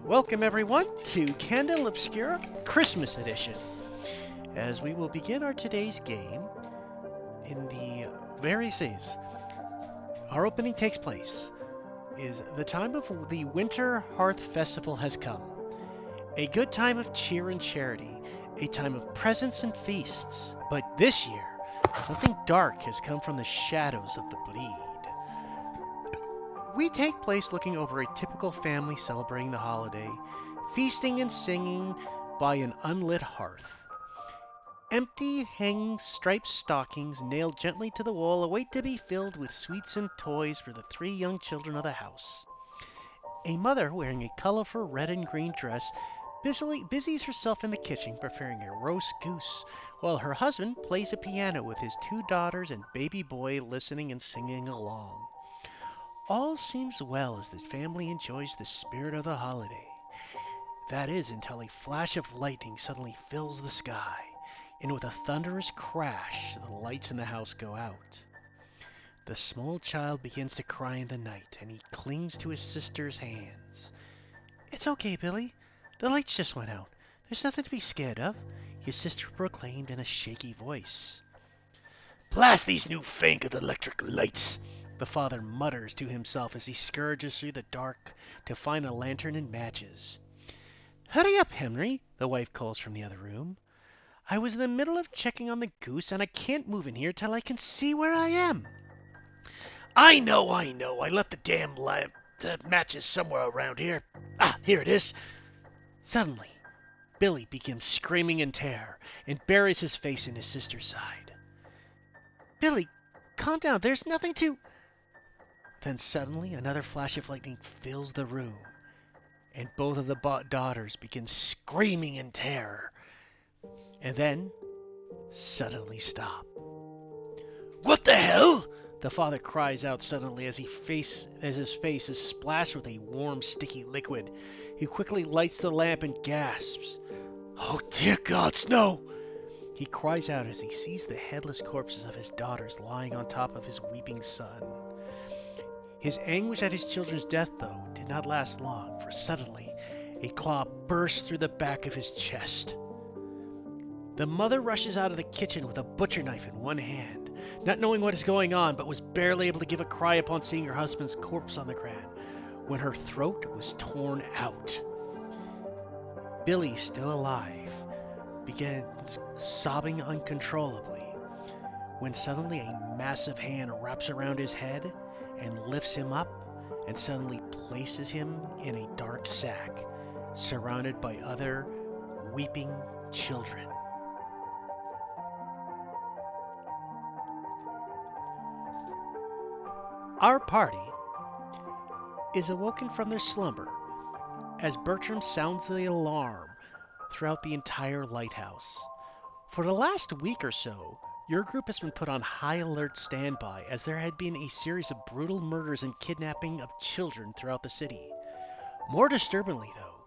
Welcome everyone to Candela Obscura Christmas Edition, as we will begin our today's game in the very seas. Our opening takes place is the time of the Winter Hearth Festival has come. A good time of cheer and charity, a time of presents and feasts. But this year, something dark has come from the shadows of the bleed. We take place looking over a typical family celebrating the holiday, feasting and singing by an unlit hearth. Empty, hanging striped stockings nailed gently to the wall await to be filled with sweets and toys for the three young children of the house. A mother wearing a colorful red and green dress busies herself in the kitchen preparing a roast goose, while her husband plays a piano with his two daughters and baby boy listening and singing along. All seems well as the family enjoys the spirit of the holiday. That is until a flash of lightning suddenly fills the sky, and with a thunderous crash, the lights in the house go out. The small child begins to cry in the night, and he clings to his sister's hands. "It's okay, Billy. The lights just went out. There's nothing to be scared of," his sister proclaimed in a shaky voice. "Blast these newfangled electric lights!" the father mutters to himself as he scourges through the dark to find a lantern and matches. "Hurry up, Henry," the wife calls from the other room. "I was in the middle of checking on the goose, and I can't move in here till I can see where I am." I know. I left the damn matches somewhere around here. Ah, here it is." Suddenly, Billy begins screaming in terror and buries his face in his sister's side. "Billy, calm down. There's nothing to..." Then suddenly another flash of lightning fills the room, and both of the daughters begin screaming in terror, and then suddenly stop. "What the hell?" the father cries out suddenly as his face is splashed with a warm, sticky liquid. He quickly lights the lamp and gasps. "Oh, dear gods, no!" he cries out as he sees the headless corpses of his daughters lying on top of his weeping son. His anguish at his children's death, though, did not last long, for suddenly a claw bursts through the back of his chest. The mother rushes out of the kitchen with a butcher knife in one hand, not knowing what is going on, but was barely able to give a cry upon seeing her husband's corpse on the ground, when her throat was torn out. Billy, still alive, begins sobbing uncontrollably, when suddenly a massive hand wraps around his head and lifts him up and suddenly places him in a dark sack, surrounded by other weeping children. Our party is awoken from their slumber as Bertram sounds the alarm throughout the entire lighthouse. For the last week or so, your group has been put on high alert standby as there had been a series of brutal murders and kidnapping of children throughout the city. More disturbingly, though,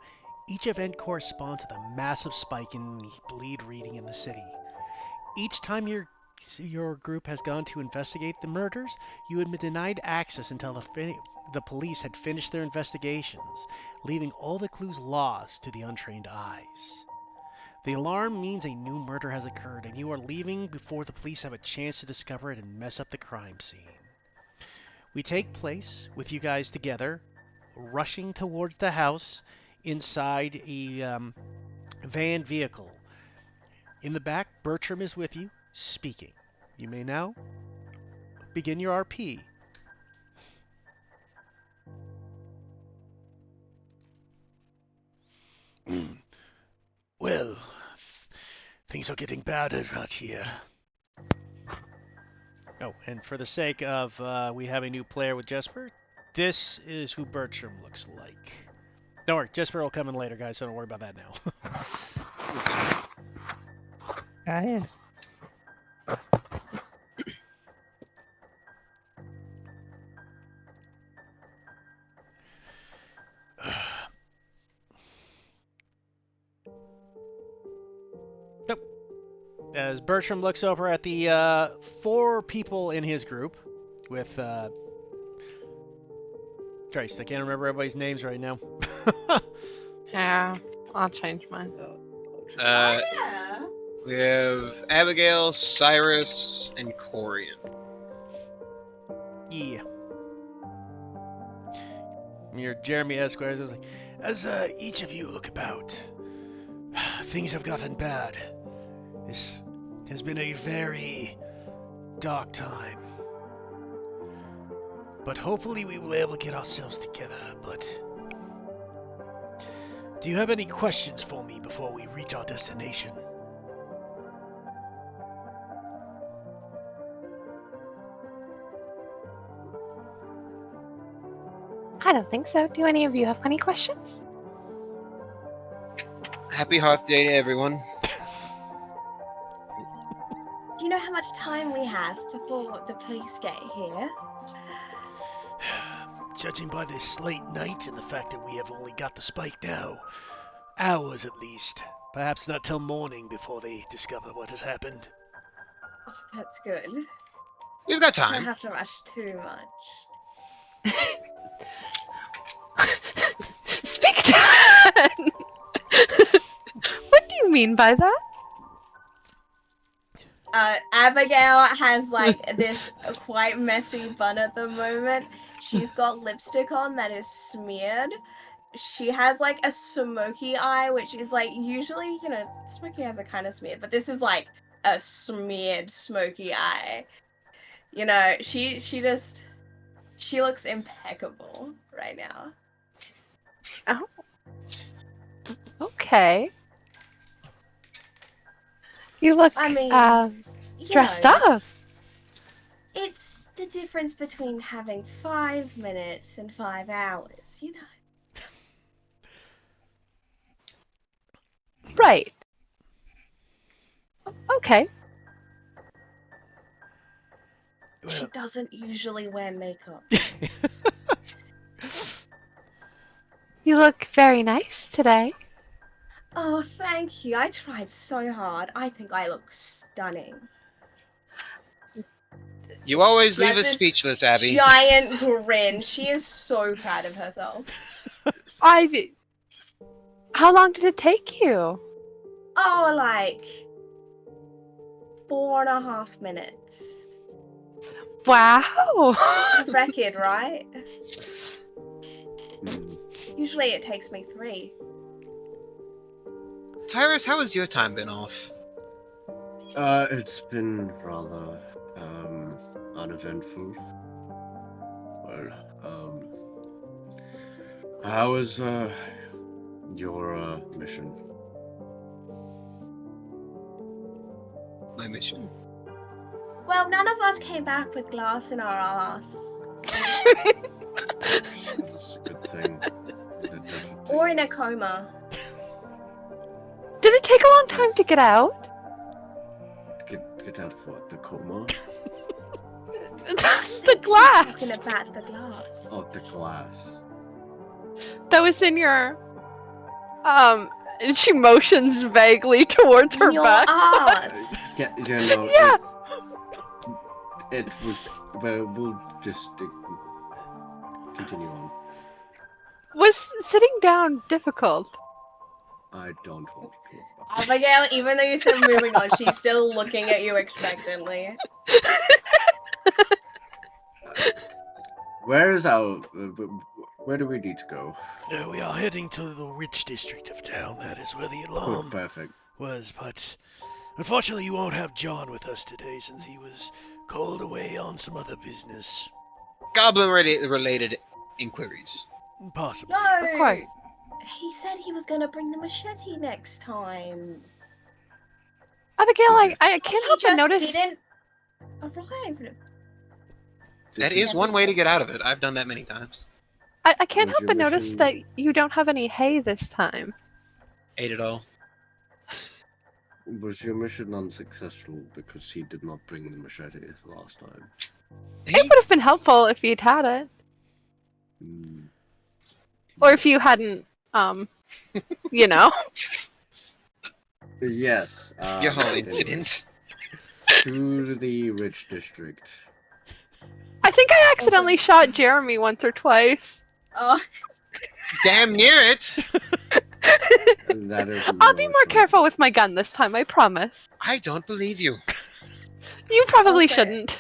each event corresponds with a massive spike in bleed reading in the city. Each time your group has gone to investigate the murders, you have been denied access until the police had finished their investigations, leaving all the clues lost to the untrained eyes. The alarm means a new murder has occurred, and you are leaving before the police have a chance to discover it and mess up the crime scene. We take place with you guys together, rushing towards the house inside a van vehicle. In the back, Bertram is with you, speaking. You may now begin your RP. Well, things are getting bad out here. Oh, and for the sake of we have a new player with Jesper, this is who Bertram looks like. Don't worry, Jesper will come in later, guys, so don't worry about that now. Yes. Nope. As Bertram looks over at the 4 people in his group with Christ, I can't remember everybody's names right now. Yeah, I'll change mine. Yeah. We have Abigail, Cyrus, and Corian. Yeah. You're Jeremy Esquire. Is like, as each of you look about, things have gotten bad. This has been a very dark time. But hopefully we will be able to get ourselves together. But do you have any questions for me before we reach our destination? I don't think so. Do any of you have any questions? Happy Hearth Day to everyone. Do you know how much time we have before the police get here? Judging by this late night and the fact that we have only got the spike now, hours at least. Perhaps not till morning before they discover what has happened. Oh, that's good. We've got Don't time. have to rush too much. Speak to What do you mean by that? Abigail has like this quite messy bun at the moment. She's got lipstick on that is smeared. She has like a smoky eye, which is like usually, smoky eyes are kind of smeared, but this is like a smeared smoky eye. She looks impeccable right now. Oh. Okay. You look I mean, dressed up. It's the difference between having 5 minutes and 5 hours, Right. Okay. She doesn't usually wear makeup. You look very nice today. Oh, thank you. I tried so hard. I think I look stunning. You always She leave has us this speechless, Abby. Giant grin. She is so proud of herself. How long did it take you? Oh, like 4.5 minutes. Wow. Record, right? Usually it takes me 3. Cyrus, how has your time been off? It's been rather, uneventful. Well, how was, your, mission? My mission? Well, none of us came back with glass in our ass. It's a good thing. Or in a coma. Did it take a long time to get out? Get out of what? The coma? The glass She's talking about the glass. Oh, the glass. that was in your and she motions vaguely towards her Your back. ass. Yeah, no. Yeah. It was. Well, we'll just continue on. Was sitting down difficult? I don't want to. Abigail, even though you said moving on, she's still looking at you expectantly. Where is our? Where do we need to go? We are heading to the rich district of town. That is where the Good, alarm perfect. was, but unfortunately you won't have John with us today since he was called away on some other business. Goblin-related inquiries. Possibly. No! Of course. He said he was gonna bring the machete next time. Abigail, I can't He help but just notice. didn't arrive. That is one way to get out of it. I've done that many times. I can't Was help your but notice mission- that you don't have any hay this time. Ate it all. Was your mission unsuccessful because he did not bring the machete last time? It would have been helpful if you'd had it, Hmm. or if you hadn't, you know. Yes. Your whole anyway. incident. To the rich district. I think I accidentally shot Jeremy once or twice. Oh, Damn near it! That is. I'll be more careful with my gun this time, I promise. I don't believe you. You probably Also- shouldn't.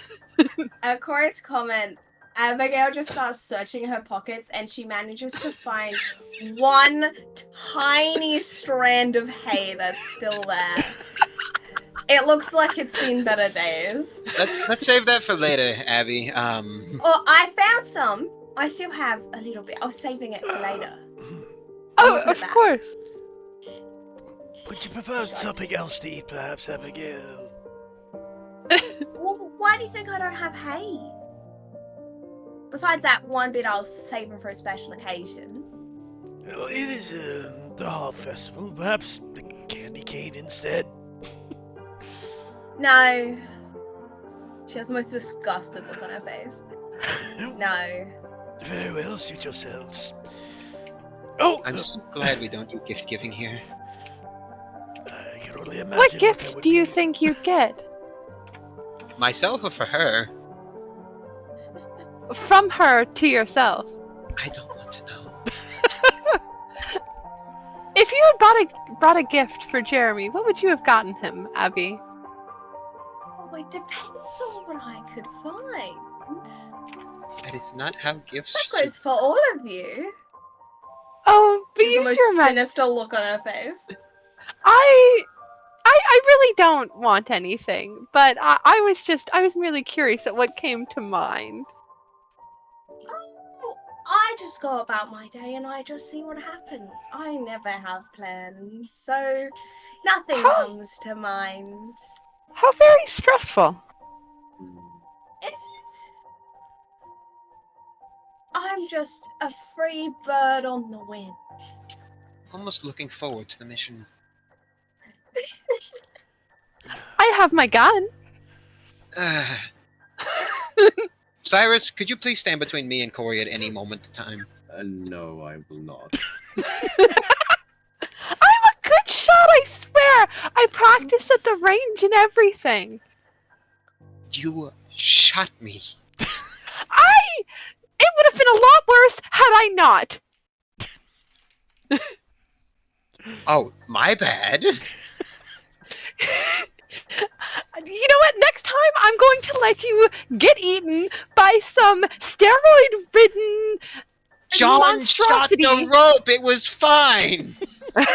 At Corey's comment, Abigail just starts searching her pockets and she manages to find one tiny strand of hay that's still there. It looks like it's seen better days. Let's save that for later, Abby. Oh, I found some. I still have a little bit. I was saving it for later. Oh, put it of back. course. Would you prefer something else to eat, perhaps, Abigail? Well, why do you think I don't have hay? Besides that one bit I was saving for a special occasion. Well, it is the Hall Festival. Perhaps the candy cane instead? No. She has the most disgusted look on her face. No. Very well, suit yourselves. Oh! I'm so glad we don't do gift giving here. I can only imagine What that gift would do you be. think you'd get? Myself or for her? From her to yourself. I don't want to know. If you had brought a gift for Jeremy, what would you have gotten him, Abby? Oh, it depends on what I could find. That is not how gifts. That goes for all of you. Oh, but She has the use most your imagine. sinister look on her face. I really don't want anything, but I was really curious at what came to mind. Oh, I just go about my day and I just see what happens. I never have plans, so nothing Huh? comes to mind. How very stressful. It's. I'm just a free bird on the wind. Almost looking forward to the mission. I have my gun. Cyrus, could you please stand between me and Corey at any moment in time? No, I will not. I'm a good shot, I swear. I practiced at the range and everything. You shot me. It would have been a lot worse had I not. Oh, my bad. You know what? Next time I'm going to let you get eaten by some steroid-ridden John shot monstrosity. the rope. It was fine. How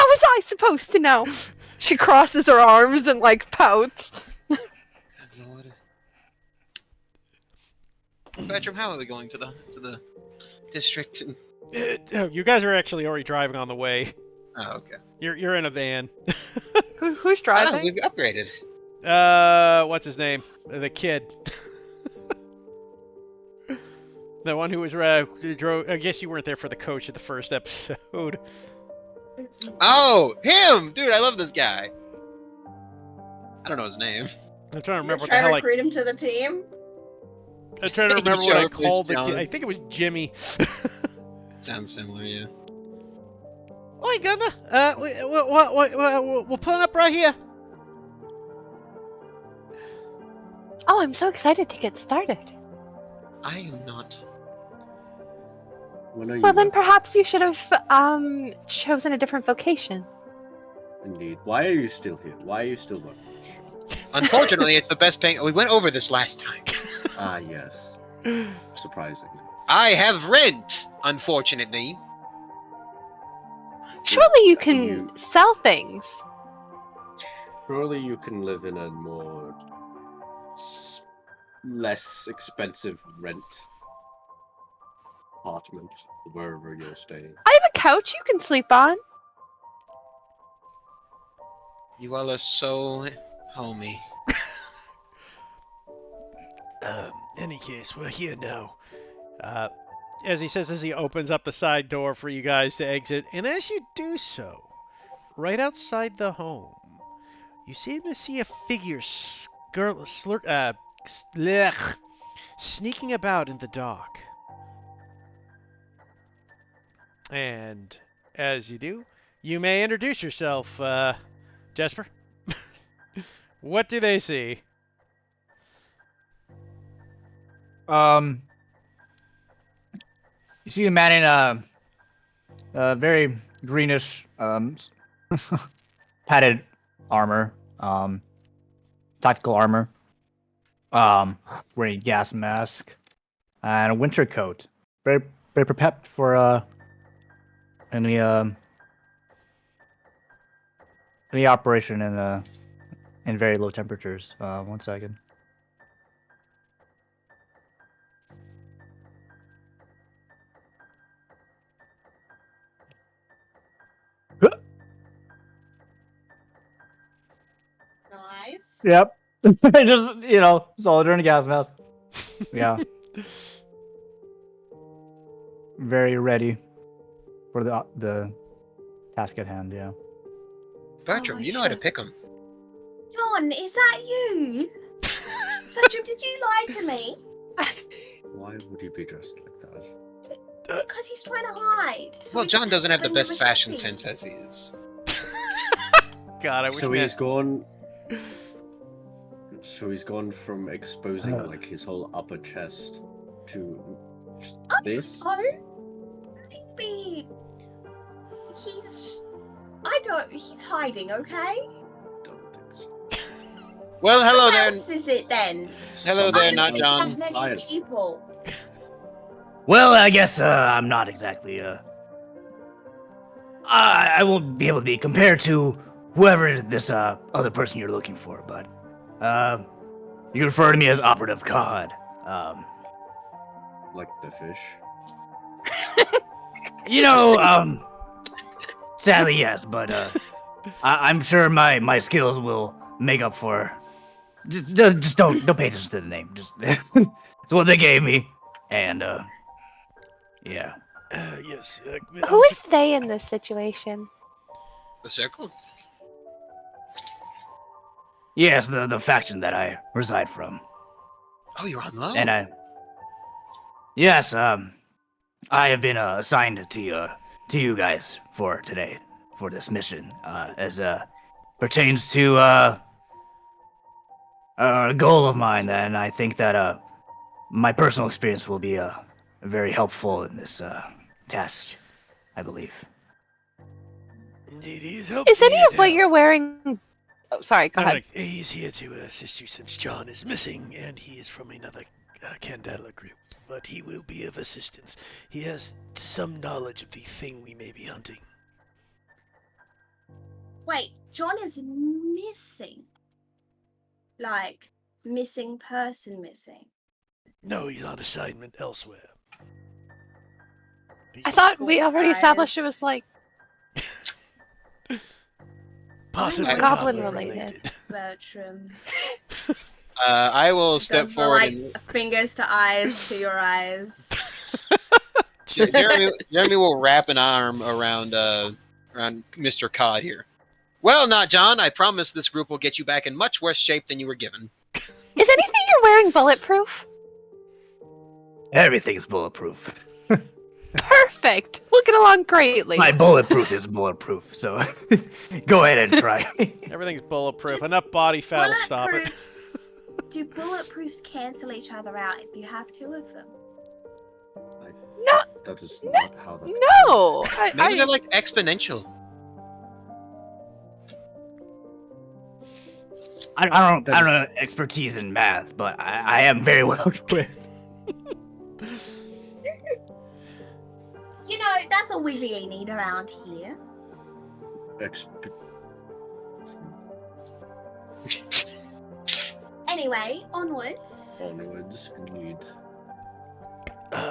was I supposed to know? She crosses her arms and like pouts. Good Lord. Bertram, how are we going to the district? You guys are actually already driving on the way. Oh, okay. You're in a van. Who's Oh, driving? we've upgraded. What's his name? The kid. The one who was drove. I guess you weren't there for the coach at the first episode. Oh, him! Dude, I love this guy. I don't know his name. I'm trying to remember You're what the trying hell to I. recruit him to the team? I'm trying to He remember what I showed his called the kid. John. I think it was Jimmy. Sounds similar, yeah. Oi, Gunner. We're pulling up right here. Oh, I'm so excited to get started. I am not. When are you? Well, then working? perhaps you should have chosen a different vocation. Indeed. Why are you still here? Why are you still working? Unfortunately, it's the best paying. We went over this last time. Ah, yes. Surprisingly. I have rent, unfortunately. Surely you can You- sell things. Surely you can live in a more less expensive rent apartment wherever you're staying. I have a couch you can sleep on. You all are so homey. Any case, we're here now. As he says, as he opens up the side door for you guys to exit, and as you do so, right outside the home, you seem to see a figure sneaking about in the dark. And as you do, you may introduce yourself, Jesper. What do they see? You see a man in a very greenish padded armor, tactical armor, wearing a gas mask, and a winter coat. Very prepared for any operation in very low temperatures. 1 second. Nice. Yep. Just soldier and a gas mask. Yeah. Very ready for the task at hand. Yeah. Bertram, Oh, you know how to shit. pick them. John, is that you? Bertram, did you lie to me? Why would you be dressed like that? Because he's trying to hide. So Well, he John doesn't have the bring best fashion machete. sense as he is. God, I wish So that. he's gone. So he's gone from exposing like his whole upper chest to just this. Oh, maybe he's. He's hiding, okay? Don't think so. Well, hello What there. else is it then? Hello there, I not don't John. have many people. Well, I guess I'm not exactly I won't be able to be compared to whoever this other person you're looking for, but you can refer to me as Operative Cod. Like the fish. Sadly yes, but I'm sure my skills will make up for. Just don't pay attention to the name. Just it's what they gave me, and yeah. Yes. Who is they in this situation? The circle? Yes, the faction that I reside from. Oh, you're on loan. And yes, I have been assigned to you guys for today, for this mission, as pertains to a goal of mine. And I think that my personal experience will be very helpful in this task, I believe. Indeed, Is any of what you're wearing? Oh, sorry. Go ahead. He's here to assist you since John is missing, and he is from another Candela group. But he will be of assistance. He has some knowledge of the thing we may be hunting. Wait, John is missing. Like, missing person missing. No, he's on assignment elsewhere. I thought we already established it Guys. was like possibly goblin goblin related. Bertram. I will step Does the, forward like, and fingers to eyes to your eyes. Jeremy will wrap an arm around Mr. Cod here. Well, not John. I promise this group will get you back in much worse shape than you were given. Is anything you're wearing bulletproof? Everything's bulletproof. Perfect. We'll get along greatly. My bulletproof is bulletproof, so go ahead and try. Everything's bulletproof. Enough body fat will stop it. Bulletproofs. Do bulletproofs cancel each other out if you have two of them? No. That is not how that. No. Maybe they're like exponential. I don't know expertise in math, but I am very well equipped. You know, that's all we really need around here. Anyway, onwards. Onwards, indeed.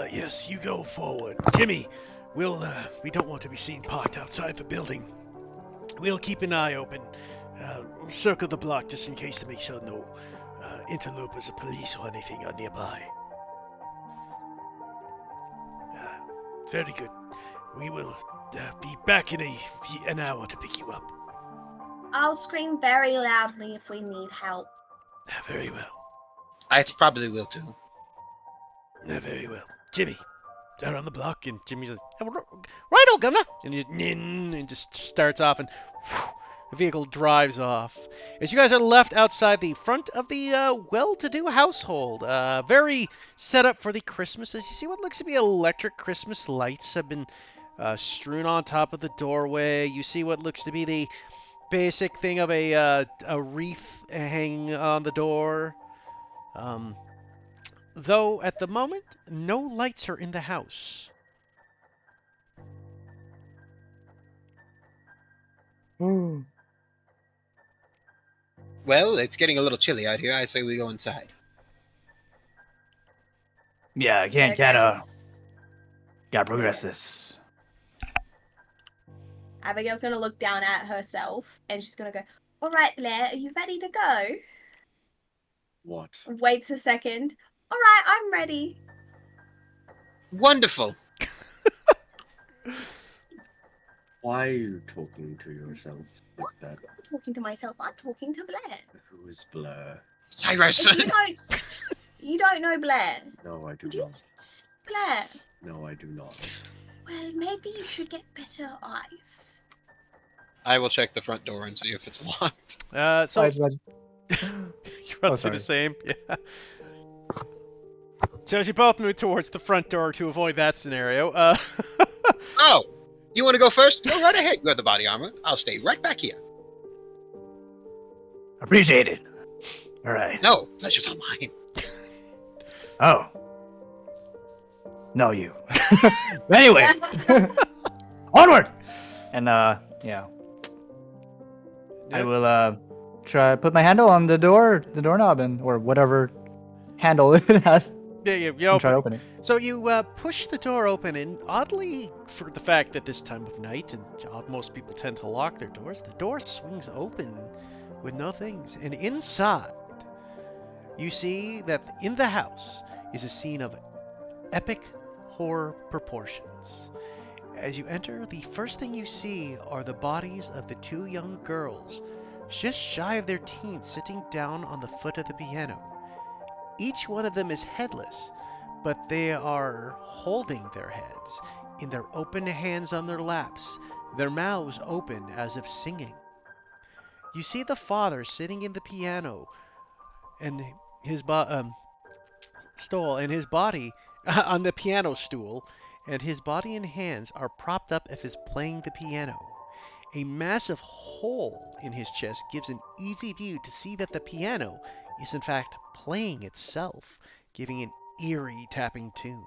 Yes, you go forward. Jimmy, we don't want to be seen parked outside the building. We'll keep an eye open. Circle the block just in case to make sure no interlopers or police or anything are nearby. Very good. We will be back in an hour to pick you up. I'll scream very loudly if we need help. Very well. I probably will too. Very well. Jimmy, down on the block, and Jimmy's like, "Righto, gunner!" And just starts off, and the vehicle drives off. As you guys are left outside the front of the well-to-do household, very set up for the Christmas. As you see what looks to be electric Christmas lights have been strewn on top of the doorway. You see what looks to be the basic thing of a wreath hanging on the door. Though at the moment, no lights are in the house. Well, it's getting a little chilly out here. I say we go inside. Yeah, Okay, gotta progress this. Abigail's gonna look down at herself and she's gonna go, "All right, Blair, are you ready to go?" What? Waits a second. "All right, I'm ready." Wonderful. Why are you talking to yourself like that? I'm not talking to myself. I'm talking to Blair. Who is Blair? Cyrus. You don't know Blair. No, I do Would you not. see Blair? No, I do not. Well, maybe you should get better eyes. I will check the front door and see if it's locked. So Right, right. you run Oh, through the sorry. same. Yeah. So you both move towards the front door to avoid that scenario. Oh, you want to go first? Go right ahead. You have the body armor. I'll stay right back here. Appreciate it. All right. No, pleasure's all mine. Oh. No, you. Anyway. Onward! And, yeah. I Yep. will, try put my handle on the doorknob, or whatever handle it has, Yeah, you and try to open. open it. So you push the door open, and oddly, for the fact that this time of night, and most people tend to lock their doors, the door swings open with no things. And inside, you see that in the house is a scene of epic horror proportions. As you enter, the first thing you see are the bodies of the two young girls, just shy of their teens, sitting down on the foot of the piano. Each one of them is headless, but they are holding their heads in their open hands on their laps, their mouths open as if singing. You see the father sitting in the piano and his stool and his body on the piano stool, and his body and hands are propped up as if playing the piano. A massive hole in his chest gives an easy view to see that the piano is in fact playing itself, giving an eerie tapping tune.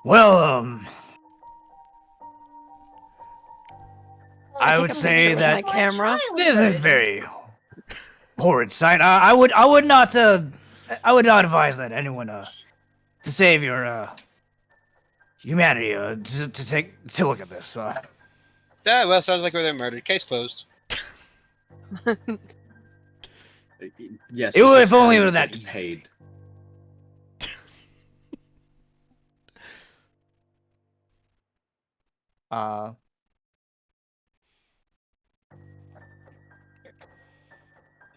Well, I Take would a say picture with that my camera. this is very horrid sight. I would not advise that anyone to save your humanity to look at this. Yeah, well, sounds like they're murdered. Case closed. Yes. It would- it's if only it time were to that get easy. paid.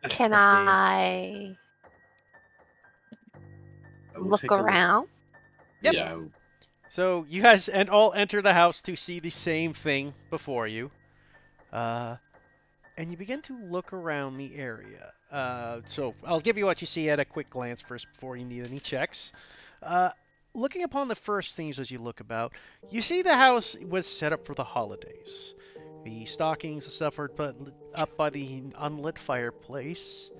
Can Let's see. I I will look take a around? Yep. Yeah. So you guys all enter the house to see the same thing before you. And you begin to look around the area. So I'll give you what you see at a quick glance first before you need any checks. Looking upon the first things as you look about, you see the house was set up for the holidays. The stockings and stuff are put up by the unlit fireplace.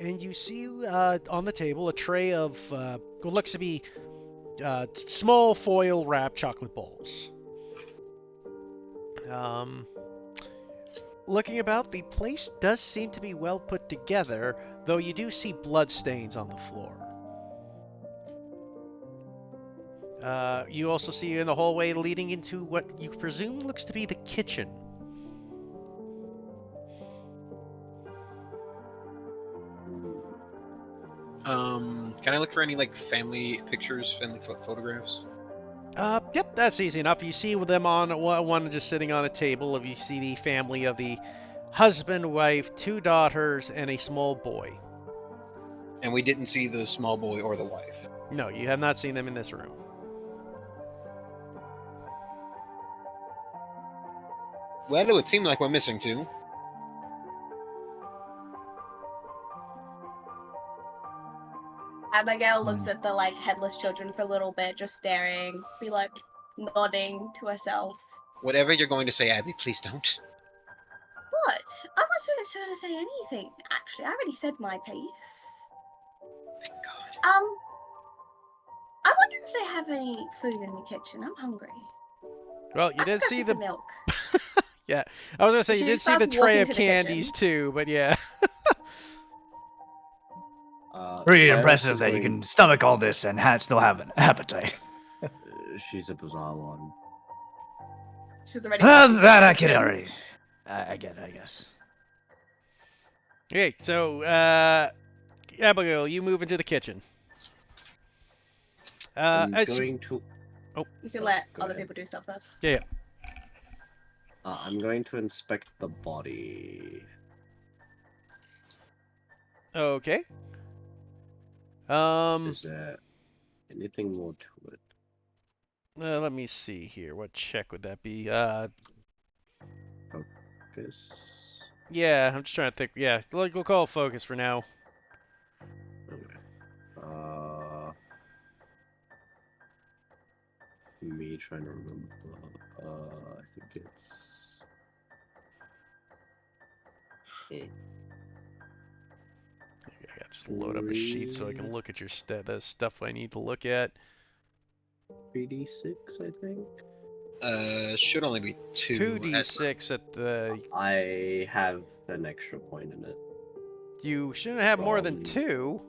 And you see on the table a tray of what looks to be small foil wrapped chocolate balls. Looking about, the place does seem to be well put together, though you do see bloodstains on the floor. You also see in the hallway leading into what you presume looks to be the kitchen. Can I look for any like family pictures, family photographs? Yep, that's easy enough. You see them on one just sitting on a table. If you see the family of the husband, wife, two daughters, and a small boy. And we didn't see the small boy or the wife. No, you have not seen them in this room. Well, it would seem like we're missing two. Abigail looks at the like headless children for a little bit, just staring, be like nodding to herself. Whatever you're going to say, Abby, please don't. What? I wasn't going to say anything. Actually, I already said my piece. Thank God. I wonder if they have any food in the kitchen. I'm hungry. Well, you I did could go see for the some milk. yeah. I was gonna say She you did just see the starts tray walking of to the candies kitchen. too, but yeah. Pretty Cyrus impressive is that you going- can stomach all this and still have an appetite. She's a bizarre one. She's already walking to That the I can kitchen. already. I get it, I guess. Okay, so Abigail, you move into the kitchen. I'm As you, going to. You can let Go other ahead. people do stuff first. yeah. I'm going to inspect the body. Okay. Is there anything more to it? Let me see here. What check would that be? Focus. Yeah, I'm just trying to think. Yeah, we'll call it focus for now. Okay. Me trying to remember. I think it's. I gotta just load up a sheet so I can look at your the stuff I need to look at. 3d6, I think. Should only be 2. 2d6 at the. I have an extra point in it. You shouldn't have more than From- 2.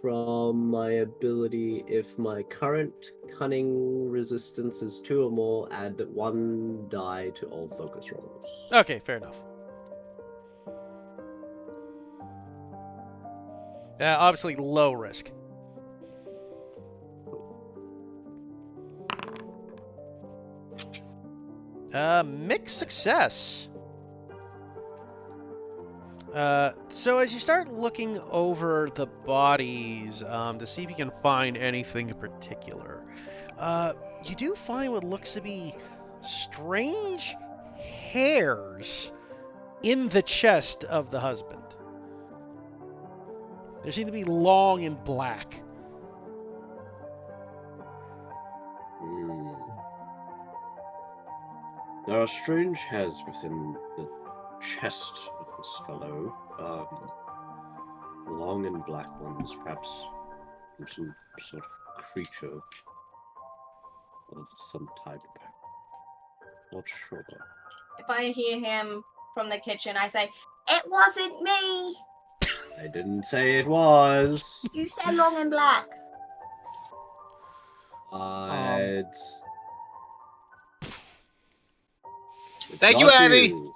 From my ability, if my current cunning resistance is 2 or more, add 1 die to all focus rolls. Okay, fair enough. Obviously low risk. Mixed success. So as you start looking over the bodies to see if you can find anything in particular, you do find what looks to be strange hairs in the chest of the husband. They seem to be long and black. There are strange hairs within the chest of this fellow. Long and black ones, perhaps from some sort of creature of some type. Not sure. If I hear him from the kitchen, I say, "It wasn't me. I didn't say it was. You said long and black." It's Thank you, not Abby. you.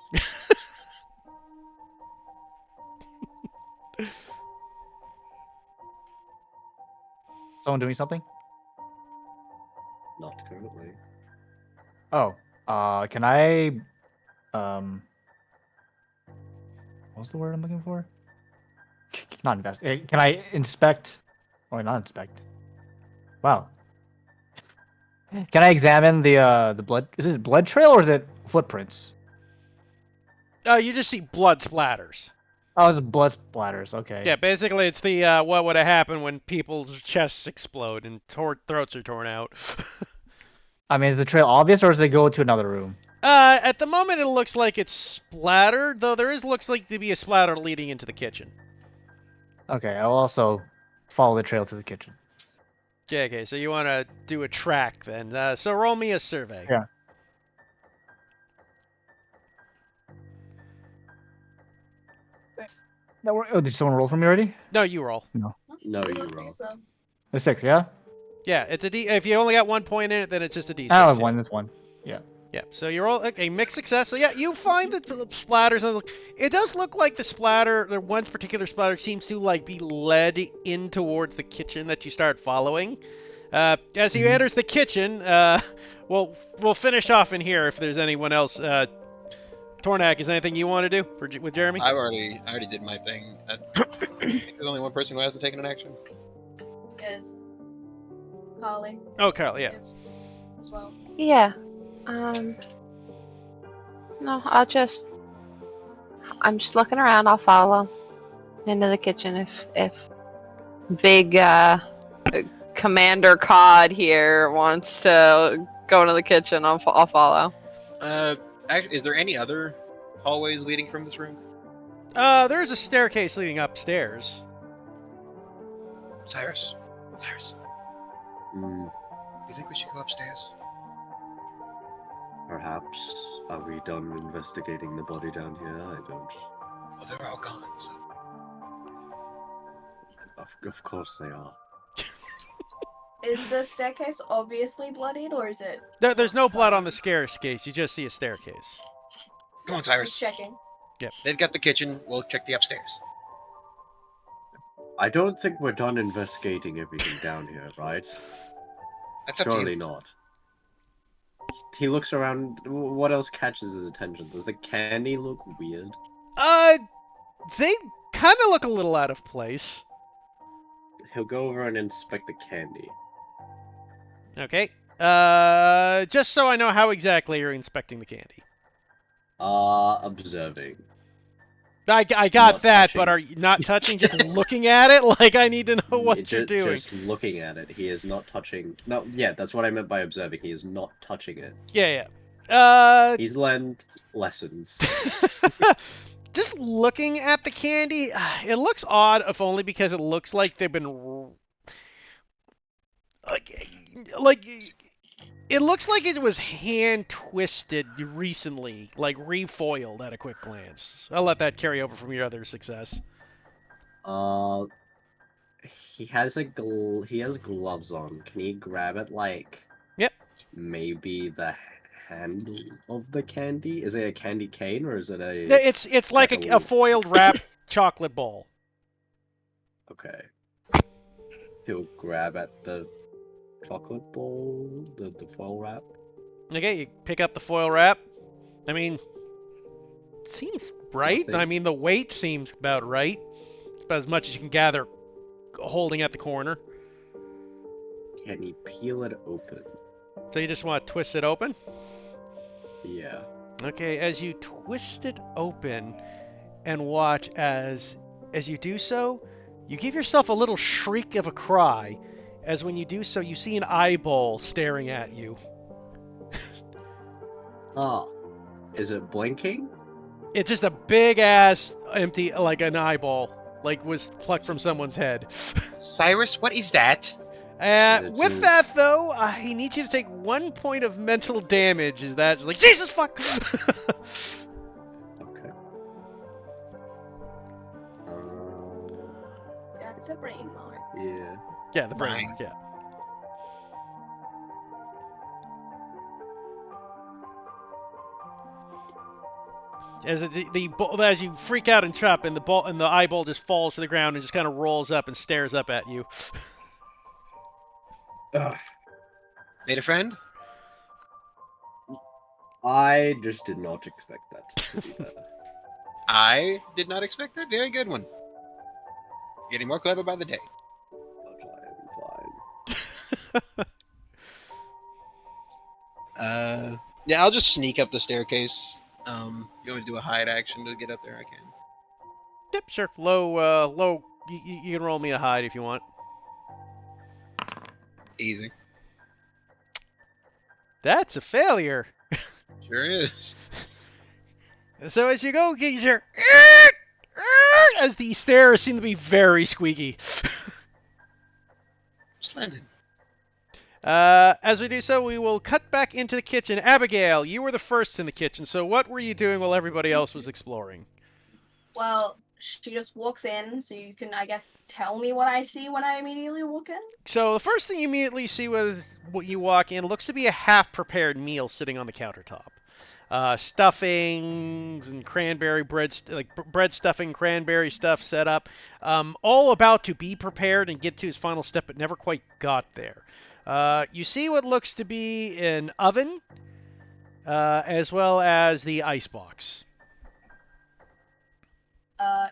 Someone doing something? Not currently. Oh, can I, what's the word I'm looking for? Not invest. Can I inspect, or not inspect? Wow. Can I examine the blood? Is it blood trail or is it footprints? You just see blood splatters. Oh, it's blood splatters. Okay. Yeah, basically it's the what would have happened when people's chests explode and throats are torn out. I mean, is the trail obvious or does it go to another room? At the moment it looks like it's splattered, though there looks like to be a splatter leading into the kitchen. Okay, I'll also follow the trail to the kitchen. Okay, so you want to do a track then. So roll me a survey. Yeah. Oh, did someone roll for me already? No, you roll. No, I you don't roll. think so. The 6, yeah? Yeah, it's a D. If you only got 1 point in it, then it's just a D6. I yeah. have one. This one. Yeah. Yeah, so you roll a mixed success. So yeah, you find the splatters. It does look like the splatter, the one particular splatter seems to like be led in towards the kitchen that you start following. As he enters the kitchen, we'll finish off in here if there's anyone else. Tornak, is there anything you want to do with Jeremy? I already did my thing. I think there's only one person who hasn't taken an action. Is Carly Oh, Kyle, yeah. as well? Yeah. No, I'm just looking around. I'll follow into the kitchen if big Commander Cod here wants to go into the kitchen. I'll follow. Is there any other hallways leading from this room? There's a staircase leading upstairs. Cyrus, Hmm, you think we should go upstairs? perhaps. Are we done investigating the body down here? I don't. Well, they're all gone, so. Of course they are. Is the staircase obviously bloodied, or is it? There's no blood on the fine? staircase. You just see a staircase. Come on, Just Cyrus. checking. They've got the kitchen. We'll check the upstairs. I don't think we're done investigating everything down here, right? That's up to Surely you. not. He looks around. What else catches his attention? Does the candy look weird? They kind of look a little out of place. He'll go over and inspect the candy. Okay. Just so I know how exactly you're inspecting the candy. Observing. I got Not that, touching. but are you not touching, just looking at it? Like, I need to know what you're doing. Just looking at it. He is not touching. No, yeah, that's what I meant by observing. He is not touching it. Yeah. He's learned lessons. Just looking at the candy, it looks odd, if only because it looks like they've been like it looks like it was hand twisted recently, like refoiled at a quick glance. I'll let that carry over from your other success. He has gloves on. Can he grab it like? Yep. Maybe the handle of the candy? Is it a candy cane or is it a? It's like a foiled wrapped chocolate ball. Okay. He'll grab at the chocolate ball, the foil wrap. Okay, you pick up the foil wrap. I mean, it seems right. Nothing. I mean, the weight seems about right. It's about as much as you can gather holding at the corner. Can he peel it open? So you just want to twist it open? Yeah. Okay, as you twist it open and watch as you do so, you give yourself a little shriek of a cry, as when you do so, you see an eyeball staring at you. Is it blinking? It's just a big ass empty, like an eyeball, like was plucked from someone's head. Cyrus, what is that? With just- that though, I need you to take 1 point of mental damage. Is that just like Jesus fuck? Okay. That's a brain mark. Yeah. Yeah, the brain Right. mark, yeah. As as you freak out and chop, and the eyeball just falls to the ground and just kind of rolls up and stares up at you. Ugh. Made a friend? I just did not expect that to be there. I did not expect that. Very good one. Getting more clever by the day. But I am fine. Yeah, I'll just sneak up the staircase. You want to do a hide action to get up there? I can. Yep, sure. Low. You can roll me a hide if you want. Easy. That's a failure. Sure is. So as you go, get your as the stairs seem to be very squeaky. Splendid. As we do so, we will cut back into the kitchen. Abigail, you were the first in the kitchen, so what were you doing while everybody else was exploring? Well, she just walks in, so you can, I guess, tell me what I see when I immediately walk in. So the first thing you immediately see when you walk in looks to be a half-prepared meal sitting on the countertop. Stuffings and cranberry bread, bread stuffing, cranberry stuff set up, all about to be prepared and get to his final step, but never quite got there. You see what looks to be an oven, as well as the icebox.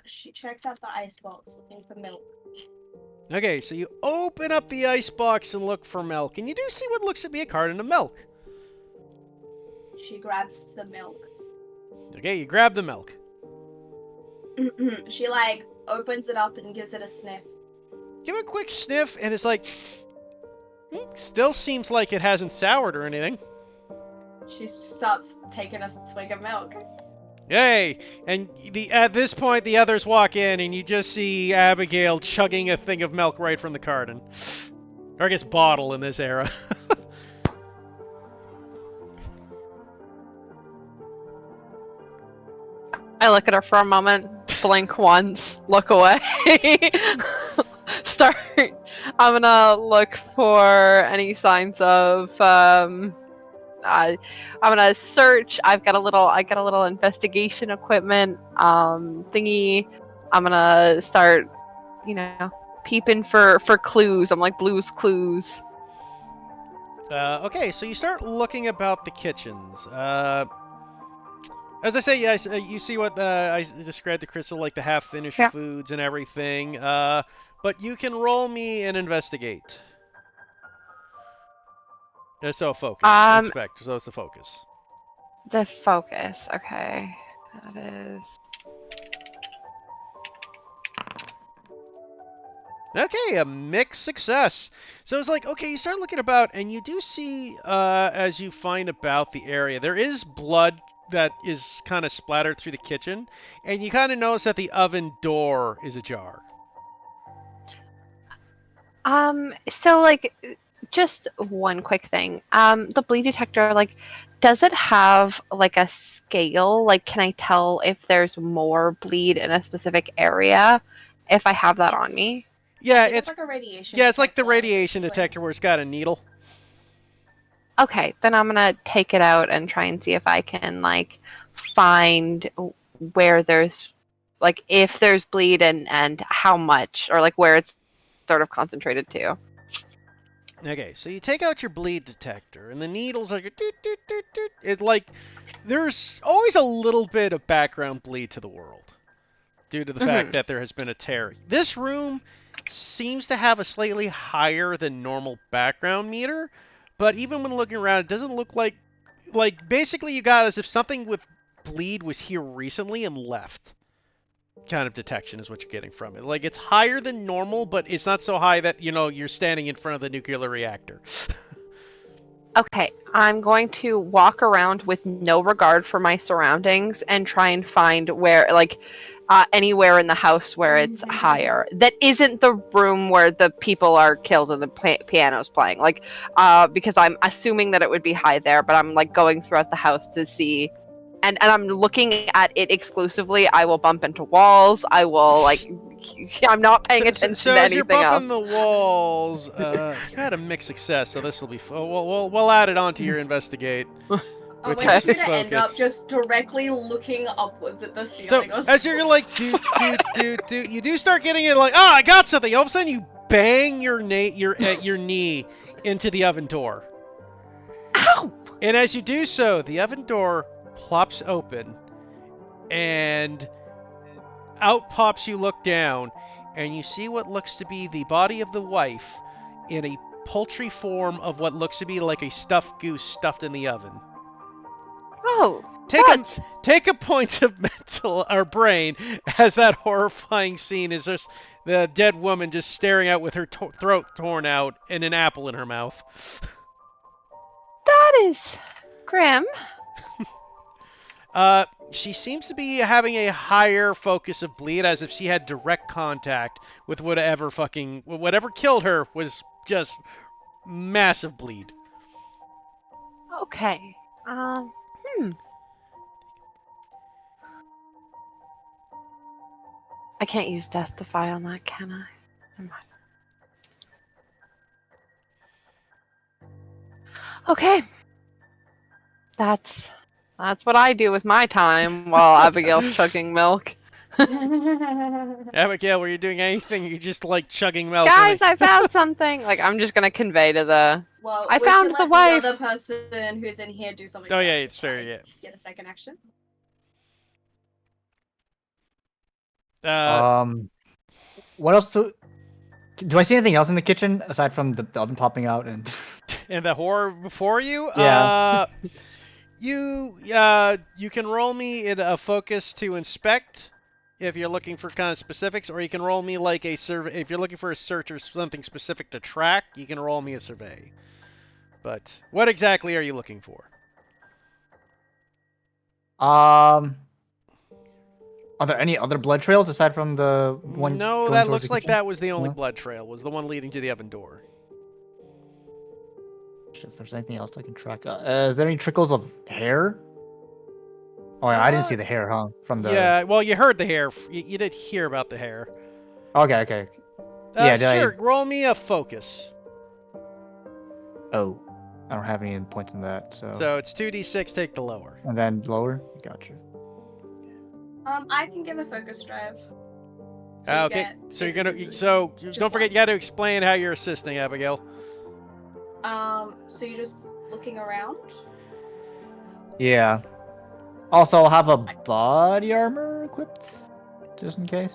She checks out the icebox looking for milk. Okay, so you open up the icebox and look for milk, and you do see what looks to be a carton of milk. She grabs the milk. Okay, you grab the milk. She, like, opens it up and gives it a sniff. give it a quick sniff, and it's like, still seems like it hasn't soured or anything. She starts taking a swig of milk. Yay! And at this point, the others walk in, and you just see Abigail chugging a thing of milk right from the carton. Or I guess bottle in this era. I look at her for a moment, blink once, look away. Start. I'm gonna look for any signs of. I'm gonna search. I got a little investigation equipment thingy. I'm gonna start, peeping for clues. I'm like Blue's Clues. Okay, so you start looking about the kitchens. As I say, you see what I described to Crystal, like the half-finished foods and everything. But you can roll me an investigate. So focus. Inspect. So it's the focus. The focus. Okay. That is. Okay, a mixed success. So it's like, okay, you start looking about, and you do see, as you find about the area, there is blood that is kind of splattered through the kitchen, and you kind of notice that the oven door is ajar. So like, just one quick thing. The bleed detector, like, does it have like a scale? Like, can I tell if there's more bleed in a specific area if I have that on me? Yeah, it's like a radiation. Yeah, it's like the radiation detector where it's got a needle. Okay, then I'm gonna take it out and try and see if I can like find where there's like if there's bleed and how much or like where it's sort of concentrated to. Okay, so you take out your bleed detector and the needles are doot, doot, doot, doot. It like there's always a little bit of background bleed to the world due to the fact that there has been a tear. This room seems to have a slightly higher than normal background meter, but even when looking around, it doesn't look like basically you got as if something with bleed was here recently and left. Kind of detection is what you're getting from it. Like, it's higher than normal, but it's not so high that, you're standing in front of the nuclear reactor. Okay, I'm going to walk around with no regard for my surroundings and try and find where, like, anywhere in the house where it's higher. That isn't the room where the people are killed and the piano's playing. Like, because I'm assuming that it would be high there, but I'm, like, going throughout the house to see. And I'm looking at it exclusively. I will bump into walls. I will, like, I'm not paying attention to anything else. So as you're bumping the walls, you had a mixed success, so this will be... we'll add it on to your investigate. I want you to end up just directly looking upwards at the ceiling. So as you're like, dude, you do start getting it like, I got something. All of a sudden, you bang your knee into the oven door. Ow! And as you do so, the oven door plops open, and out pops you. Look down, and you see what looks to be the body of the wife in a poultry form of what looks to be like a stuffed goose stuffed in the oven. Oh, take a point of mental or brain as that horrifying scene is just the dead woman just staring out with her throat torn out and an apple in her mouth. That is grim. She seems to be having a higher focus of bleed, as if she had direct contact with whatever killed her was just massive bleed. Okay. I can't use Death Defy on that, can I? Never mind. Okay. That's what I do with my time while Abigail's chugging milk. Abigail, were you doing anything? You just like chugging milk? Guys, I found something. Like, I'm just gonna convey to the... Well, I found the wife. The other person who's in here do something. Oh yeah, it's fair. Yeah. Get a second action. What else do I see anything else in the kitchen aside from the oven popping out and and the horror before you? Yeah. You can roll me in a focus to inspect. if you're looking for kind of specifics, or you can roll me like a survey. If you're looking for a search or something specific to track, you can roll me a survey. But what exactly are you looking for? Are there any other blood trails aside from the one No, going that towards looks the like kitchen? that was the only No? blood trail. Was the one leading to the oven door. If there's anything else I can track. Is there any trickles of hair? Oh, yeah, I didn't see the hair, huh? From the. Yeah, well, you heard the hair. You did hear about the hair. Okay, okay. Yeah, did Sure. Roll me a focus. Oh, I don't have any points in that, so. So it's 2d6. Take the lower. And then lower. Gotcha. I can give a focus drive. Okay. So you're gonna. So don't forget, you got to explain how you're assisting, Abigail. So you're just looking around? Yeah. Also, I'll have a body armor equipped, just in case.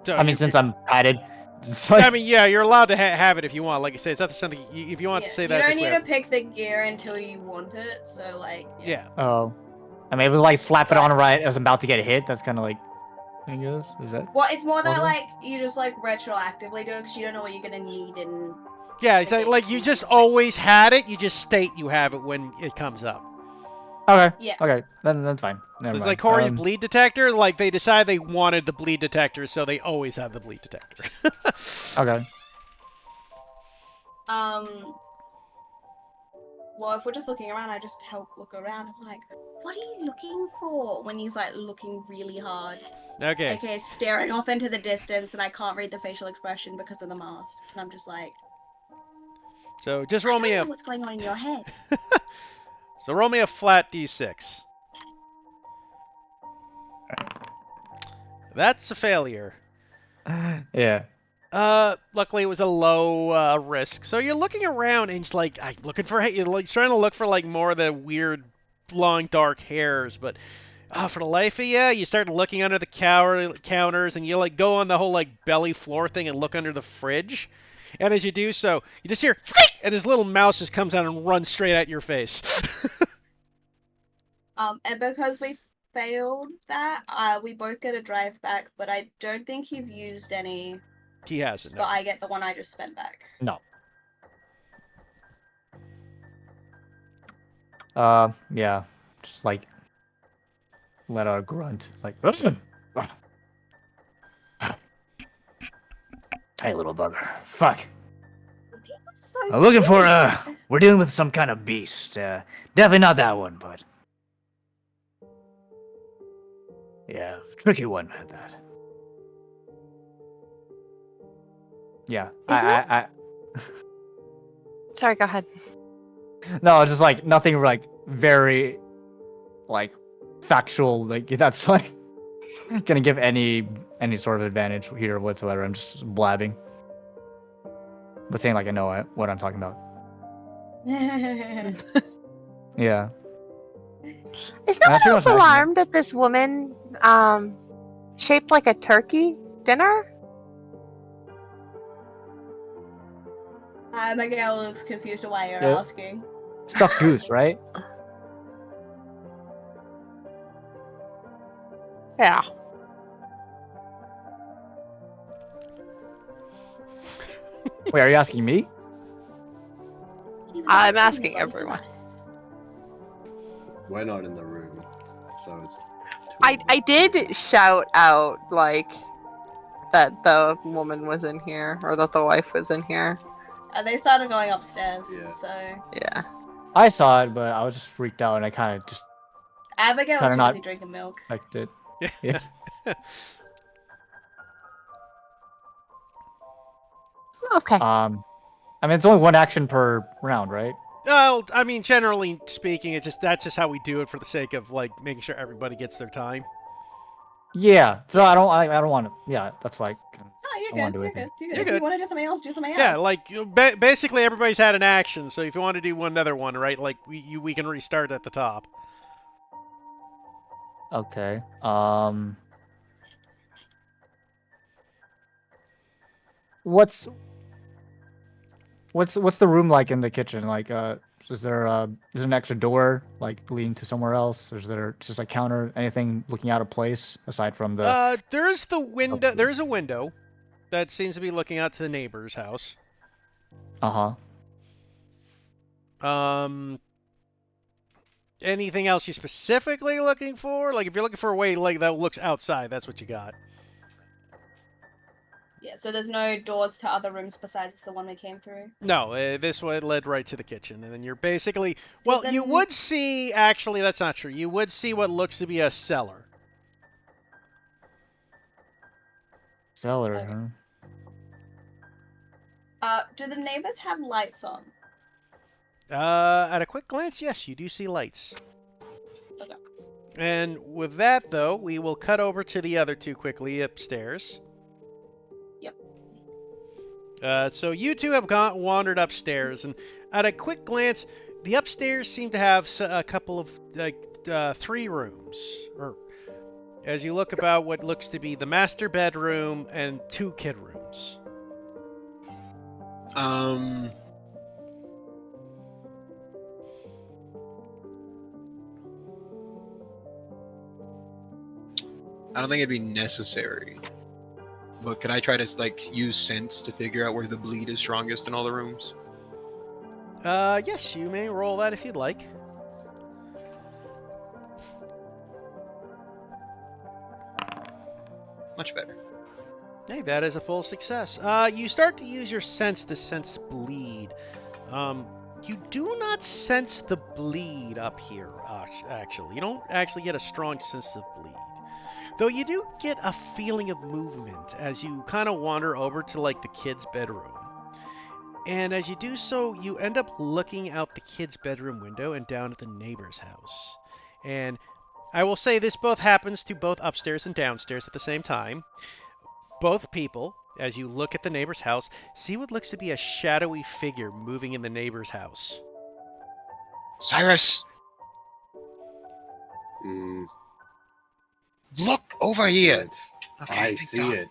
So I mean, you- since I'm padded. Just I mean, yeah, you're allowed to have it if you want. Like I say, it's not something. If you want to say you that. don't need to pick the gear until you want it. So like. Yeah. Oh. I mean, if we like slap it on right as I'm about to get hit, that's kind of like. I guess is that. Well, it's more that Also? like you just like retroactively do it because you don't know what you're gonna need in. Yeah, it's like you just always had it. You just state you have it when it comes up. Okay. Yeah. Okay. Then that's fine. Never It's mind. like Corey's bleed detector. Like they decided they wanted the bleed detector, so they always have the bleed detector. Okay. Well, if we're just looking around, I just help look around. I'm like, what are you looking for? When he's like looking really hard. Okay. Okay, staring off into the distance, and I can't read the facial expression because of the mask. And I'm just like, So just I roll don't me know a. what's going on in your head. So roll me a flat d6. That's a failure. Yeah. Luckily it was a low risk. So you're looking around and it's like looking for you're like trying to look for like more of the weird long dark hairs, but for the life of you, you start looking under the counters and you like go on the whole like belly floor thing and look under the fridge. And as you do so, you just hear squeak, and this little mouse just comes out and runs straight at your face. And because we failed that, we both get a drive back, but I don't think you've used any. He hasn't. But No. I get the one I just spent back. No. Yeah. Just like let out a grunt, like. Tiny little bugger. Fuck. So I'm looking for cute. we're dealing with some kind of beast. Definitely not that one, but yeah, tricky one at that. Yeah, I Sorry, go ahead. no, just like nothing like very like factual. Like that's like gonna give any sort of advantage here whatsoever. I'm just blabbing, but saying like I know what I'm talking about. Yeah. Is no I feel one else like I- alarmed at this woman shaped like a turkey dinner? Miguel looks confused at why you're Yeah. asking. Stuffed goose, right? Yeah. Wait, are you asking me? He was I'm asking asking both of everyone. us. We're not in the room, so it's. I did shout out like that the woman was in here or that the wife was in here. And they started going upstairs, Yeah. so Yeah. I saw it, but I was just freaked out and I kind of just Abigail was Kinda too not- busy drinking milk. liked it. Yeah. Yes. Okay. I mean, it's only one action per round, right? Well, I mean, generally speaking, that's just how we do it for the sake of like making sure everybody gets their time. Yeah. So I don't want to. Yeah, that's why. Oh, I you're wanna good. do You're anything. good. You're You're good. If good. you want to do something else, do something else. Yeah, like basically everybody's had an action, so if you want to do another one, right? Like we can restart at the top. Okay. What's the room like in the kitchen? Like Is there an extra door like leading to somewhere else? Or is there just a counter? Anything looking out of place aside from the? There's the window. There's a window that seems to be looking out to the neighbor's house. Anything else you specifically looking for? Like if you're looking for a way like that looks outside, that's what you got. Yeah, so there's no doors to other rooms besides the one we came through? No, this way led right to the kitchen, and then you're basically well. then- You would see actually that's not true. You would see what looks to be a cellar. Cellar, Okay. huh? Do the neighbors have lights on? At a quick glance, yes, you do see lights. Okay. And with that, though, we will cut over to the other two quickly upstairs. Yep. So you two have wandered upstairs, and at a quick glance, the upstairs seem to have a couple of, like, 3 rooms. Or, as you look about what looks to be the master bedroom and 2 kid rooms. I don't think it'd be necessary. But could I try to like use sense to figure out where the bleed is strongest in all the rooms? Yes, you may roll that if you'd like. Much better. Hey, that is a full success. You start to use your sense to sense bleed. You do not sense the bleed up here, actually. You don't actually get a strong sense of bleed. Though you do get a feeling of movement as you kind of wander over to, like, the kid's bedroom. And as you do so, you end up looking out the kid's bedroom window and down at the neighbor's house. And I will say this both happens to both upstairs and downstairs at the same time. Both people, as you look at the neighbor's house, see what looks to be a shadowy figure moving in the neighbor's house. Cyrus! Look over here! Right. Okay, I thank see God. it.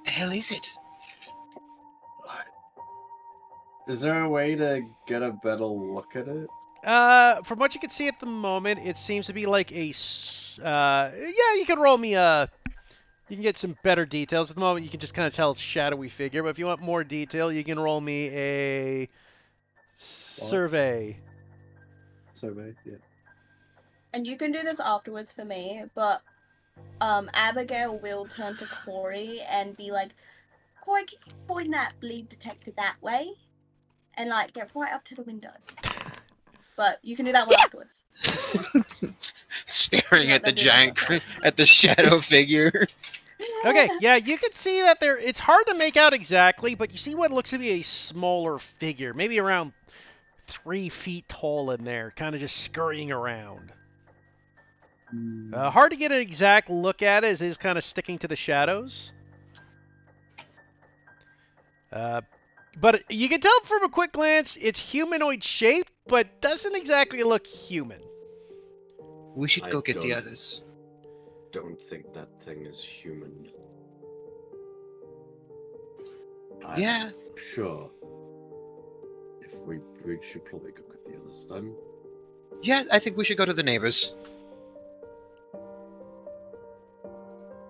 The hell is it? Is there a way to get a better look at it? From what you can see at the moment, it seems to be like a, yeah, you can roll me you can get some better details. At the moment, you can just kind of tell it's a shadowy figure, but if you want more detail, you can roll me a survey. Survey, yeah. And you can do this afterwards for me, but Abigail will turn to Corey and be like, Corey, can you point that bleed detector that way? And like get right up to the window. But you can do that one afterwards. Staring Yeah, at the that is giant, okay. at the shadow figure. Okay, yeah, you can see that it's hard to make out exactly, but you see what looks to be a smaller figure, maybe around 3 feet tall in there, kind of just scurrying around. Hard to get an exact look at it, as it is kind of sticking to the shadows. But you can tell from a quick glance it's humanoid shaped, but doesn't exactly look human. We should go I get the don't- others. Don't think that thing is human. Yeah. Sure. If we should probably go get the others then. Yeah, I think we should go to the neighbors.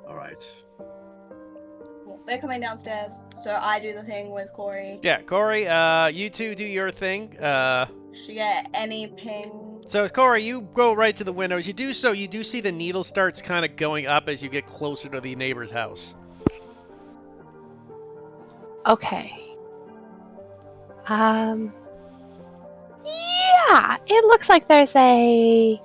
Alright. Well, they're coming downstairs, so I do the thing with Corey. Yeah, Corey, you two do your thing. She get any ping. So, Corey, you go right to the window. As you do so, you do see the needle starts kind of going up as you get closer to the neighbor's house. Okay. Yeah, it looks like there's a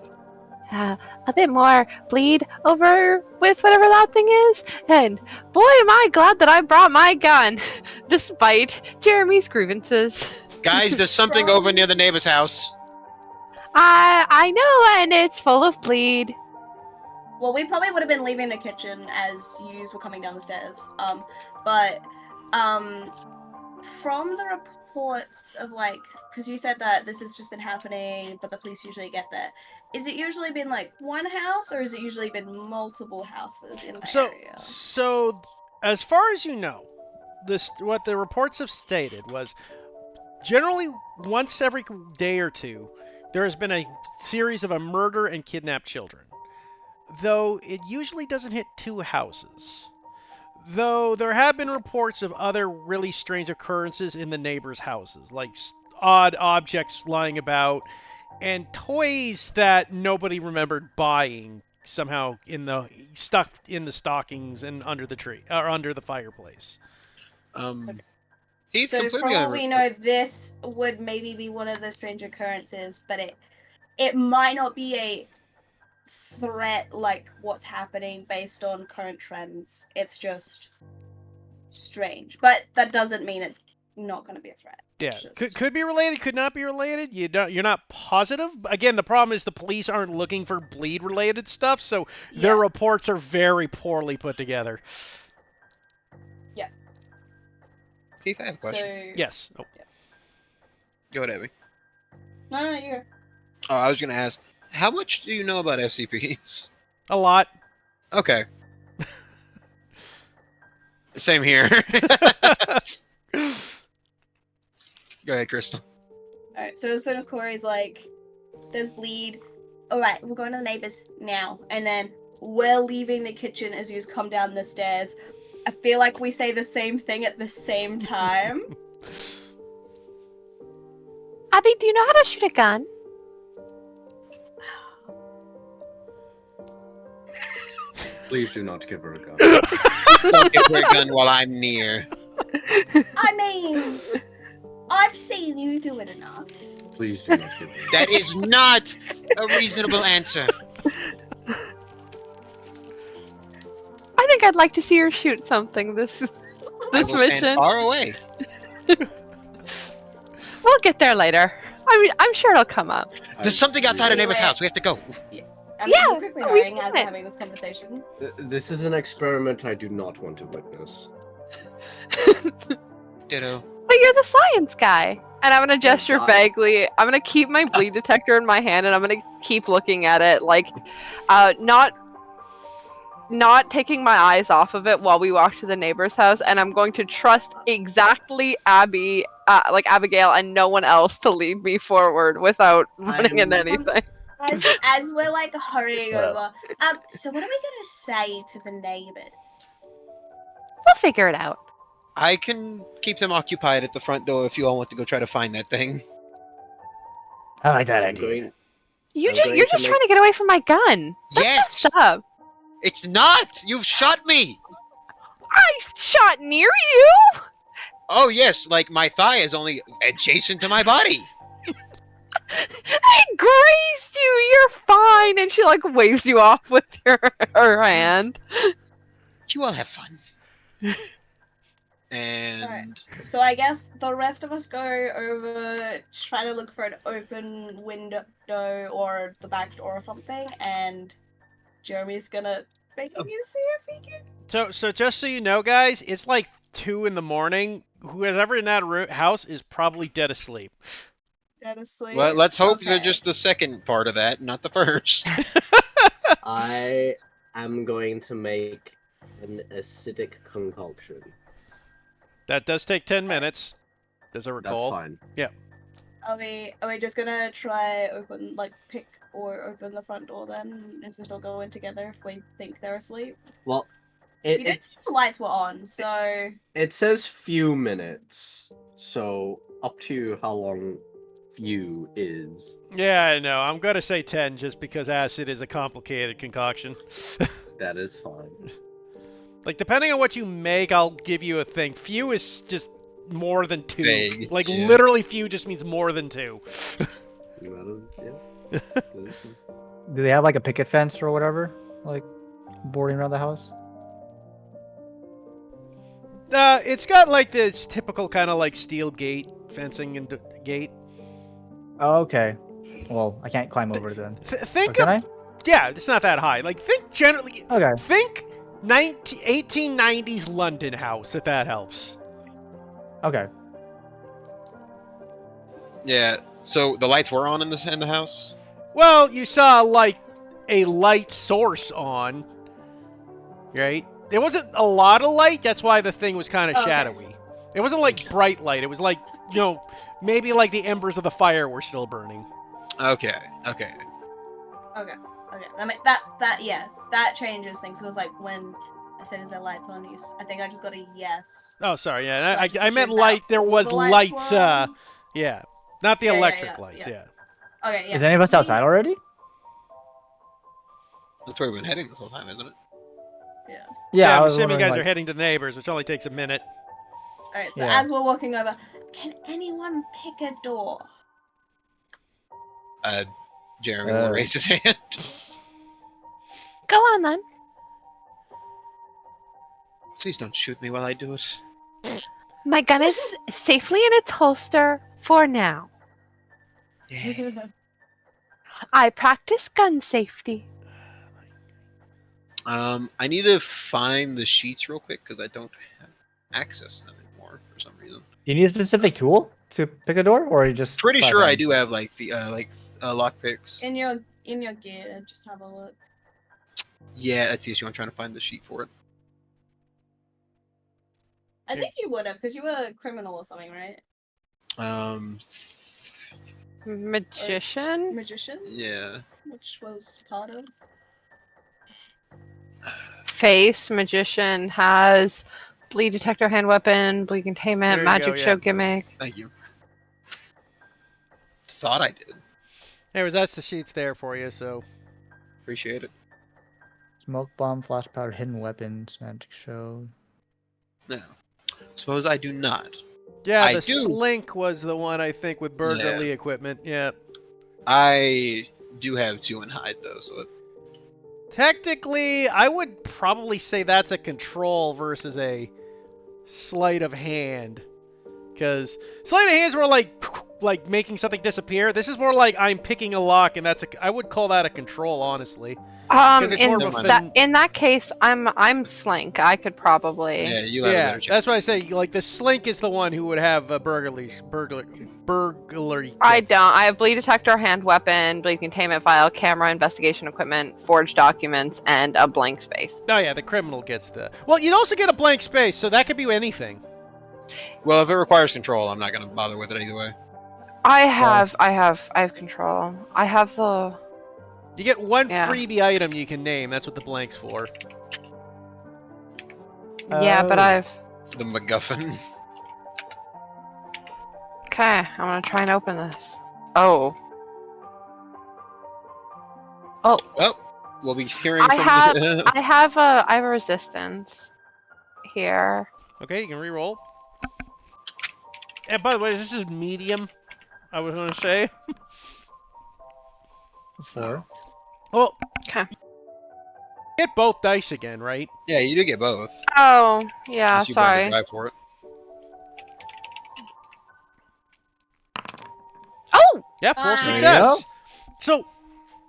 bit more bleed over with whatever that thing is. And boy, am I glad that I brought my gun, despite Jeremy's grievances. Guys, there's something over near the neighbor's house. I know, and it's full of bleed. Well, we probably would have been leaving the kitchen as yous were coming down the stairs. But from the reports of like, because you said that this has just been happening, but the police usually get there. Is it usually been like one house, or has it usually been multiple houses in the area? So, as far as you know, what the reports have stated was generally once every day or two, there has been a series of a murder and kidnapped children. Though it usually doesn't hit 2 houses. Though there have been reports of other really strange occurrences in the neighbors' houses, like odd objects lying about and toys that nobody remembered buying somehow stuffed in the stockings and under the tree or under the fireplace. He's So completely for all we know, this would maybe be one of the strange occurrences, but it might not be a threat like what's happening based on current trends. It's just strange, but that doesn't mean it's not going to be a threat. Yeah, Just... could be related, could not be related. You're not positive. Again, the problem is the police aren't looking for bleed-related stuff, so their reports are very poorly put together. Yeah. Keith, I have a question. So... Yes. Oh. Yeah. Go ahead, Abby. No, you. Oh, I was going to ask, how much do you know about SCPs? A lot. Okay. Same here. Go ahead, Crystal. Alright, so as soon as Corey's like, there's bleed. Alright, we're going to the neighbors now. And then we're leaving the kitchen as you come down the stairs. I feel like we say the same thing at the same time. Abby, do you know how to shoot a gun? Please do not give her a gun. Don't give her a gun while I'm near. I mean, I've seen you do it enough. Please do not give her a gun. That is not a reasonable answer. I think I'd like to see her shoot something this I will stand mission. far away. We'll get there later. I'm sure it'll come up. There's something outside a neighbor's house. We have to go. I mean, Yeah, we're quickly we hurrying as can. we're having this conversation. This is an experiment I do not want to witness. Ditto. But you're the science guy. And I'm going to gesture I- vaguely. I'm going to keep my bleed detector in my hand and I'm going to keep looking at it, like, not taking my eyes off of it while we walk to the neighbor's house. And I'm going to trust exactly Abigail and no one else to lead me forward without running into anything. As we're like hurrying Well. over, so what are we gonna say to the neighbors? We'll figure it out. I can keep them occupied at the front door if you all want to go try to find that thing. I like that I'm idea. going- You're I'm just, going you're to just make- trying to get away from my gun. Yes! Stop. It's not! You've shot me! I shot near you. Oh, yes, like my thigh is only adjacent to my body. I grazed you. You're fine. And she like waves you off with her hand. You all have fun. And So I guess the rest of us go over, try to look for an open window or the back door or something, and Jeremy's gonna make me see if he can. So just so you know, guys, it's like 2 in the morning. Whoever in that house is probably dead asleep. Get to sleep. well, let's hope they're Okay. just the second part of that, not the first. I am going to make an acidic concoction. That does take 10 minutes, as I That's recall. fine. Are we just gonna try pick or open the front door then, and just all go in together if we think they're asleep? Well, We did see the lights were on, so it says few minutes, so up to you how long few is. Yeah, I know. I'm going to say 10 just because acid is a complicated concoction. That is fine. Like, depending on what you make, I'll give you a thing. Few is just more than 2. Vague, Like, yeah. literally few just means more than 2. Yeah. That is fine. Do they have like a picket fence or whatever, like boarding around the house? It's got, like, this typical kind of, like, steel gate, fencing and gate. Oh, okay. Well, I can't climb over it then. Or Think can of... I? Yeah, it's not that high. Like, think generally... Okay. Think 1890s London house, if that helps. Okay. Yeah, so the lights were on in the house? Well, you saw, like, a light source on, right? There wasn't a lot of light, that's why the thing was kind of Okay. shadowy. It wasn't like bright light. It was like, maybe like the embers of the fire were still burning. Okay. Okay. That changes things. It was like when I said, "Is there lights on?" I think I just got a yes. Oh, sorry. So Yeah, just I meant assumed that light. There all was the lights. were on. Yeah, not the Yeah, electric lights. yeah. Yeah. Okay, yeah. Is any of us outside already? That's where we've been heading this whole time, isn't it? Yeah. Yeah, I I'm was assuming you wondering, guys are heading to the neighbors, which only takes a minute. All right. So Yeah. as we're walking over, can anyone pick a door? Jeremy will raise his hand. Go on then. Please don't shoot me while I do it. My gun is safely in its holster for now. Yeah. I practice gun safety. I need to find the sheets real quick because I don't have access to them anymore for some reason. You need a specific tool to pick a door, or you just Pretty try sure I them? do have like the lock picks. In your gear, just have a look. Yeah, that's the issue. I'm trying to find the sheet for it. I think you would have, because you were a criminal or something, right? Magician? Magician, Yeah. which was part of. Face, magician, has bleed detector, hand weapon, bleed There containment, you magic go, yeah. show gimmick. Thank you. Thought I did. Anyways, that's the sheets there for you. So Appreciate it. Smoke bomb, flash powder, hidden weapons, magic show. No. Suppose I do not. yeah, I the do. slink was the one I think with burglary equipment. Yeah. I do have 2 in hide though, so Technically, I would probably say that's a control versus a sleight of hand. Because sleight of hand's more like making something disappear. This is more like I'm picking a lock, and I would call that a control, honestly. it's more of a In that case, I'm slink. I could probably. yeah, you have a better chance. That's why I say like the slink is the one who would have a burglary. I kit. don't. I have bleed detector, hand weapon, bleed containment file, camera, investigation equipment, forged documents, and a blank space. Oh yeah, the criminal gets the. Well, you'd also get a blank space, so that could be anything. Well, if it requires control, I'm not going to bother with it either way. I have control. I have the. You get one Yeah. freebie item you can name. That's what the blank's for. Yeah, but Oh. I've. The MacGuffin. Okay, I'm gonna try and open this. Oh. Well, we'll be hearing I from have- the... I have a resistance here. Okay, you can re-roll. And by the way, this is medium. I was gonna say. It's 4. Well. Okay. Get both dice again, right? Yeah, you do get both. Oh, yeah, Unless you want to sorry. drive for it. Oh! Yep, full Nice. success. So,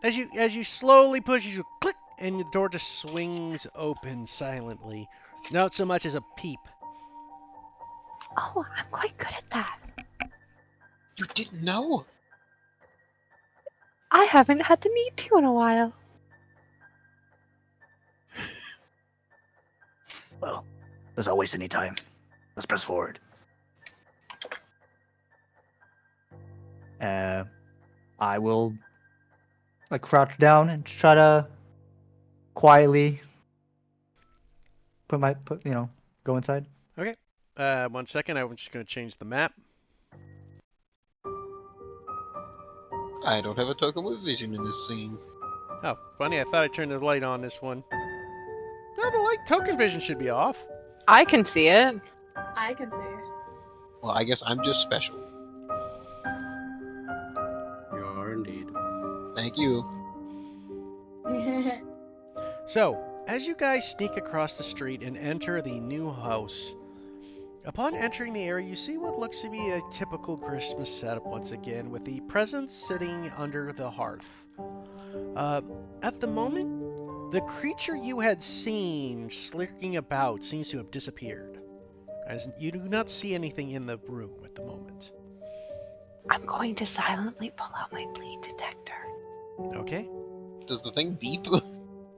as you slowly push, you click, and the door just swings open silently. Not so much as a peep. Oh, I'm quite good at that. You didn't know? I haven't had the need to in a while. Well, let's not waste any time. Let's press forward. I will like crouch down and try to quietly go inside. Okay. 1 second. I'm just gonna change the map. I don't have a token with vision in this scene. Oh, funny. I thought I turned the light on this one. No, the light token vision should be off. I can see it. I can see. Well, I guess I'm just special. You are indeed. Thank you. So, as you guys sneak across the street and enter the new house, upon entering the area, you see what looks to be a typical Christmas setup once again, with the presents sitting under the hearth. At the moment, the creature you had seen slurking about seems to have disappeared, as you do not see anything in the room at the moment. I'm going to silently pull out my bleed detector. Okay? Does the thing beep?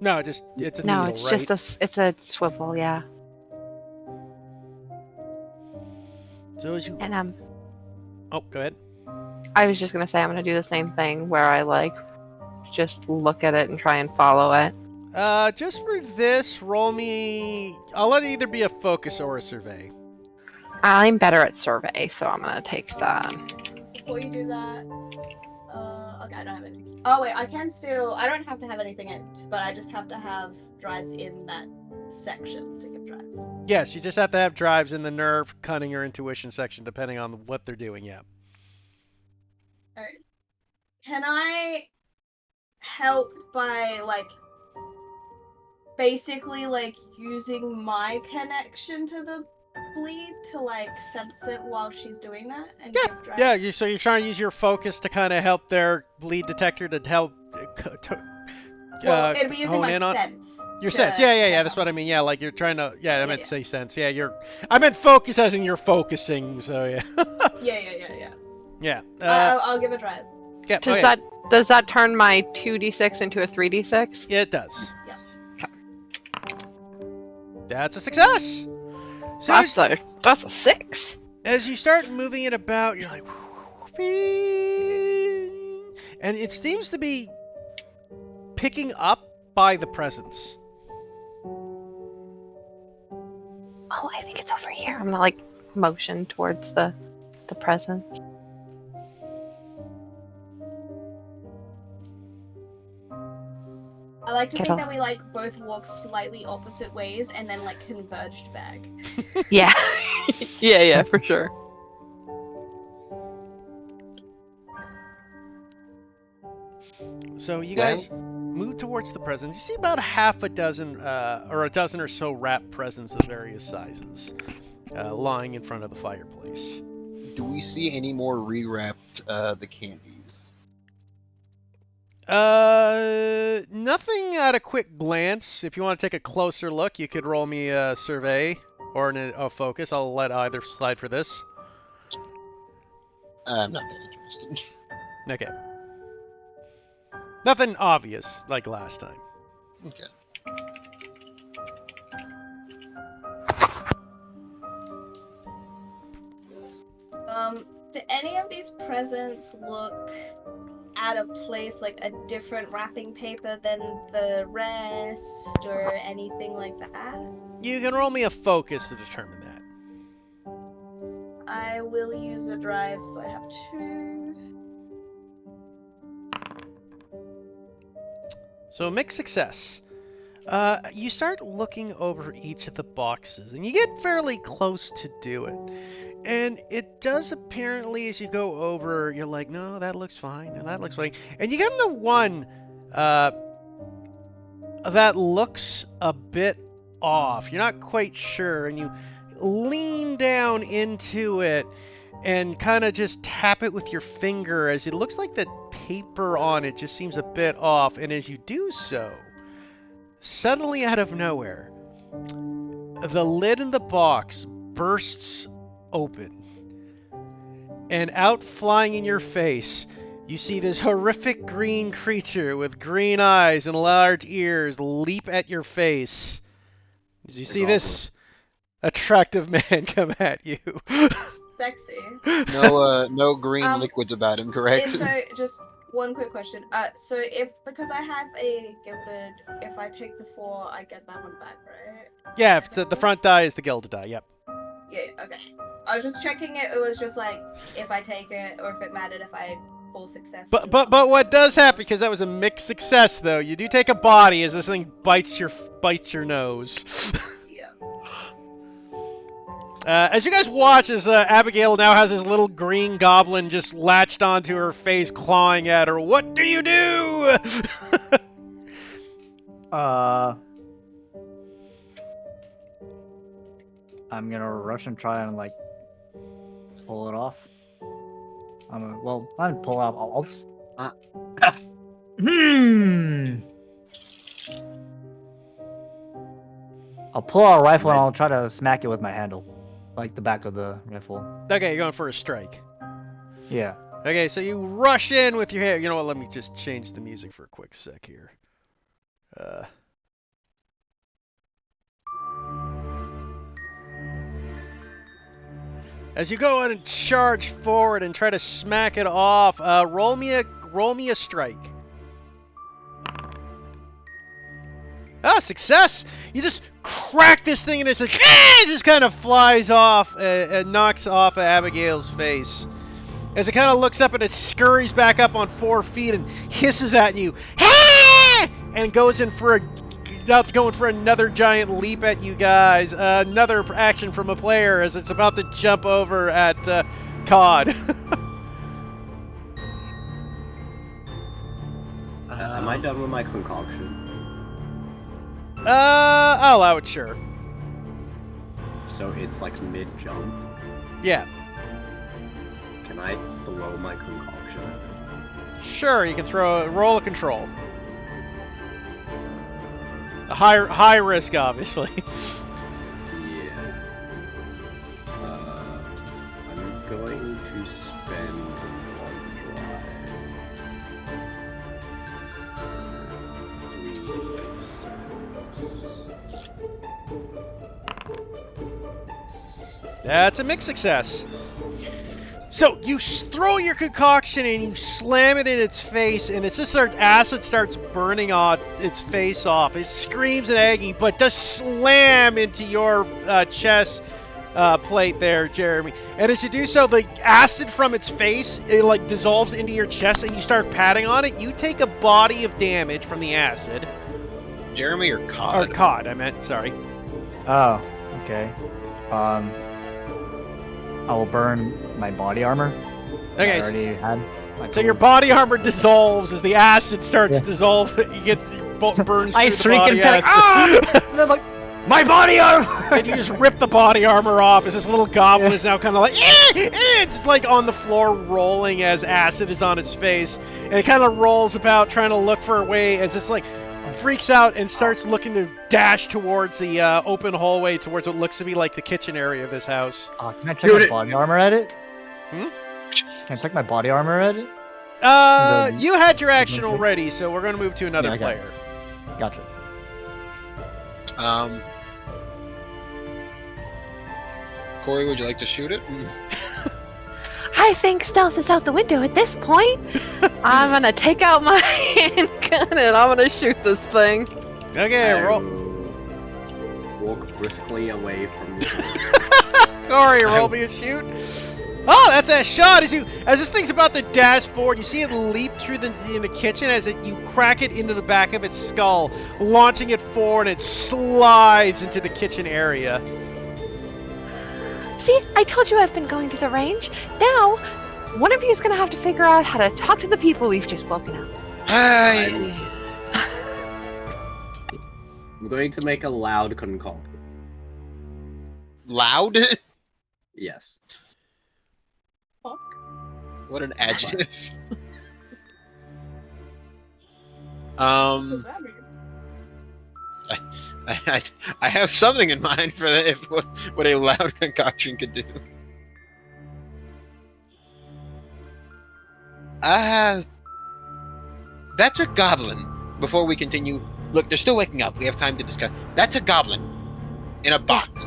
No, it's a No, needle, it's right? just it's a swivel, yeah. So as you... And Oh, go ahead. I was just gonna say I'm gonna do the same thing where I like just look at it and try and follow it. Just for this, roll me... I'll let it either be a focus or a survey. I'm better at survey, so I'm gonna take that. Before you do that, okay, I don't have anything. Oh wait, I can still. I don't have to have anything in, but I just have to have drives in that section to give drives. Yes, you just have to have drives in the nerve, cunning, or intuition section, depending on what they're doing, yeah. Alright. Can I help by, like, basically, like, using my connection to the bleed to, like, sense it while she's doing that and give drives? Yeah, so you're trying to use your focus to kind of help their bleed detector to help Well, it'd be using hone my in on sense. your to- sense. Yeah, to that's what I mean. Yeah, like you're trying to. Yeah, I meant to yeah. say sense. Yeah, I meant focus as in you're focusing. So yeah. Yeah. Yeah. I'll give a drive. Yeah. Does that turn my 2d6 into a 3d6? Yeah, it does. Yes. That's a success. So That's a 6. as you start moving it about, you're like, and it seems to be picking up by the presence. Oh, I think it's over here. I'm gonna like motion towards the presence. I like to Get think off. that we like both walk slightly opposite ways and then like converged back. Yeah. yeah, for sure. So you guys move towards the presence. You see about half a dozen, or a dozen or so wrap presents of various sizes, lying in front of the fireplace. Do we see any more rewrapped the candies? Nothing at a quick glance. If you want to take a closer look, you could roll me a survey or a focus. I'll let either slide for this. I'm not that interested. Okay. Nothing obvious like last time. Okay. Do any of these presents look out of place, like a different wrapping paper than the rest, or anything like that? You can roll me a focus to determine that. I will use a drive, so I have 2. So mixed success. You start looking over each of the boxes, and you get fairly close to do it. And it does apparently, as you go over, you're like, no, that looks fine, and that looks fine. And you get the one that looks a bit off. You're not quite sure, and you lean down into it and kind of just tap it with your finger as it looks like the paper on it just seems a bit off. And as you do so, suddenly out of nowhere, the lid in the box bursts open, and out flying in your face, you see this horrific green creature with green eyes and large ears leap at your face. As you see this attractive man come at you. Sexy. No green liquids about him, correct? So, just one quick question. So because I have a gilded, if I take the 4, I get that one back, right? Yeah, if the front die is the gilded die, yep. Yeah, okay. I was just checking it. It was just like if I take it, or if it mattered if I full success. But what does happen, because that was a mixed success though, you do take a body as this thing bites your nose. Yeah. As you guys watch, as Abigail now has this little green goblin just latched onto her face, clawing at her. What do you do? I'm gonna rush and try and like pull it off. I'm pull out. I'll pull out a rifle and I'll try to smack it with my handle, like the back of the rifle. Okay, you're going for a strike. Yeah. Okay, so you rush in with your hand. You know what? Let me just change the music for a quick sec here. As you go and charge forward and try to smack it off, roll me a strike. Ah, success! You just crack this thing and it's like, it just kind of flies off and knocks off of Abigail's face. As it kind of looks up and it scurries back up on 4 feet and hisses at you, and goes in for going for another giant leap at you guys. Another action from a player as it's about to jump over at Cod. Am I done with my concoction? I'll allow it, sure. So it's like mid-jump. Yeah. Can I throw my concoction? Sure, you can roll a control. A high risk, obviously. Yeah. I'm going to spend one drive. That's a mixed success. So you throw your concoction and you slam it in its face, and it just acid starts burning on its face off. It screams in agony, but does slam into your chest plate there, Jeremy. And as you do so, the acid from its face like dissolves into your chest, and you start patting on it. You take a body of damage from the acid. Jeremy or Cod? Or Cod, I meant. Sorry. Oh, okay. I will burn my body armor. Okay. I already had. So your body armor dissolves as the acid starts dissolving. You get burns I through the shriek body and panic. acid. Ah! And I'm like, my body armor! And you just rip the body armor off as this little goblin is now kind of like, it's like on the floor rolling as acid is on its face. And it kind of rolls about trying to look for a way as it's like freaks out and starts looking to dash towards the open hallway towards what looks to be like the kitchen area of this house. Can I check my body armor at it? Hmm? Can I check my body armor at it? You had your action already, so we're going to move to another player. Gotcha. Corey, would you like to shoot it? I think stealth is out the window at this point. I'm gonna take out my handgun and I'm gonna shoot this thing. Okay, roll. Walk briskly away from you. Corey, roll me a shoot. Oh, that's a shot! As this thing's about to dash forward, you see it leap through in the kitchen as you crack it into the back of its skull, launching it forward, and it slides into the kitchen area. See, I told you I've been going to the range. Now, one of you is gonna have to figure out how to talk to the people we've just woken up. Hi. I'm going to make a loud concoction. Loud? Yes. Fuck. What an adjective. I have something in mind for that. What a loud concoction could do. That's a goblin. Before we continue, look, they're still waking up. We have time to discuss. That's a goblin in a box.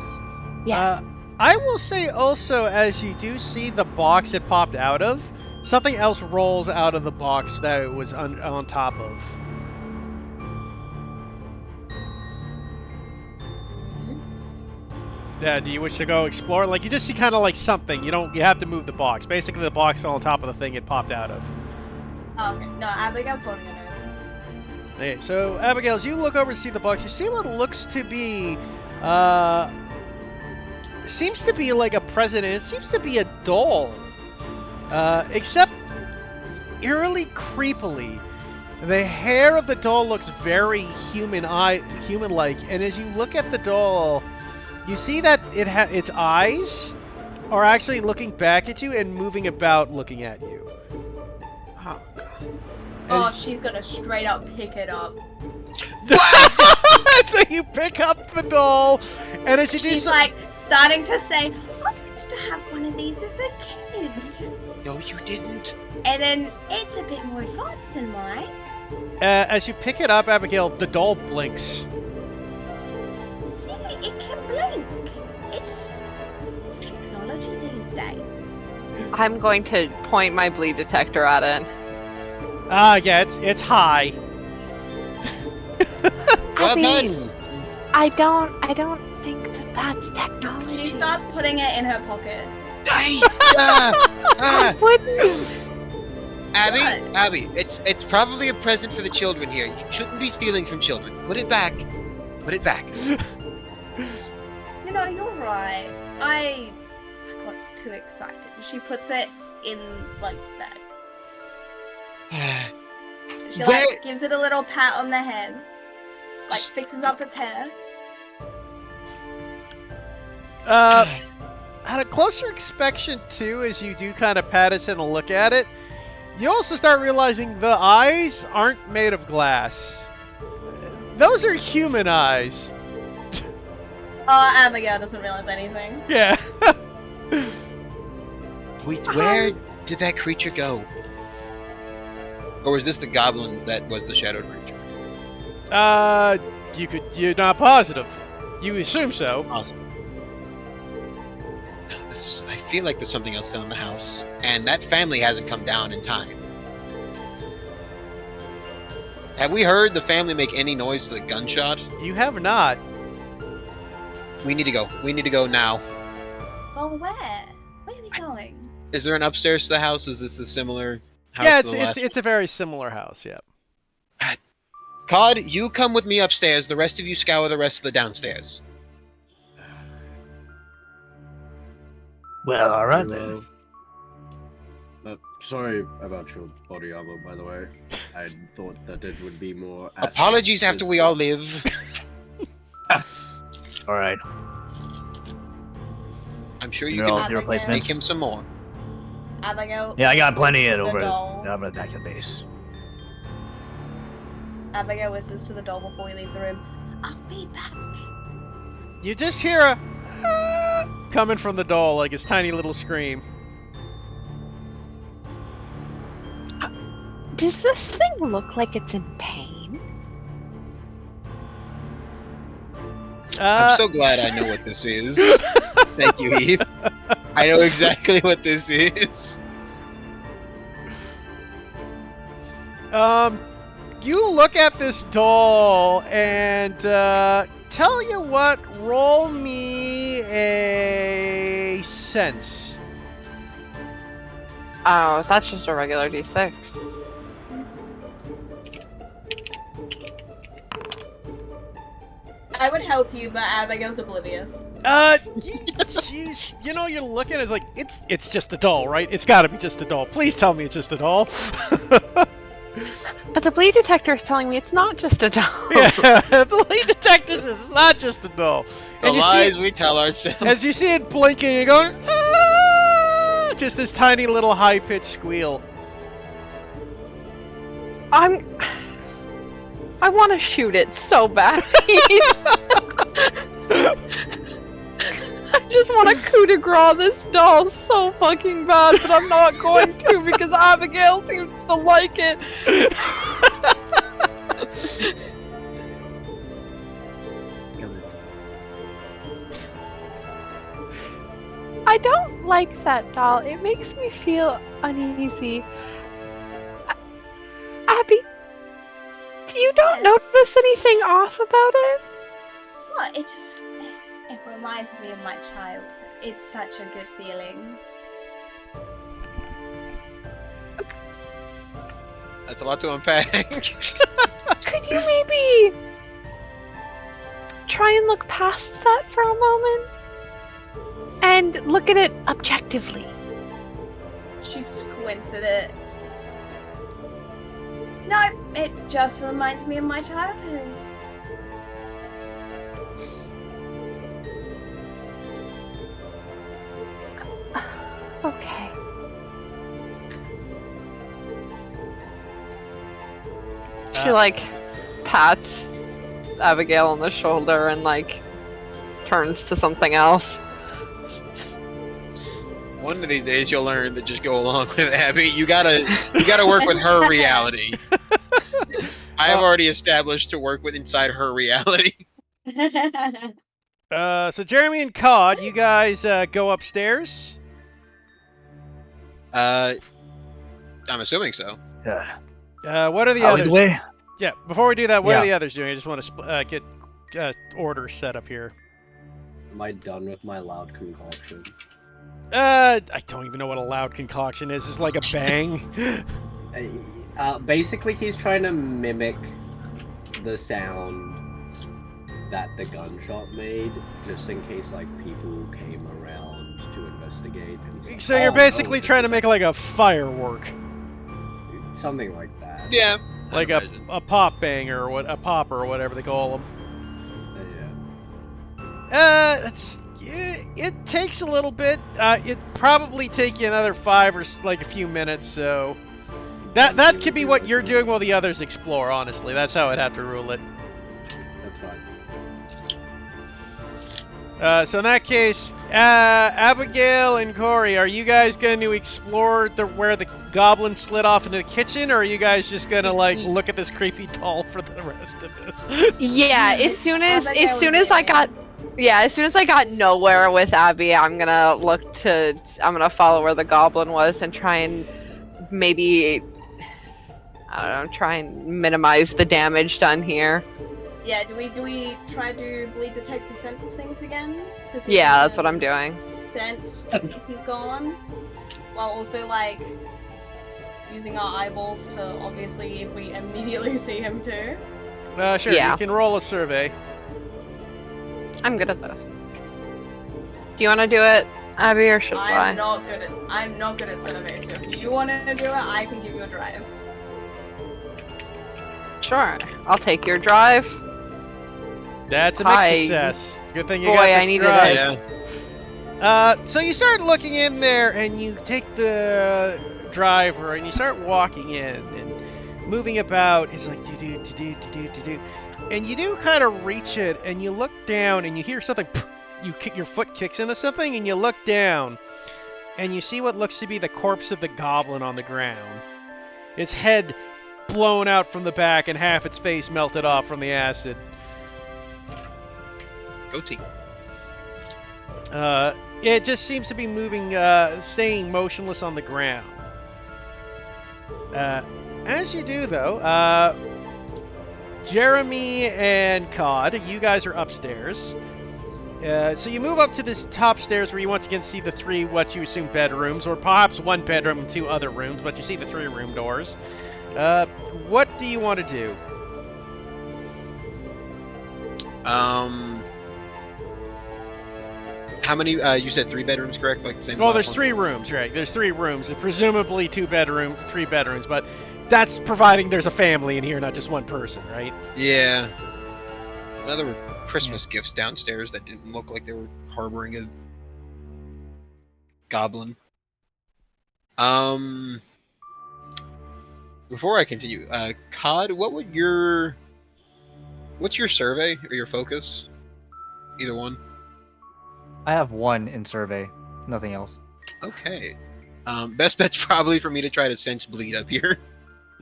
Yes. I will say also, as you do see the box it popped out of, something else rolls out of the box that it was on top of. Do you wish to go explore? Like, you just see kind of like something. You have to move the box. Basically, the box fell on top of the thing it popped out of. Oh, okay. No, Abigail's holding a nose. Okay, so Abigail, as you look over to see the box, you see what looks to be, seems to be like a president. It seems to be a doll, except eerily creepily. The hair of the doll looks very human-like, and as you look at the doll, you see that its eyes are actually looking back at you and moving about looking at you. Oh, God. Oh, she's gonna straight up pick it up. So you pick up the doll, and as you do She's so, like starting to say, I used to have one of these as a kid. No, you didn't. And then it's a bit more advanced than mine. as you pick it up, Abigail, the doll blinks. See, it can blink. It's technology. technology these days. I'm going to point my bleed detector at it. Yeah, it's high. Well Abby, done. I don't think that that's technology. She starts putting it in her pocket. I wouldn't. Abby, it's probably a present for the children here. You shouldn't be stealing from children. Put it back. Put it back. You know, you're right. I got too excited. She puts it in like that. She like Where- gives it a little pat on the head, like fixes up its hair. At a closer inspection too, as you do kind of pat it and look at it, you also start realizing the eyes aren't made of glass. Those are human eyes. Abigail doesn't realize anything. Yeah. Wait, where did that creature go? Or was this the goblin that was the shadowed creature? You're not positive. You assume so. Awesome. I feel like there's something else still in the house, and that family hasn't come down in time. Have we heard the family make any noise to the gunshot? You have not. We need to go. We need to go now. Well, where? Where are we going? Is there an upstairs to the house? Is this a similar house Yeah, to the last it's a very similar house. Yeah. Cod, you come with me upstairs. The rest of you scour the rest of the downstairs. Well, all right then. Sorry about your body armor, by the way. I thought that it would be more. Apologies after we all live. All right. I'm sure you You're all can your make replacements. him some more. Abigail. Yeah, I got plenty whispers of to over the doll. over back at base. Abigail whispers to the doll before we leave the room. I'll be back. You just hear a coming from the doll, like its tiny little scream. Does this thing look like it's in pain? I'm so glad I know what this is. Thank you, Heath. I know exactly what this is. You look at this doll and tell you what, roll me a sense. Oh, that's just a regular D6. I would help you, but Abigail's oblivious. Jeez, you know, you're looking, it's like, it's just a doll, right? It's gotta be just a doll. Please tell me it's just a doll. But the bleed detector is telling me it's not just a doll. Yeah, the lead detector says it's not just a doll. The And you see lies it- we tell ourselves. As you see it blinking, you're going, ah! Just this tiny little high-pitched squeal. I want to shoot it so bad. I just want to coup de grace this doll so fucking bad, but I'm not going to because Abigail seems to like it. I don't like that doll. It makes me feel uneasy. Abby, you don't Yes. notice anything off about it? What? It reminds me of my childhood. It's such a good feeling. That's a lot to unpack. Could you maybe try and look past that for a moment? And look at it objectively. She squints at it. No, it just reminds me of my childhood. Okay. She pats Abigail on the shoulder and turns to something else. One of these days you'll learn that just go along with Abby. You gotta work with her reality. I have already established to work with inside her reality. So Jeremy and Cod, you guys go upstairs. I'm assuming so. What are the I'll lead others? the way. Yeah. Before we do that, what are Yeah. the others doing? I just want to get order set up here. Am I done with my loud concoction? I don't even know what a loud concoction is. It's like a bang. Basically, he's trying to mimic the sound that the gunshot made, just in case like people came around to investigate. And he's like, So you're "Oh, basically no, trying to this make like a firework, is something like that." Yeah. like I'd a imagine. pop banger or a popper or whatever they call them. Yeah. It takes a little bit. It probably take you another 5 or like a few minutes. So that could be what you're doing while the others explore. Honestly, that's how I'd have to rule it. That's fine. So in that case, Abigail and Corey, are you guys going to explore where the goblin slid off into the kitchen, or are you guys just going to like look at this creepy doll for the rest of this? Yeah, as soon as I got there. nowhere with Abby, I'm gonna follow where the goblin was and try and maybe, I don't know, try and minimize the damage done here. Yeah, do we try to bleed detect and sense things again? To see if Yeah, we that's what can I'm doing. Sense he's gone, while also like using our eyeballs to obviously if we immediately see him too. Sure. Yeah. You can roll a survey. I'm good at those. Do you want to do it, Abby, or should I? I'm not good at survey, so if you want to do it, I can give you a drive. Sure, I'll take your drive. That's a mixed Hi. success. It's a good thing you Boy, got this I needed drive. it. Yeah. So you start looking in there, and you take the driver, and you start walking in and moving about. It's like do, and you do kind of reach it, and you look down, and you hear something. Your foot kicks into something, and you look down, and you see what looks to be the corpse of the goblin on the ground. Its head blown out from the back, and half its face melted off from the acid. Go team. It just seems to be moving, staying motionless on the ground. As you do, though, Jeremy and Cod, you guys are upstairs. So you move up to this top stairs where you once again see the 3, what you assume, bedrooms, or perhaps 1 bedroom and 2 other rooms, but you see the 3 room doors. What do you want to do? How many? You said 3 bedrooms, correct? Like the same. Well, as there's last 3 rooms, right? There's 3 rooms, presumably 3 bedrooms, but that's providing there's a family in here, not just one person, right? one? Yeah. Well, there were Christmas gifts downstairs that didn't look like they were harboring a goblin. Before I continue, Cod, what's your survey or your focus? Either one. I have 1 in survey, nothing else. Okay. Best bet's probably for me to try to sense bleed up here.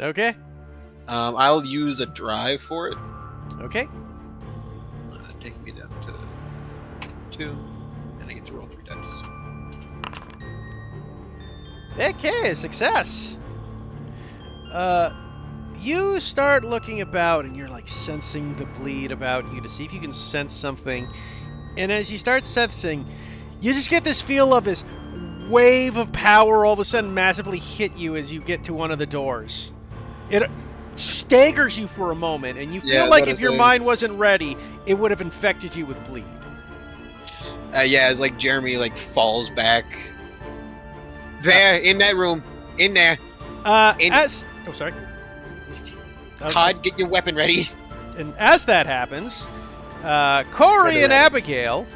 Okay. I'll use a drive for it. Okay. Taking me down to 2, and I get to roll 3 dice. Okay, success. You start looking about and you're like sensing the bleed about you to see if you can sense something. And as you start sensing, you just get this feel of this wave of power all of a sudden massively hit you as you get to one of the doors. It staggers you for a moment, and you feel like if your mind wasn't ready, it would have infected you with bleed. Yeah, it's like Jeremy falls back. There, in that room, in there. Oh, sorry. Cod, get your weapon ready. And as that happens, Corey and Abigail,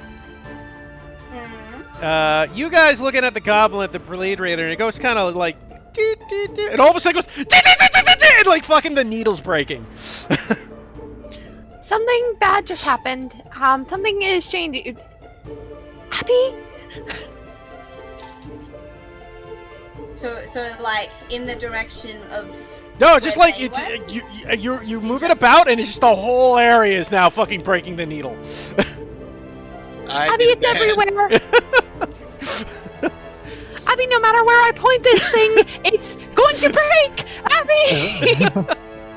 you guys looking at the goblin at the bleed raider, and it goes kind of like, and all of a sudden it goes, and like fucking the needle's breaking. Something bad just happened. Something is changing. Abby? So like in the direction of. No, just where like they you're moving about, and it's just the whole area is now fucking breaking the needle. Abby, it's everywhere. Abby, no matter where I point this thing, it's going to break. Abby.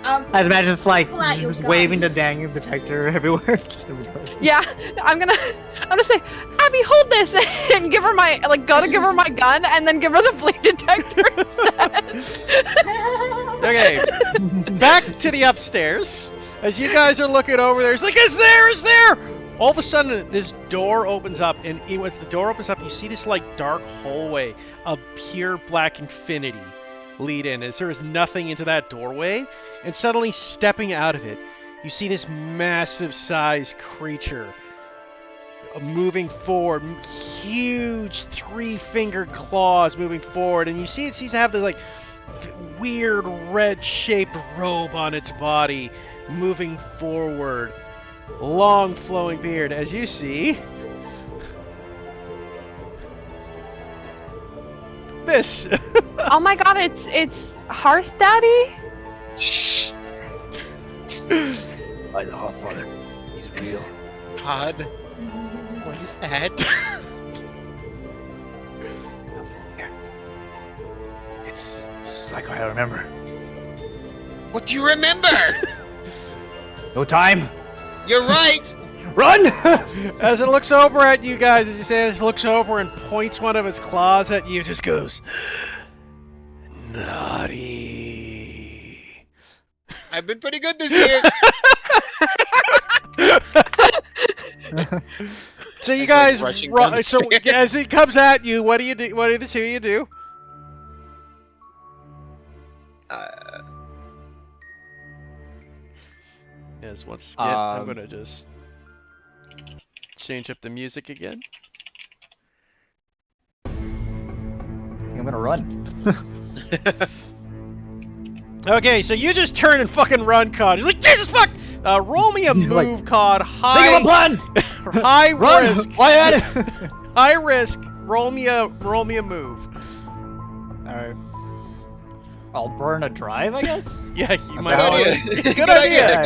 I'd imagine it's like pull out your just gun. waving the dang detector everywhere. Just everywhere. Yeah, I'm gonna say, Abby, hold this, and give her my give her my gun, and then give her the flea detector instead. Okay, back to the upstairs. As you guys are looking over there, it's like, is there? All of a sudden, this door opens up, and as the door opens up, you see this like dark hallway of pure black infinity lead in, as there is nothing into that doorway. And suddenly, stepping out of it, you see this massive sized creature moving forward, huge 3-fingered claws moving forward, and you see it seems to have this like weird red shaped robe on its body moving forward, long flowing beard, as you see this. Oh my god, it's Hearth Daddy? Shh. By the Hawkfather, he's real. God. What is that? It's just like I remember. What do you remember? No time. You're right. Run! As it looks over at you guys, as you say, it looks over and points one of its claws at you, just goes, naughty. I've been pretty good this year. So you It's like guys, rushing down the so stairs. as it comes at you, what do you do? What do the two of you do? Yes, once again, I'm gonna just change up the music again. I'm gonna run. Okay, so you just turn and fucking run, COD. He's like, Jesus fuck! Roll me a You're like, move, COD. Think of a High, plan. high Run. risk, Why at it? high risk. Roll me a move. All right. I'll burn a drive, I guess. Yeah, you That's might. how want it to. Good idea.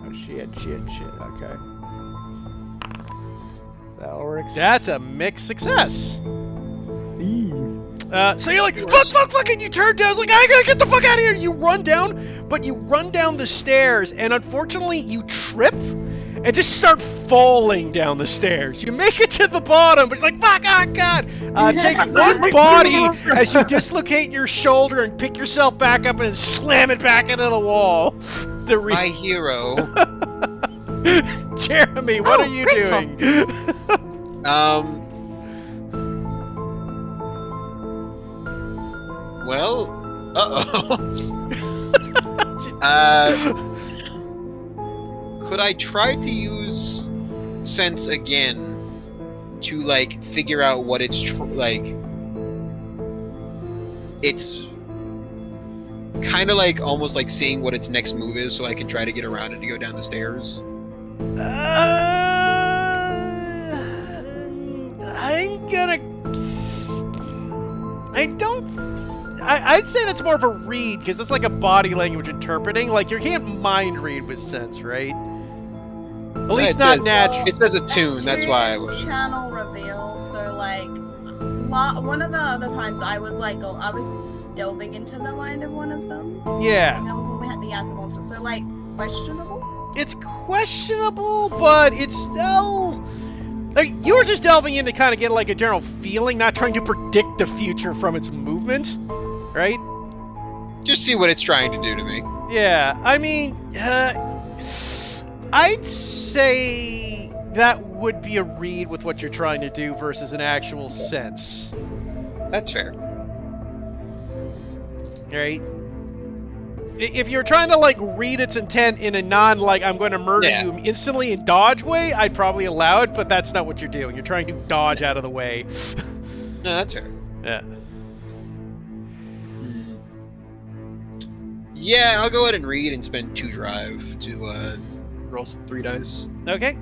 Oh shit. Okay. That works. That's a mixed success. Eee. So you're like, fuck, and you turn down, like, I gotta get the fuck out of here. You run down, but you run down the stairs, and unfortunately, you trip and just start falling down the stairs. You make it to the bottom, but it's like, fuck, oh god. Take one body as you dislocate your shoulder and pick yourself back up and slam it back into the wall. My hero. Jeremy, what are you graceful. doing? Well, could I try to use sense again to like figure out what it's it's kind of like almost like seeing what its next move is, so I can try to get around it to go down the stairs. I'm gonna. I'd say that's more of a read, because that's like a body language interpreting. Like, you can't mind read with sense, right? At least It not says- natural. It says a tune. That's why I was. Channel reveal. So like, one of the other times I was like, I was delving into the mind of one of them. Yeah. And that was when we had the acid monster. So like, questionable. It's questionable, but it's still. Like, you were just delving in to kind of get like a general feeling, not trying to predict the future from its movement, right? Just see what it's trying to do to me. Yeah, I mean, I'd say that would be a read with what you're trying to do versus an actual sense. That's fair. Right? If you're trying to, like, read its intent in a non, like, I'm going to murder Yeah. you instantly and dodge way, I'd probably allow it, but that's not what you're doing. You're trying to dodge out of the way. No, that's fair. Yeah. Yeah, I'll go ahead and read and spend 2 drive to roll 3 dice. Okay.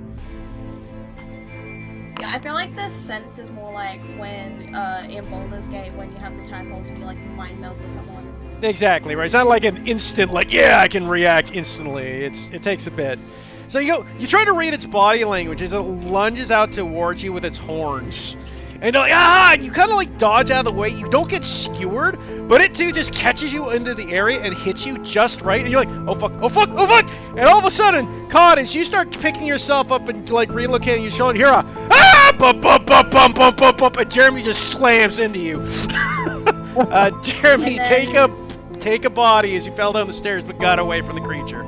Yeah, I feel like this sense is more like when in Baldur's Gate when you have the tadpoles and you like mind meld with someone. Exactly, right? It's not like an instant, like, yeah, I can react instantly. It takes a bit. So you try to read its body language as it lunges out towards you with its horns. And you're like, and you kind of like dodge out of the way. You don't get skewered, but it too just catches you into the area and hits you just right. And you're like, oh fuck, oh fuck, oh fuck! And all of a sudden, Cod, as you start picking yourself up and like relocating your shoulder, you hear a bump, bump, bump, bump, bump, bump, bump, and Jeremy just slams into you. Jeremy, take a body as you fell down the stairs but got away from the creature.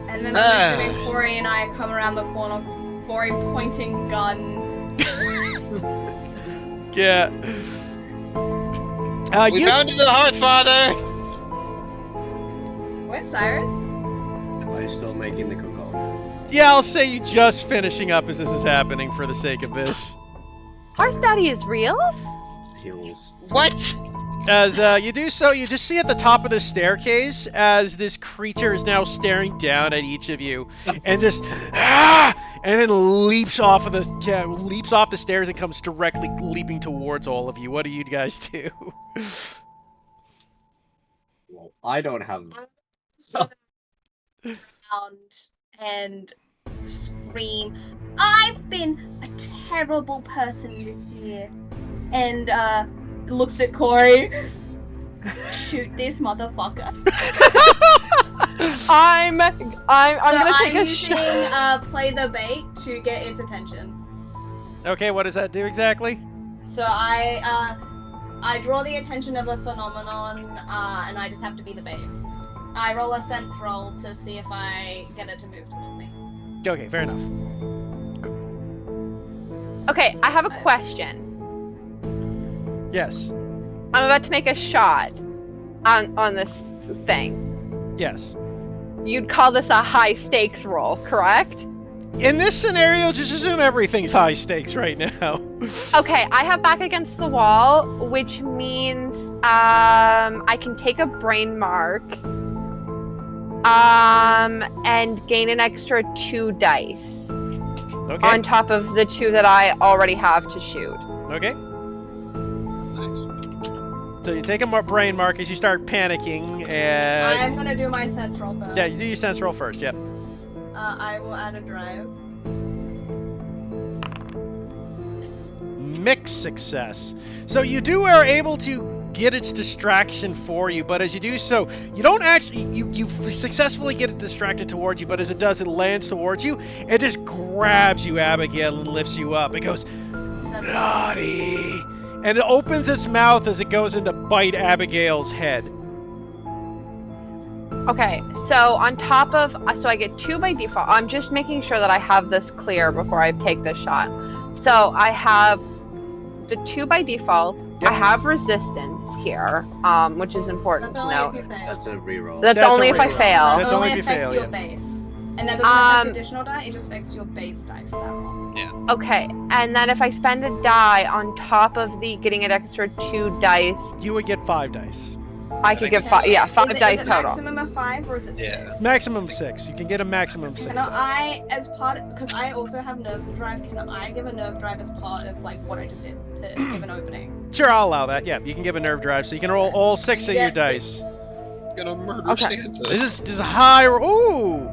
And then I'm assuming Corey and I come around the corner, Corey pointing gun. Yeah. We found the hearth, Father! Where's Cyrus? Am I still making the cook-off? Yeah, I'll say you just finishing up as this is happening for the sake of this. Hearth Daddy is real? Heals. What? As you do so, you just see at the top of the staircase as this creature is now staring down at each of you, and just and then leaps off the stairs and comes directly leaping towards all of you. What do you guys do? Well, I don't have. And scream, I've been a terrible person this year. And looks at Corey. Shoot this motherfucker. I'm gonna take a using, shot. play the bait to get its attention. Okay, what does that do exactly? So I draw the attention of a phenomenon, and I just have to be the bait. I roll a sense roll to see if I get it to move towards me. Okay, fair enough. Okay, I have a question. Yes. I'm about to make a shot on this thing. Yes. You'd call this a high stakes roll, correct? In this scenario, just assume everything's high stakes right now. Okay, I have back against the wall, which means I can take a brain mark and gain an extra 2 dice Okay. on top of the 2 that I already have to shoot. Okay. So you take a brain mark as you start panicking, and I'm gonna do my sense roll first. yeah, you do your sense roll first. Yep. I will add a drive. Mixed success. So you are able to get its distraction for you, but as you do so, you don't actually you successfully get it distracted towards you, but as it does, it lands towards you and just grabs you, Abigail, and lifts you up. It goes, naughty, and it opens its mouth as it goes in to bite Abigail's head. Okay, so on top of, so I get 2 by default. I'm just making sure that I have this clear before I take this shot. So I have the 2 by default. Yep. I have resistance here, which is important That's to only note. if you fail. That's a reroll. That's That's only a if I reroll. fail. That's It only only if you affects fail, your yeah. base. And that doesn't affect Um, additional die, it just affects your base die for that roll. Okay, and then if I spend a die on top of the getting an extra 2 dice, You would get 5 dice. I could get 5. Yeah, 5 dice is it total. maximum of 5 or is it 6? Yeah. Maximum 6. You can get a maximum of 6. Can I, as part, because I also have nerve drive, can I give a nerve drive as part of like what I just did to give an opening? Sure, I'll allow that. Yeah, you can give a nerve drive, so you can roll all 6 of your Yes, dice. Gonna murder Okay. Santa. This is a high. Ooh,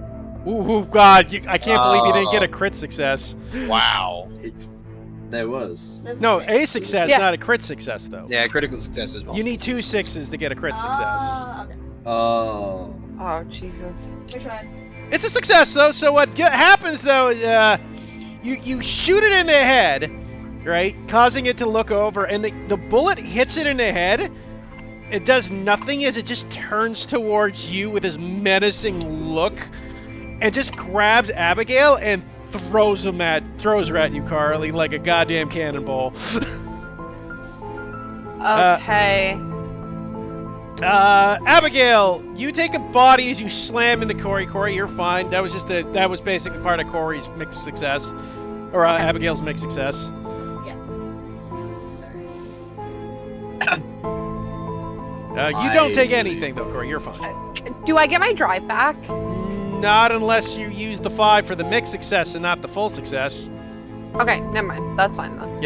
God! I can't believe you didn't get a crit success. Wow. There was. There's No, six. a success, Yeah. not a crit success, though. Yeah, critical success is You need 2 6s to get a crit success. Ah, okay. Oh. Oh, Jesus. We tried. It's a success, though. So what happens, though, you shoot it in the head, right, causing it to look over, and the bullet hits it in the head. It does nothing as it just turns towards you with this menacing look, and just grabs Abigail and throws her at you, Carly, like a goddamn cannonball. Okay. Abigail, you take a body as you slam into Corey. Corey, you're fine. That was basically part of Corey's mixed success, or Abigail's mixed success. You don't take anything though, Corey. You're fine. Do I get my drive back? Not unless you use the 5 for the mixed success and not the full success. Okay, never mind. That's fine then.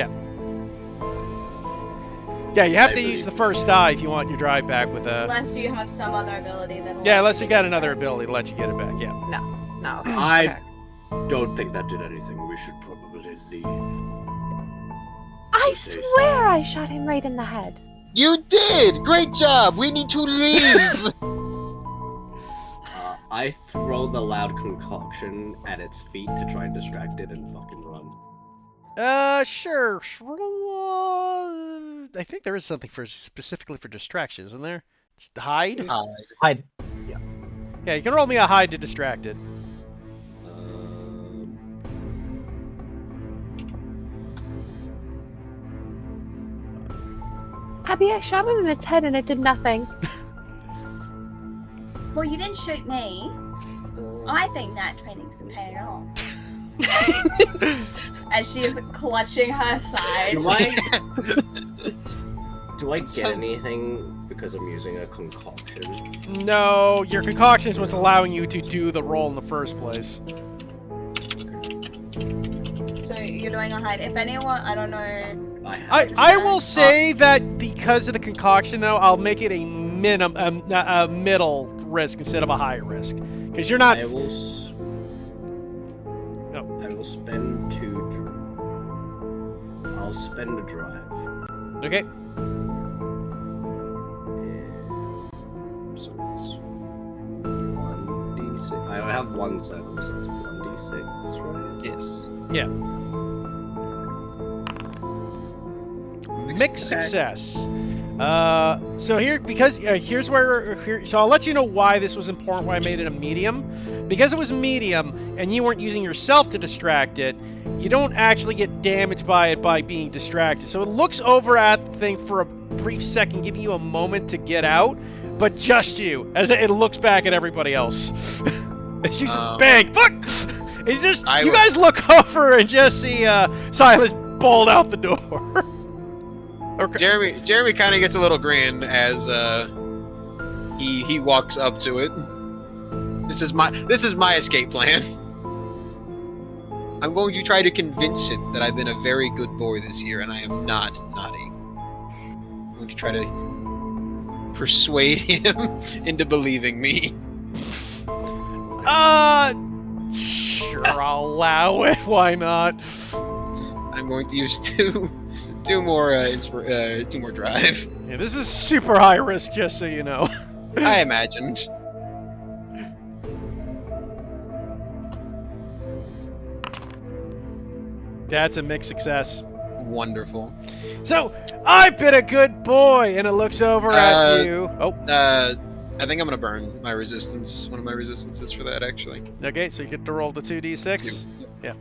Yeah, you have to use the first die if you want your drive back with a. Unless you have some other ability that. Yeah, unless you got another ability to let you get it back. Yeah. No. I Okay. don't think that did anything. We should probably leave. I Stay swear I shot him right in the head. You did! Great job! We need to leave! I throw the loud concoction at its feet to try and distract it and fucking run. Sure. I think there is something specifically for distraction, isn't there? It's hide? Hide. Yeah, you can roll me a hide to distract it. Abby, I shot it in its head and it did nothing. Well, you didn't shoot me. I think that training's been paying off. As she is clutching her side. Do I get anything because I'm using a concoction? No, your concoction is what's allowing you to do the roll in the first place. So you're doing a hide. If anyone, I don't know. I will say that because of the concoction, though, I'll make it a middle risk instead of a high risk, because you're not. I will spend 2. I'll spend a drive. Okay. So it's 1d6. I have 1 circle, so it's 1d6, right? Yes. Yeah. Mixed success. So here, because here's where so I'll let you know why this was important. Why I made it a medium, because it was medium, and you weren't using yourself to distract it. You don't actually get damaged by it by being distracted. So it looks over at the thing for a brief second, giving you a moment to get out, but just you, as it looks back at everybody else. And she just bang, fuck! You guys look over and just see Silas bolt out the door. Jeremy kind of gets a little grin as he walks up to it. This is my escape plan. I'm going to try to convince it that I've been a very good boy this year and I am not naughty. I'm going to try to persuade him into believing me. Sure, I'll allow it. Why not? I'm going to use two more drive. Yeah, this is super high risk, just so you know. I imagined. That's a mixed success. Wonderful. So, I've been a good boy, and it looks over at you. Oh. I think I'm gonna burn my resistance. One of my resistances for that, actually. Okay, so you get to roll the 2d6. Yeah.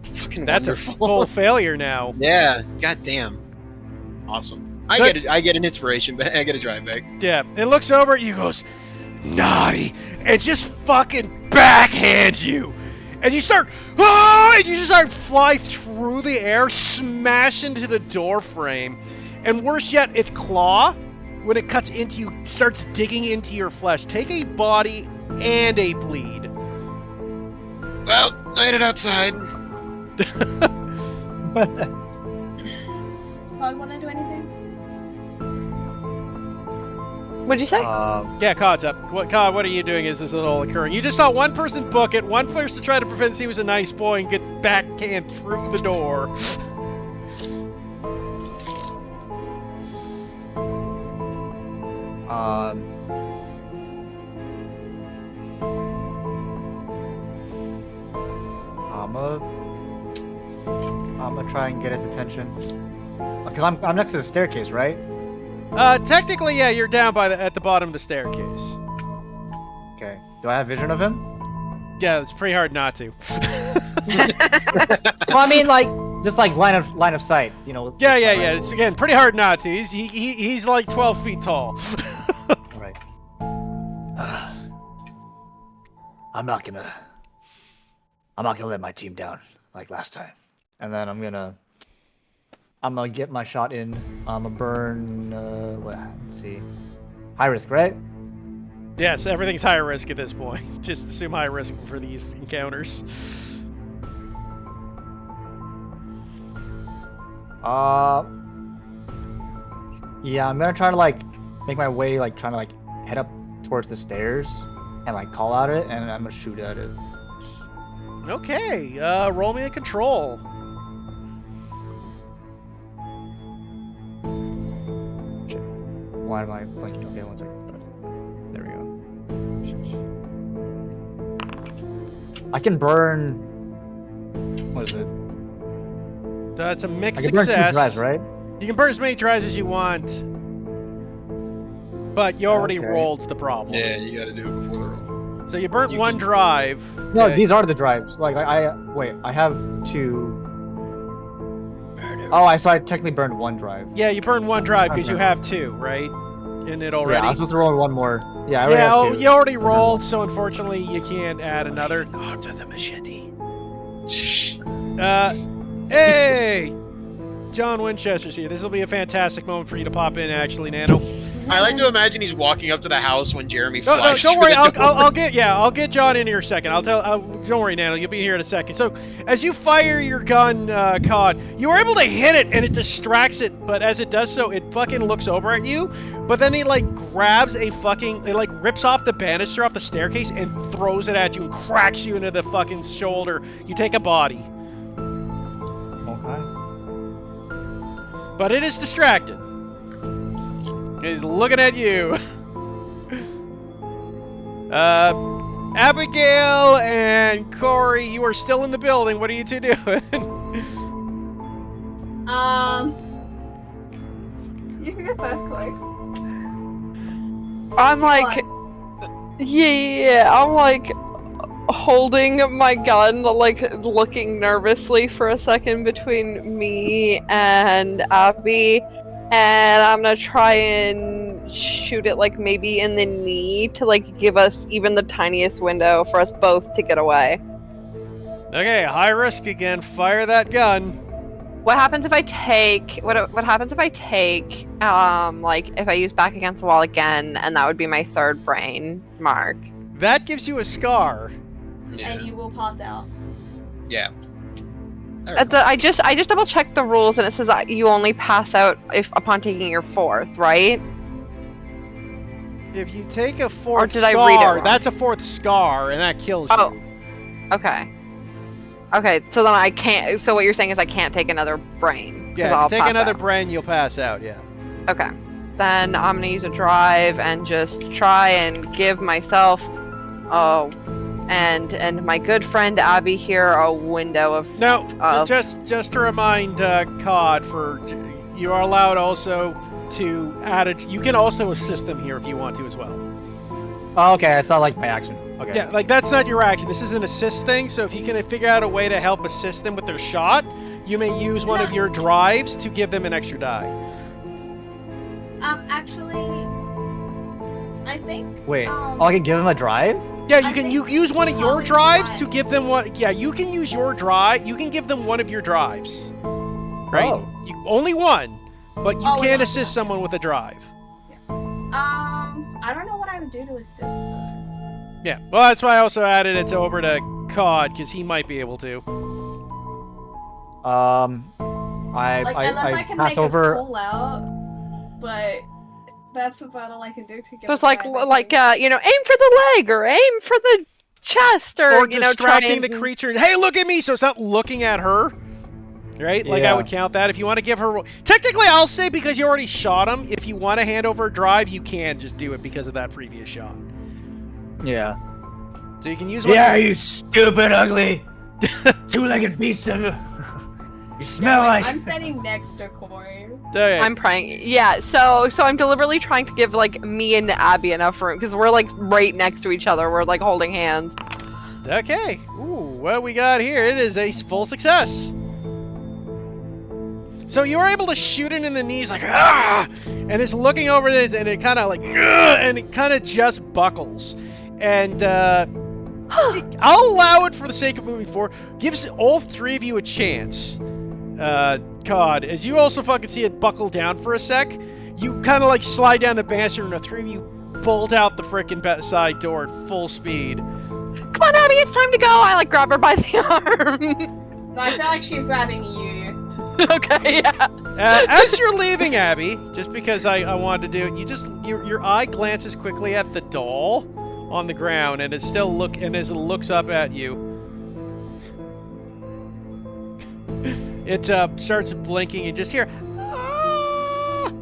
Fucking That's wonderful. a full failure now. Yeah. Goddamn. Awesome. I get an inspiration, but I get a drive back. Yeah. It looks over at you, goes, naughty, and just fucking backhands you. And you start, and you just start fly through the air, smash into the door frame, and worse yet, its claw, when it cuts into you, starts digging into your flesh. Take a body and a bleed. Well, I had it outside. Does Todd want to do anything? What'd you say? Yeah, Cod's up. Cod, what are you doing as this is all occurring? You just saw one person book it, one person try to prevent he was a nice boy and get backhand through the door. I'm gonna try and get its attention. Because I'm next to the staircase, right? Technically, yeah, you're down at the bottom of the staircase. Okay. Do I have vision of him? Yeah, it's pretty hard not to. Well, I mean, like, just like line of sight, you know. Yeah. It's, again, pretty hard not to. He's like 12 feet tall. All right. I'm not gonna let my team down like last time. And then I'm gonna get my shot in. I'm gonna burn. Let's see. High risk, right? Yes, everything's high risk at this point. Just assume high risk for these encounters. Yeah, I'm gonna try to like make my way, like trying to like head up towards the stairs and like call out it, and I'm gonna shoot at it. Okay, roll me a control. Why am I blanking? Okay, one second. There we go. I can burn. What is it? That's a mixed I can burn success. 2 drives, right? You can burn as many drives as you want, but you already Okay. rolled the problem. Yeah, you gotta do it before the roll. So you burnt You one can- drive. No, Okay. these are the drives. Like wait, I have 2. Oh, so I technically burned 1 drive. Yeah, you burned one drive because you Okay. have 2, right? In it already. Yeah, I was supposed to roll 1 more. Yeah, I already Yeah, have 2. you already rolled, so unfortunately you can't add another. After the machete. Hey! John Winchester's here. This will be a fantastic moment for you to pop in, actually, Nano. I like to imagine he's walking up to the house when Jeremy No, flies. don't through worry. the door. I'll get John in here in a second. Don't worry, Nano. You'll be here in a second. So, as you fire your gun, Cod, you were able to hit it, and it distracts it. But as it does so, it fucking looks over at you. But then it grabs it rips off the banister off the staircase and throws it at you and cracks you into the fucking shoulder. You take a body, Okay. but it is distracted. He's looking at you. Abigail and Corey, you are still in the building. What are you two doing? You can go first, Corey. I'm like, yeah, I'm like holding my gun, like looking nervously for a second between me and Abby, and I'm gonna try and shoot it like maybe in the knee to like give us even the tiniest window for us both to get away. Okay, high risk again. Fire that gun. What happens if I take what happens if I take like if I use back against the wall again, and that would be my 3rd brain mark. That gives you a scar. Yeah. And you will pass out. Yeah. I I just double checked the rules, and it says that you only pass out if upon taking your 4th, right? If you take a 4th did I read it scar, wrong? that's a 4th scar, and that kills you. Oh, okay. Okay, so then I can't. So what you're saying is I can't take another brain. 'Cause Yeah, I'll if you take pass another out. brain, you'll pass out, yeah. Okay, then I'm gonna use a drive and just try and give myself, and my good friend Abby here a window of. Now, Of- just to remind Cod, you are allowed also to add you can also assist them here if you want to as well. Oh, okay, I saw like my action. Okay. Yeah, that's not your action. This is an assist thing, so if you can figure out a way to help assist them with their shot, you may use one of your drives to give them an extra die. Actually, I think. Wait. Oh, I can give him a drive? Yeah, I you think use one of your Holly's drives right. to give them one. Yeah, you can use your drive. You can give them one of your drives. Right? Oh. Only one, but you Oh, can yeah. assist someone with a drive. I don't know what I would do to assist her. Yeah, well, that's why I also added it over to Cod, because he might be able to. I Like, unless I can pass make over. a pull out, but that's about all I can do to get. So it's like aim for the leg or aim for the chest or try distracting and... the creature. Hey, look at me! So it's not looking at her. Right? Like, I Yeah. would count that. If you want to give her... Technically, I'll say because you already shot him, if you want to hand over a drive, you can just do it because of that previous shot. Yeah. So you can use one... Yeah, you stupid, ugly, two-legged beast of... You smell like... I'm standing next to Corey. Okay. I'm praying. Yeah, so I'm deliberately trying to give like me and Abby enough room because we're like right next to each other. We're like holding hands. Okay. Ooh, what we got here? It is a full success. So you were able to shoot it in the knees, like, ah! And it's looking over this, and it kind of like, and it kind of just buckles. And I'll allow it for the sake of moving forward. Gives all 3 of you a chance. Cod, as you also fucking see it buckle down for a sec, you kind of like slide down the banister, and the 3 of you bolt out the frickin' side door at full speed. Come on, Abby, it's time to go. I like grab her by the arm. No, I feel like she's grabbing you. Okay, yeah. As you're leaving, Abby, just because I wanted to do it, your eye glances quickly at the doll on the ground, and as it looks up at you, It starts blinking and just hear "Ah!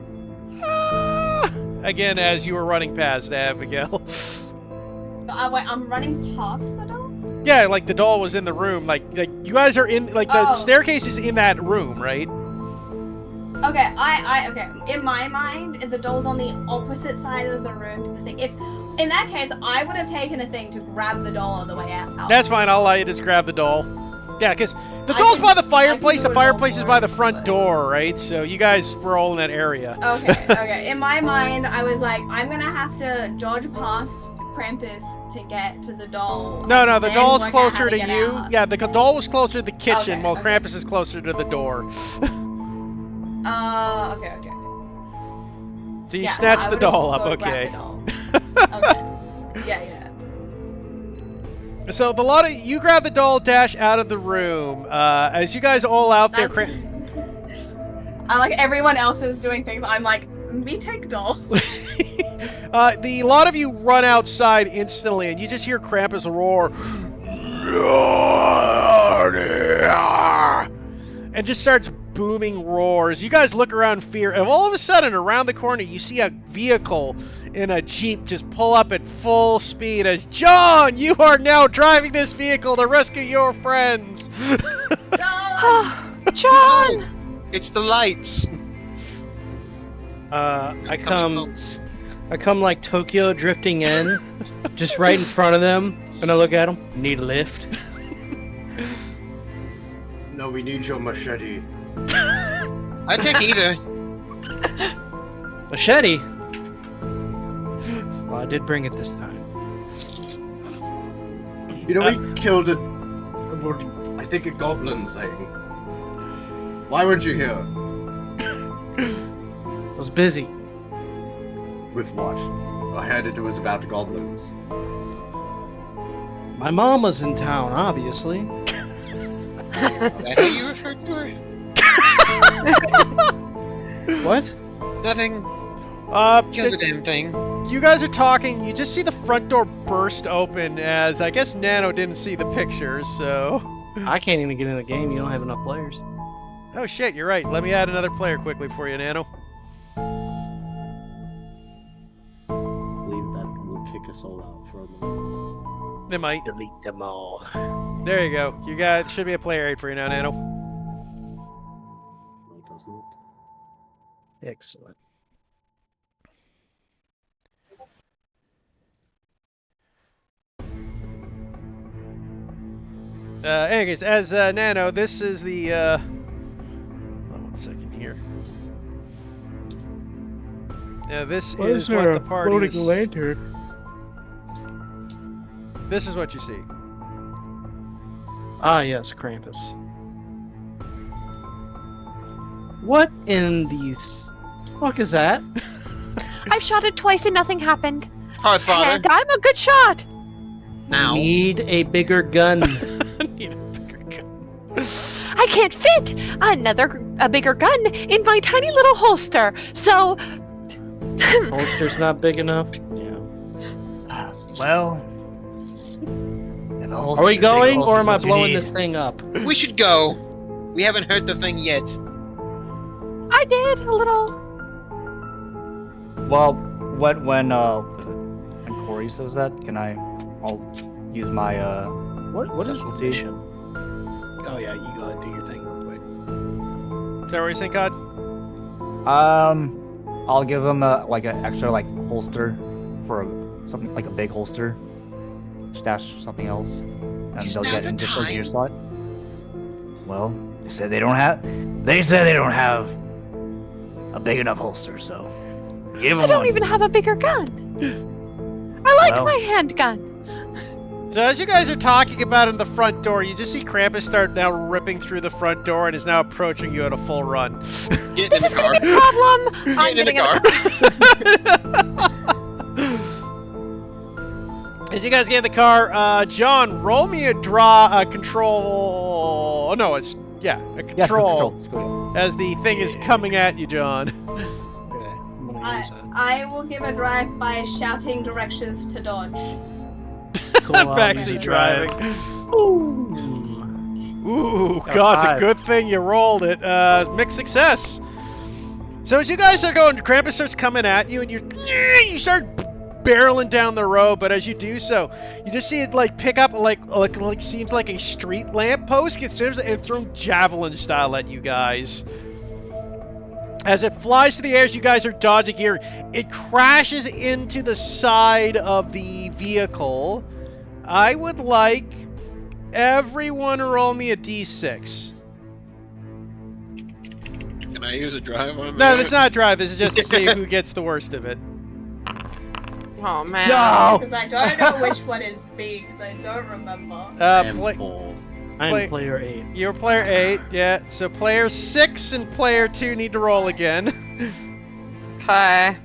Ah!" again as you were running past Abigail. Wait, I'm running past the door? Yeah, like the doll was in the room. Like you guys are in, like the staircase is in that room, right? Okay, okay. In my mind, the doll's on the opposite side of the room to the thing. If in that case, I would have taken a thing to grab the doll on the way out. That's fine. I'll let you just grab the doll. Yeah, because the doll's by the fireplace. The fireplace is by the front door, right? So you guys were all in that area. Okay, okay. In my mind, I was like, I'm gonna have to dodge past Krampus to get to the doll. No, the then doll's work out closer how to get you. out. Yeah, the doll was closer to the kitchen, Okay, while okay. Krampus is closer to the door. Okay. So you Yeah, snatch I the would've doll up, so grabbed okay? the doll. Okay. Yeah. So the lot of you grab the doll, dash out of the room. As you guys all out there, I like everyone else is doing things. I'm like, me take doll. the lot of you run outside instantly, and you just hear Krampus roar, and just starts booming roars. You guys look around in fear, and all of a sudden, around the corner, you see a vehicle in a Jeep just pull up at full speed as, John, you are now driving this vehicle to rescue your friends. John! It's the lights. I come like Tokyo drifting in, just right in front of them, and I look at them. Need a lift? No, we need your machete. I'd take either. Machete? Well, I did bring it this time. You know, we killed I think a goblin thing. Why weren't you here? I was busy. With what? I heard it was about goblins. My mom was in town, obviously. That how you referred to her? What? Nothing. Kill the damn thing. You guys are talking, you just see the front door burst open as, I guess Nano didn't see the pictures, so... I can't even get in the game, you don't have enough players. Oh shit, you're right. Let me add another player quickly for you, Nano. I believe that will kick us all out for a moment. They might. Delete them all. There you go. You got, should be a player aid for you now, Nano. No, it does not. Excellent. Anyways, as Nano, this is the hold on 1 second here. Yeah, this is what the party is. Lantern? This is what you see. Ah, yes, Krampus. What in these fuck is that? I've shot it twice and nothing happened. Hearthfather. And I'm a good shot. Now. Need a bigger gun. Need a bigger gun. I can't fit a bigger gun in my tiny little holster. So Holster's not big enough. Yeah. Well, if a holster- Are we big going, holster's or am I what you blowing need. this thing up? We should go. We haven't hurt the thing yet. I did a little. Well, when Corey says that, I'll use my What is specialty. mission? Oh yeah, you go ahead and do your thing real quick. Is that what you're saying, Cod? I'll give them an extra holster for something like a big holster. Stash something else, and Is they'll now get the in just a gear time? slot. Well, they said they don't have a big enough holster, so give them I don't one. even have a bigger gun. I like Well. my handgun. So as you guys are talking about in the front door, you just see Krampus start now ripping through the front door and is now approaching you at a full run. Get in the car. Problem. I'm Get in the getting car. As you guys get in the car, John, roll me a control. Oh no, a Yes, control. Let's go. As the thing is coming at you, John. Okay, I'm gonna use that. I will give a drive by shouting directions to dodge. Cool, I'll Backseat use driving. Ooh. Ooh, Got God, it's a 5. good thing you rolled it. Mixed success. So as you guys are going, Krampus starts coming at you, and you start barreling down the road. But as you do so, you just see it like pick up like seems like a street lamp post gets thrown javelin style at you guys. As it flies to the air, as you guys are dodging here, it crashes into the side of the vehicle. I would like everyone to roll me a d6. Can I use a drive on that? No, this is not a drive. This is just to see who gets the worst of it. Oh man. No! Because I don't know which one is B, because I don't remember. M4. I'm player 8. You're player 8, yeah. So player 6 and player 2 need to roll again. Okay.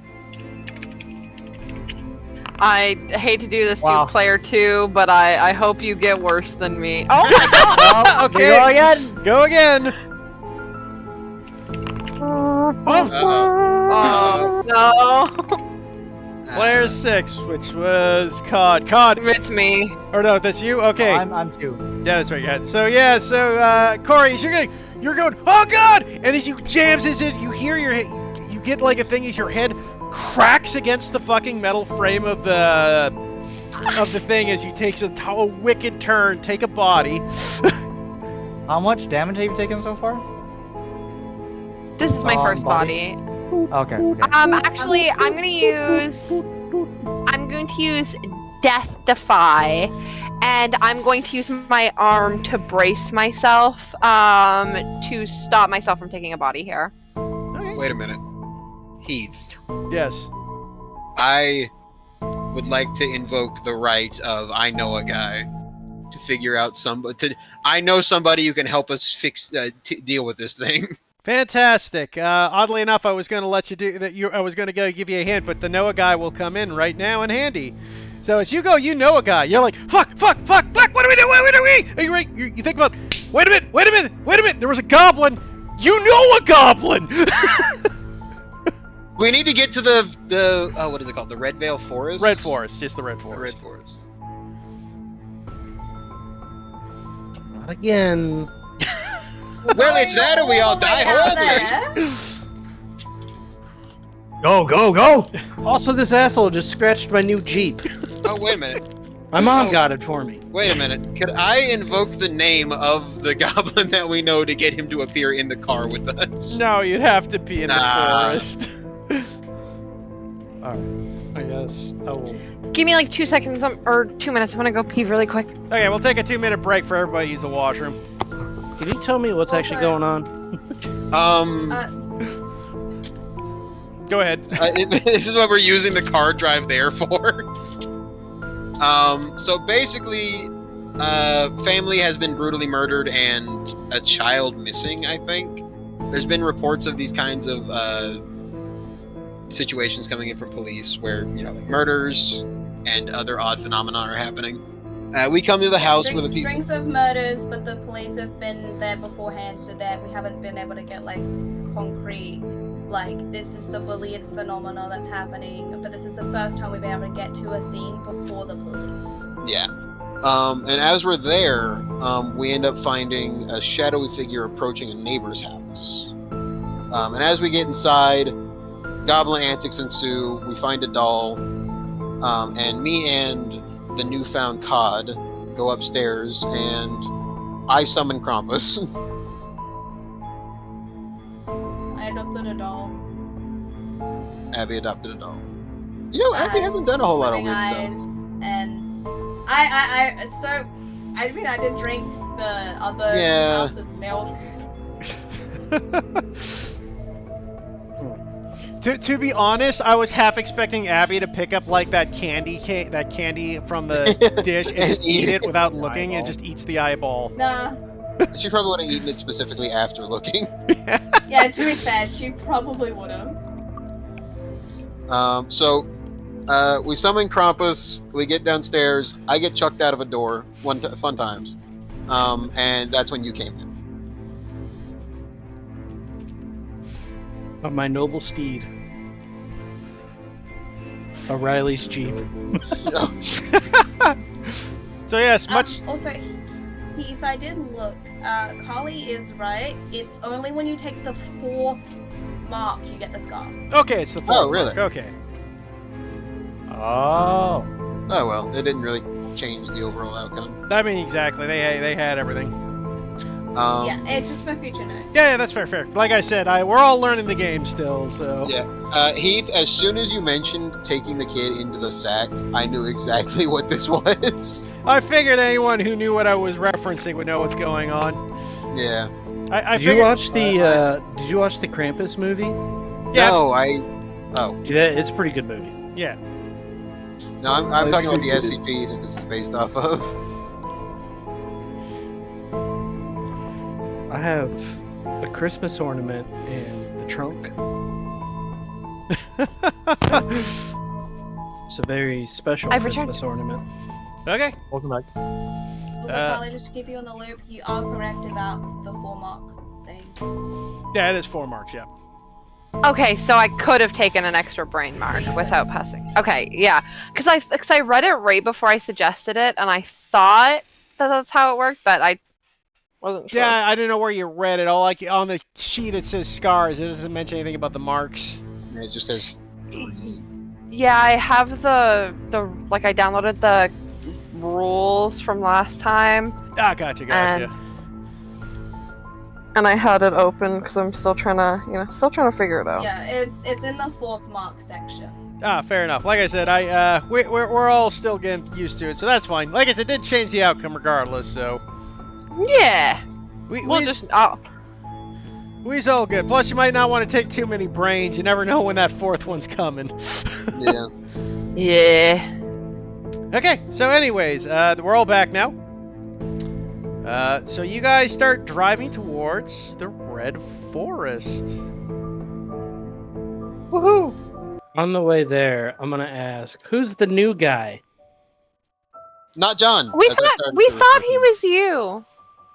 I hate to do this Wow. to player 2, but I hope you get worse than me. Oh my god! Oh, Okay. Go again. Go again. Oh no! Player 6, which was Cod. Cod. It's me. Or no, that's you? Okay. I'm 2. Yeah, that's right. Yeah. So Corey, as you're going, oh God! And as you jams into it, you hear you get like a thing as your head cracks against the fucking metal frame of the thing as you take a wicked turn, take a body. How much damage have you taken so far? This is my first body. body. Okay. Actually, I'm going to use Death Defy, and I'm going to use my arm to brace myself, to stop myself from taking a body here. Wait a minute. Heath, Yes. I would like to invoke the right of I know a guy to figure out I know somebody who can help us deal with this thing. Fantastic. Oddly enough, I was going to let you do that. I was going to give you a hint, but the Noah guy will come in right now in handy. So as you go, you know a guy. You're like, fuck. What do we do? What do we? Are you right? You think about, wait a minute. There was a goblin. You know a goblin. We need to get to the what is it called? The Red Veil Forest? Red Forest, just the Red The Forest. Red Forest. Not again. Well, it's that or we all die horribly. Go! Also, this asshole just scratched my new Jeep. Oh, wait a minute. My mom got it for me. Wait a minute. Could I invoke the name of the goblin that we know to get him to appear in the car with us? No, you'd have to be in the forest. Alright, I guess I will. Give me like 2 seconds, or 2 minutes. I want to go pee really quick. Okay, we'll take a 2-minute break for everybody to use the washroom. Can you tell me what's actually Okay. going on? Go ahead. This is what we're using the car drive there for. So basically, family has been brutally murdered and a child missing, I think. There's been reports of these kinds of situations coming in from police where, murders and other odd phenomena are happening. We come to the house where the people... Strings of murders, but the police have been there beforehand, so that we haven't been able to get, concrete, this is the brilliant phenomena that's happening, but this is the first time we've been able to get to a scene before the police. Yeah. And as we're there, we end up finding a shadowy figure approaching a neighbor's house. And as we get inside, goblin antics ensue. We find a doll, and me and the newfound Cod go upstairs, and I summon Krampus. I adopted a doll. Abby adopted a doll. Abby hasn't done a whole lot of weird stuff. And I did drink the other bastard's milk. To be honest, I was half expecting Abby to pick up that candy from the dish and just eat it without looking, and just eats the eyeball. Nah. She probably would have eaten it specifically after looking. Yeah, to be fair, she probably would have. So we summon Krampus, we get downstairs, I get chucked out of a door, fun times, and that's when you came in. Of my noble steed. O'Reilly's Jeep. So yes, much. Also, Heath, I did look. Carly is right. It's only when you take the 4th mark you get the scar. Okay, it's the fourth Oh, really? mark. Okay. Oh. Oh well, it didn't really change the overall outcome. I mean, exactly. They had everything. Yeah, it's just for future note. Yeah, that's fair. Like I said, we're all learning the game still, so. Yeah. Heath, as soon as you mentioned taking the kid into the sack, I knew exactly what this was. I figured anyone who knew what I was referencing would know what's going on. Yeah. I Did you watch the Did you watch the Krampus movie? Yeah. No, Oh. Yeah, it's a pretty good movie. Yeah. No, I'm talking about the SCP that this is based off of. I have a Christmas ornament in the trunk. It's a very special I've Christmas returned. ornament. Okay. Welcome back. Also, Carly, just to keep you on the loop, you are correct about the 4 mark thing. Yeah, it is 4 marks. Yeah. Okay, so I could have taken an extra brain mark without passing. Okay, yeah, because I read it right before I suggested it, and I thought that that's how it worked, but I wasn't sure. Yeah, I didn't know where you read it. All like on the sheet it says scars. It doesn't mention anything about the marks. It just says 3. Yeah, I have the like I downloaded the rules from last time. Ah, gotcha. And I had it open because I'm still trying to figure it out. Yeah, it's in the 4th mark section. Ah, fair enough. Like I said, we're all still getting used to it, so that's fine. Like I said, it did change the outcome regardless. So Yeah. we's all good. Plus, you might not want to take too many brains. You never know when that 4th one's coming. Yeah. Yeah. Okay. So, anyways, we're all back now. So you guys start driving towards the Red Forest. Woohoo. On the way there, I'm gonna ask, who's the new guy? Not John. We as I started to thought refer he to was you.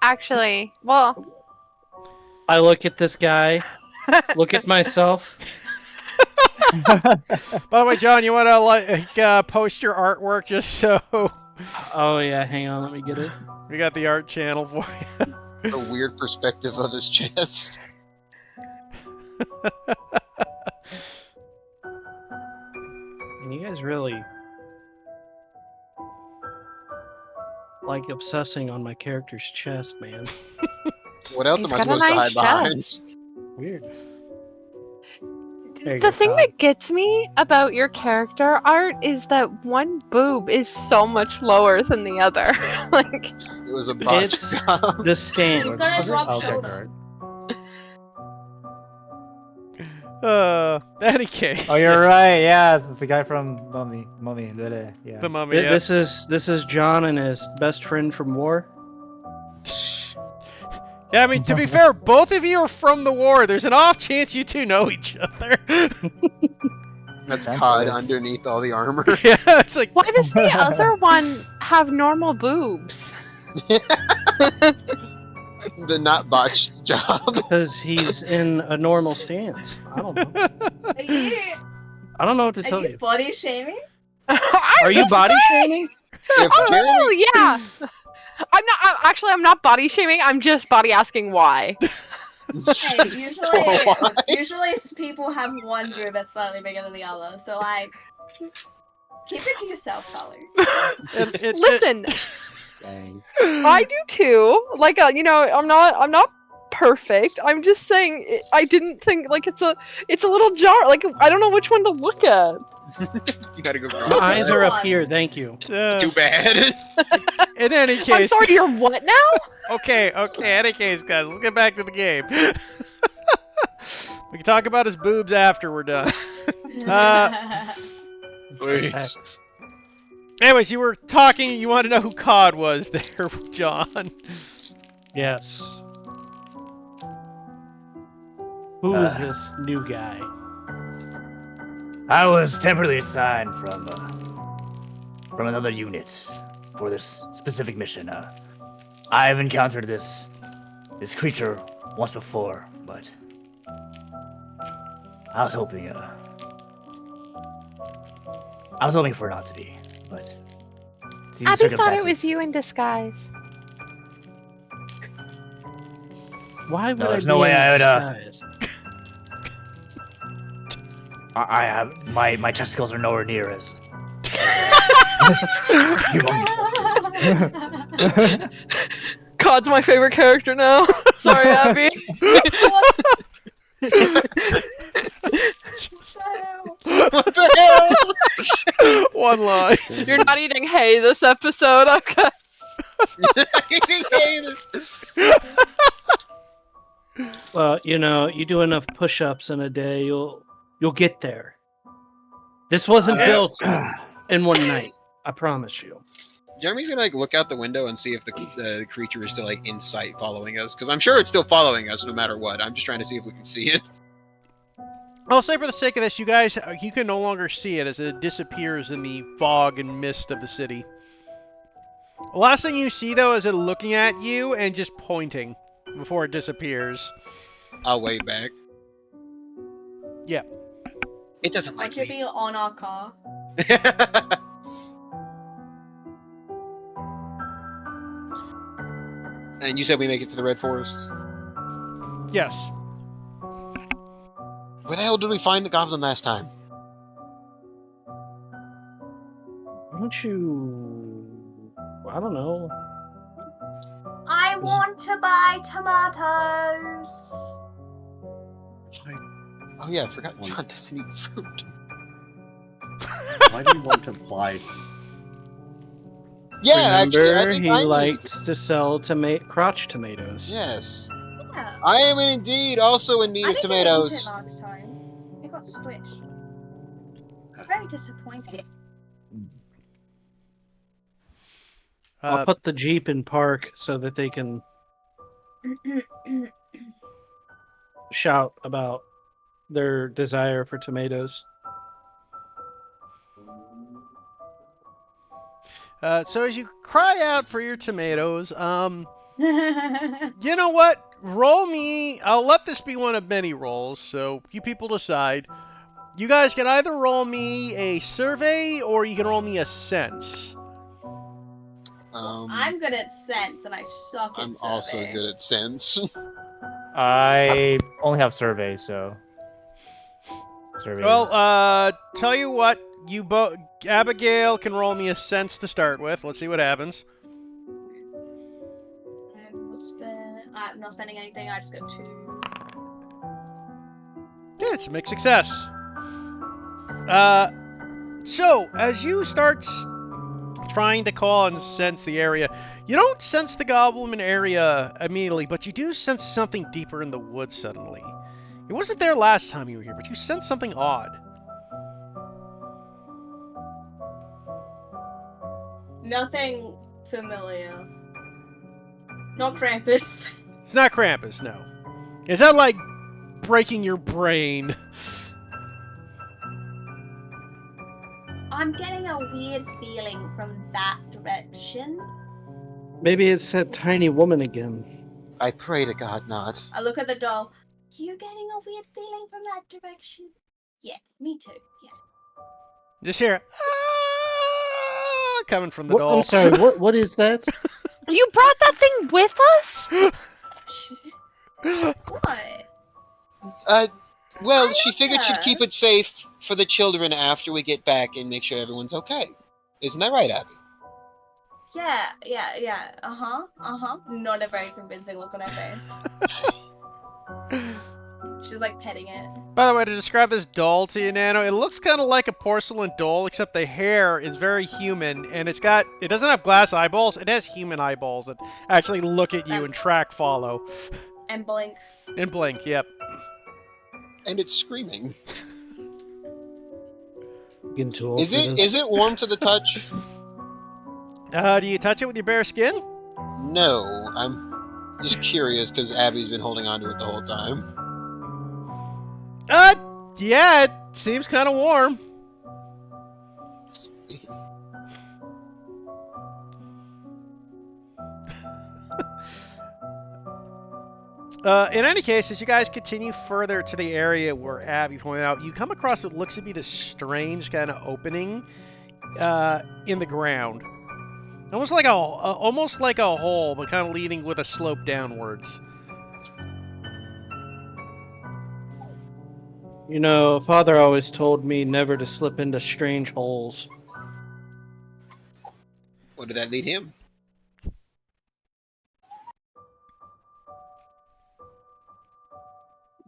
Actually, well, I look at this guy, look at myself. By the way, John, you want to post your artwork just so Oh yeah, hang on, let me get it. we got the art channel for you. a weird perspective of his chest. And you guys really like obsessing on my character's chest, man. What else He's am I got a supposed to hide nice behind? Weird. There you the go, thing Todd. that gets me about your character art is that one boob is so much lower than the other. Like, It was a botch It's job. the stance. He's got a drop Okay, shoulder. Any case. Oh, you're right. Yeah, it's the guy from Mummy. Yeah. The mummy. Yeah. This is John and his best friend from war. Yeah, I mean, to be fair, both of you are from the war. There's an off chance you two know each other. That's Sounds COD like- underneath all the armor. Yeah, it's like, why does the other one have normal boobs? The not botched job. Because he's in a normal stance. I don't know. I don't know what to tell Are you you. body shaming? Are you body shaming? If Oh, Jeremy, yeah. I'm not body shaming. I'm just body asking why. Hey, Why? usually people have one boob that's slightly bigger than the other, so like, keep it to yourself, Carly. Listen, Dang. I do too. Like, I'm not perfect. I'm just saying, I didn't think like it's a little jar. Like, I don't know which one to look at. you gotta go. My eyes are up here, thank you. Too bad. in any I'm case. sorry, you're what now? Okay, any case, guys, let's get back to the game. We can talk about his boobs after we're done. Please. X. Anyways, you were talking, you want to know who COD was there, John. Yes. Who is this new guy? I was temporarily assigned from another unit for this specific mission. I've encountered this creature once before, but I was hoping for it not to be. Abby thought it was you in disguise. Why would No, I there's be no way in I would, disguise? I have my testicles are nowhere near as. Cod's my favorite character now. Sorry, Abby. What the hell? One line. You're not eating hay this episode, okay? Eating haters. Well, you do enough push-ups in a day, you'll get there. This wasn't built in one night. I promise you. Jeremy's gonna look out the window and see if the creature is still in sight, following us. Because I'm sure it's still following us, no matter what. I'm just trying to see if we can see it. I'll say for the sake of this, you can no longer see it as it disappears in the fog and mist of the city. The last thing you see, though, is it looking at you and just pointing before it disappears. I'll wave back. Yeah. It doesn't I like should me. be on our car. And you said we make it to the Red Forest? Yes. Where the hell did we find the goblin last time? Why don't you... I don't know. I want to buy tomatoes. Oh yeah, I forgot John doesn't eat fruit. Why do you want to buy? Yeah, Remember, actually, I think he I need- likes to sell crotch tomatoes. Yes. Yeah. I am indeed also in need I of didn't get it tomatoes. last time. It got squished. I'm very disappointed. I'll put the Jeep in park so that they can shout about their desire for tomatoes. So as you cry out for your tomatoes, you know what? Roll me. I'll let this be one of many rolls, so you people decide. You guys can either roll me a survey or you can roll me a sense. I'm good at sense and I suck at I'm survey. also good at sense. I only have survey, so. Survey. Well, tell you what, Abigail can roll me a sense to start with. Let's see what happens. I'm not spending anything, I just got 2. Yeah, it's a mixed success. So, as you start trying to call and sense the area, you don't sense the goblin area immediately, but you do sense something deeper in the woods suddenly. It wasn't there last time you were here, but you sense something odd. Nothing familiar. Not Krampus. It's not Krampus, no. Is that like breaking your brain? I'm getting a weird feeling from that direction. Maybe it's that tiny woman again. I pray to God not. I look at the doll. You getting a weird feeling from that direction? Yeah, me too. Yeah. Just hear coming from the What, doll. I'm sorry, what is that? You brought that thing with us? What? Well, I she don't figured she'd know. keep it safe for the children after we get back and make sure everyone's okay. Isn't that right, Abby? Yeah. Not a very convincing look on her face. She's like petting it. By the way, to describe this doll to you, Nano, it looks kind of like a porcelain doll, except the hair is very human, and it doesn't have glass eyeballs, it has human eyeballs that actually look at you and track follow. And blink. And blink, yep. And it's screaming. Getting too old Is for it this. is it warm to the touch? Do you touch it with your bare skin? No, I'm just curious because Abby's been holding on to it the whole time. Yeah, it seems kind of warm. In any case, as you guys continue further to the area where Abby pointed out, you come across what looks to be this strange kind of opening in the ground. Almost like a hole, but kind of leading with a slope downwards. You know, Father always told me never to slip into strange holes. What did that lead him?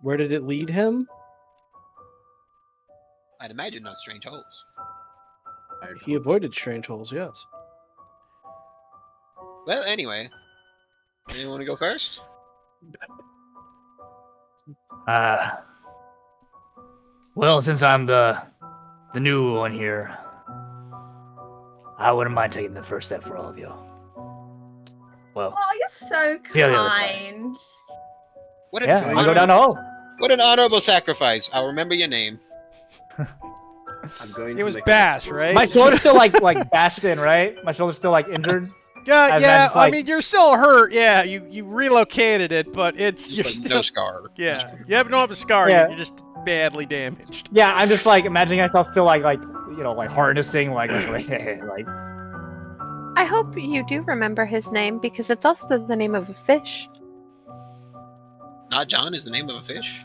Where did it lead him? I'd imagine not strange holes. He avoided strange holes, yes. Well, anyway. Anyone want to go first? Well, since I'm the new one here, I wouldn't mind taking the first step for all of you. Well, Oh, you're so See you on the other side. kind. What an, Yeah, I'm gonna go down the hole. what an honorable sacrifice. I'll remember your name. I'm going It to was make Bass, an right? My shoulder's still like bashed in, right? My shoulder's still like injured. Yeah, As in yeah. just, like- I mean, you're still hurt. Yeah, you relocated it, but it's Just you're like still no scar. yeah. You don't have a scar. Yeah. You're just badly damaged. Yeah, I'm just like imagining myself still like harnessing like I hope you do remember his name because it's also the name of a fish. Not John is the name of a fish.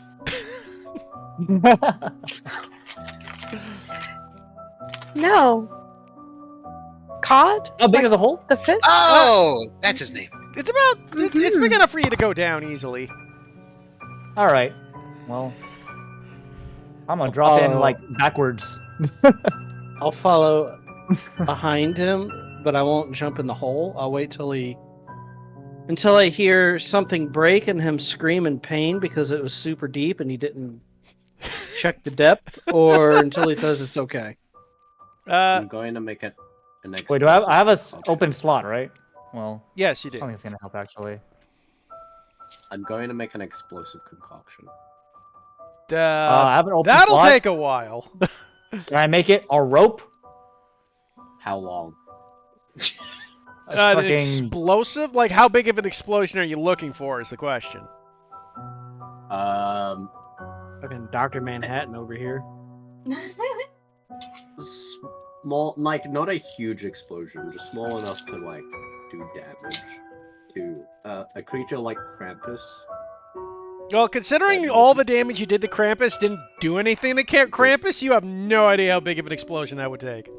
No. Cod? How big Like is the hole? the fish? Oh, that's his name. It's about it's big enough for you to go down easily. All right. Well, I'm gonna drop in Oh. like backwards. I'll follow behind him, but I won't jump in the hole. I'll wait until I hear something break and him scream in pain because it was super deep and he didn't check the depth, or until he says it's okay. I'm going to make it an Wait, do I have a open slot, right? Well, Yes, you I do. think it's gonna help actually. I'm going to make an explosive concoction. I have an open That'll slot. take a while. Can I make it a rope? How long? A An fucking- explosive? Like, how big of an explosion are you looking for? Is the question. Fucking Dr. Manhattan over here. Small, like not a huge explosion, just small enough to like do damage to a creature like Krampus. Well, considering all the damage you did to Krampus didn't do anything to Krampus, you have no idea how big of an explosion that would take.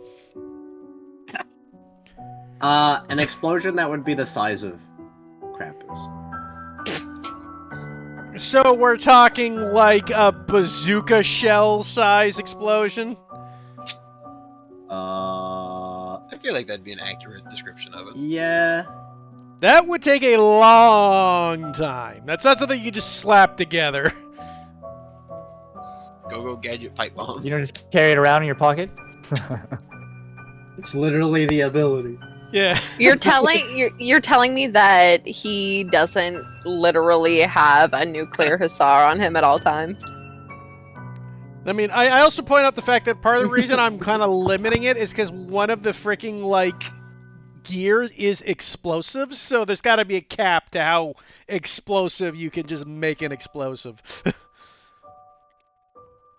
An explosion that would be the size of Krampus. So we're talking like a bazooka shell size explosion? I feel like that'd be an accurate description of it. Yeah. That would take a long time. That's not something you can just slap together. Go gadget pipe bomb. You don't just carry it around in your pocket. It's literally the ability. Yeah. You're telling me that he doesn't literally have a nuclear hussar on him at all times. I mean, I also point out the fact that part of the reason I'm kind of limiting it is because one of the freaking, like, gears is explosives, so there's got to be a cap to how explosive you can just make an explosive.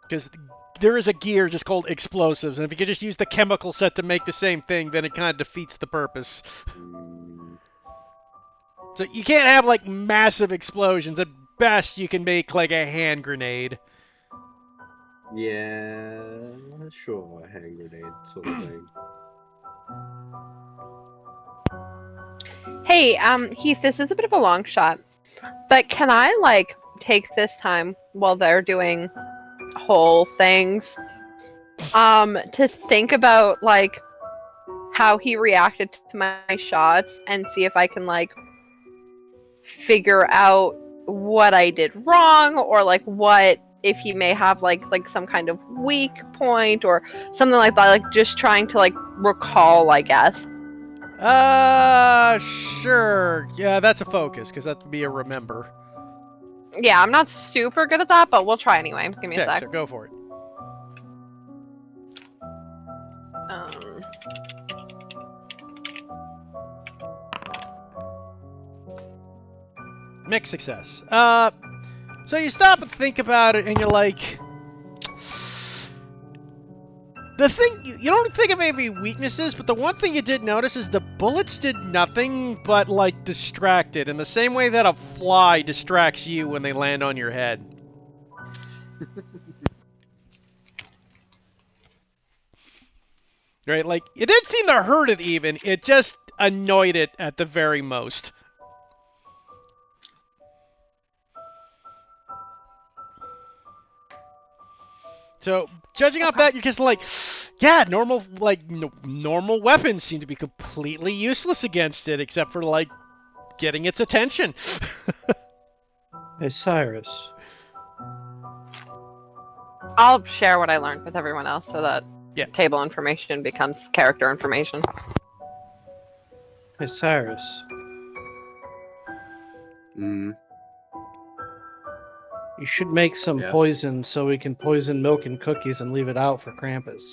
Because there is a gear just called explosives, and if you could just use the chemical set to make the same thing, then it kind of defeats the purpose. So you can't have, like, massive explosions. At best, you can make, like, a hand grenade. Yeah, sure, a hand grenade sort of thing. Hey, Heath, this is a bit of a long shot, but can I, like, take this time while they're doing whole things, to think about, like, how he reacted to my shots and see if I can, like, figure out what I did wrong, or, like, what if he may have like some kind of weak point or something like that, like just trying to like recall, I guess. Sure. Yeah, that's a focus, because that would be a remember. Yeah, I'm not super good at that, but we'll try anyway. Give me a Okay, sec. so go for it. Mixed success. So you stop and think about it, and you're like, the thing, you don't think of any weaknesses, but the one thing you did notice is the bullets did nothing but, like, distracted, in the same way that a fly distracts you when they land on your head. Right? Like, it didn't seem to hurt it even. It just annoyed it at the very most. So, judging off that, you're just like, yeah, normal normal weapons seem to be completely useless against it, except for like getting its attention. Hey, Cyrus. I'll share what I learned with everyone else so that Yeah. table information becomes character information. Hey, Cyrus. Mm. You should make some Yes. poison so we can poison milk and cookies and leave it out for Krampus.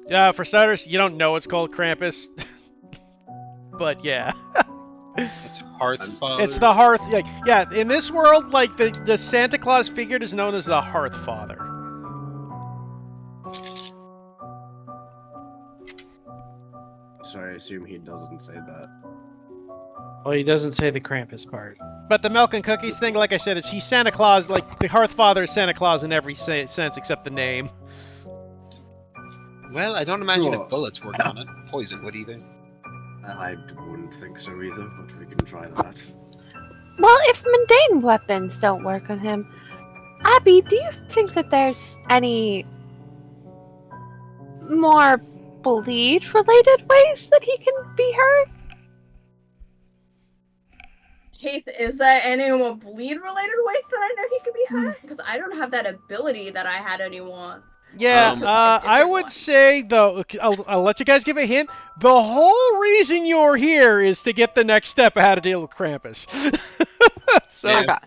Yeah, for starters, you don't know it's called Krampus. But yeah. It's Hearthfather. It's the Hearth. Like, yeah, in this world, like the Santa Claus figure is known as the Hearthfather. So I assume he doesn't say that. Well, he doesn't say the Krampus part. But the milk and cookies thing, like I said, he's Santa Claus. Like the Hearthfather is Santa Claus in every sense except the name. Well, I don't imagine Sure. if bullets work on it. Poison would either. I wouldn't think so either, but we can try that. Well, if mundane weapons don't work on him, Abby, do you think that there's any more bleed-related ways that he can be hurt? Heath, is there any more bleed-related ways that I know he could be hurt? Because I don't have that ability that I had anymore. Yeah, A I different would one. say though, I'll let you guys give a hint. The whole reason you're here is to get the next step of how to deal with Krampus. So, Yeah.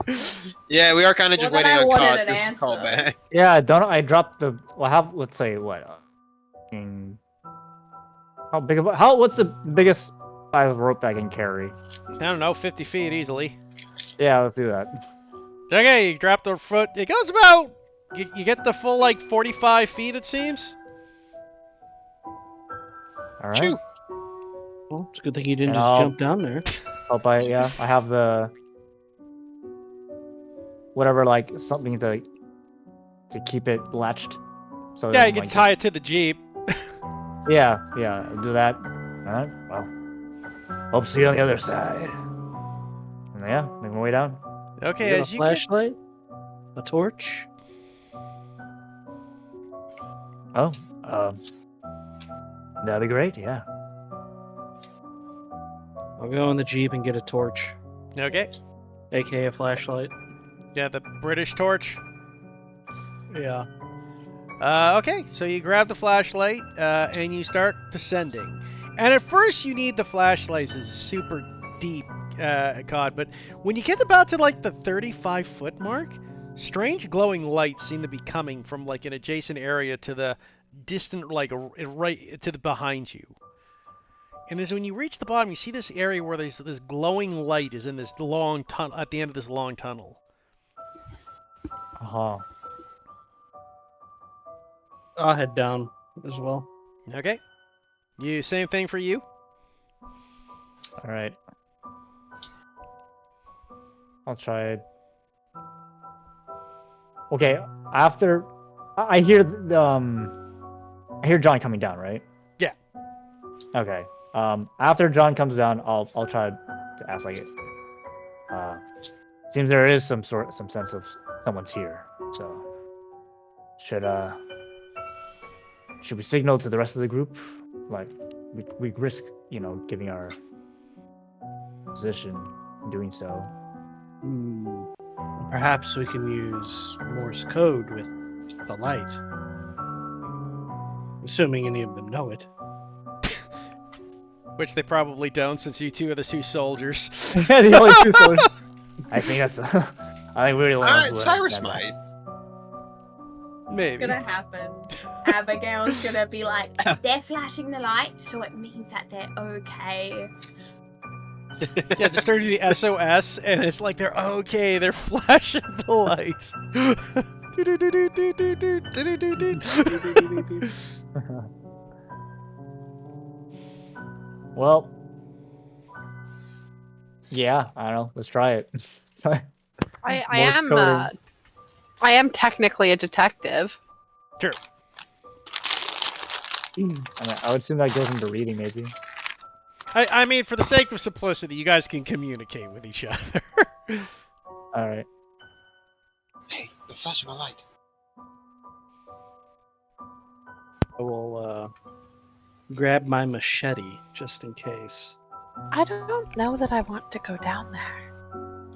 Yeah, we are kind of just Well, then waiting I on wanted Cod an to call answer. back. Yeah, I dropped the. Well, how? Let's say what? How big? What's the biggest size of rope I can carry? I don't know, 50 feet easily. Yeah, let's do that. Okay, you drop the foot. It goes about. You get the full like 45 feet, it seems. All right. Chew. Well, it's a good thing you didn't And just I'll- jump down there. Hope I have the whatever like something to keep it latched. So it Yeah, you doesn't, can like, tie it to the jeep. Yeah, I'll do that. Alright, well. Hope to see you on the other side. And yeah, make my way down. Okay, You got as a you flashlight? A torch? Oh, that'd be great, yeah. I'll go in the Jeep and get a torch, get. Okay. aka a flashlight. Yeah, the British torch. Yeah. Okay, so you grab the flashlight and you start descending. And at first you need the flashlights is super deep, Cod, but when you get about to like the 35-foot mark, strange glowing lights seem to be coming from like an adjacent area to the distant, like right to the behind you. And as when you reach the bottom, you see this area where there's this glowing light is in this long tunnel at the end of this long tunnel. Uh-huh. I'll head down as well. Okay. You same thing for you? Alright. I'll try it. Okay, after I hear I hear John coming down, right? Yeah. Okay. After John comes down, I'll try to ask like it. Seems there is some sense of someone's here. So should we signal to the rest of the group? Like we risk, giving our position doing so. Hmm. Perhaps we can use Morse code with the light. Assuming any of them know it. Which they probably don't, since you two are the two soldiers. Yeah, the only two soldiers. I think that's. I think we're the only ones who Cyrus have that. might. Maybe. What's gonna happen? Abigail's gonna be like, they're flashing the light, so it means that they're okay. Yeah, just start doing the SOS, and it's like they're okay. They're flashing the lights. Well, yeah, I don't know. Let's try it. I Morse am coding. I am technically a detective. Sure. I would assume that goes into reading, maybe. I mean, for the sake of simplicity, you guys can communicate with each other. All right. Hey, they're flashing a light. I will grab my machete just in case. I don't know that I want to go down there.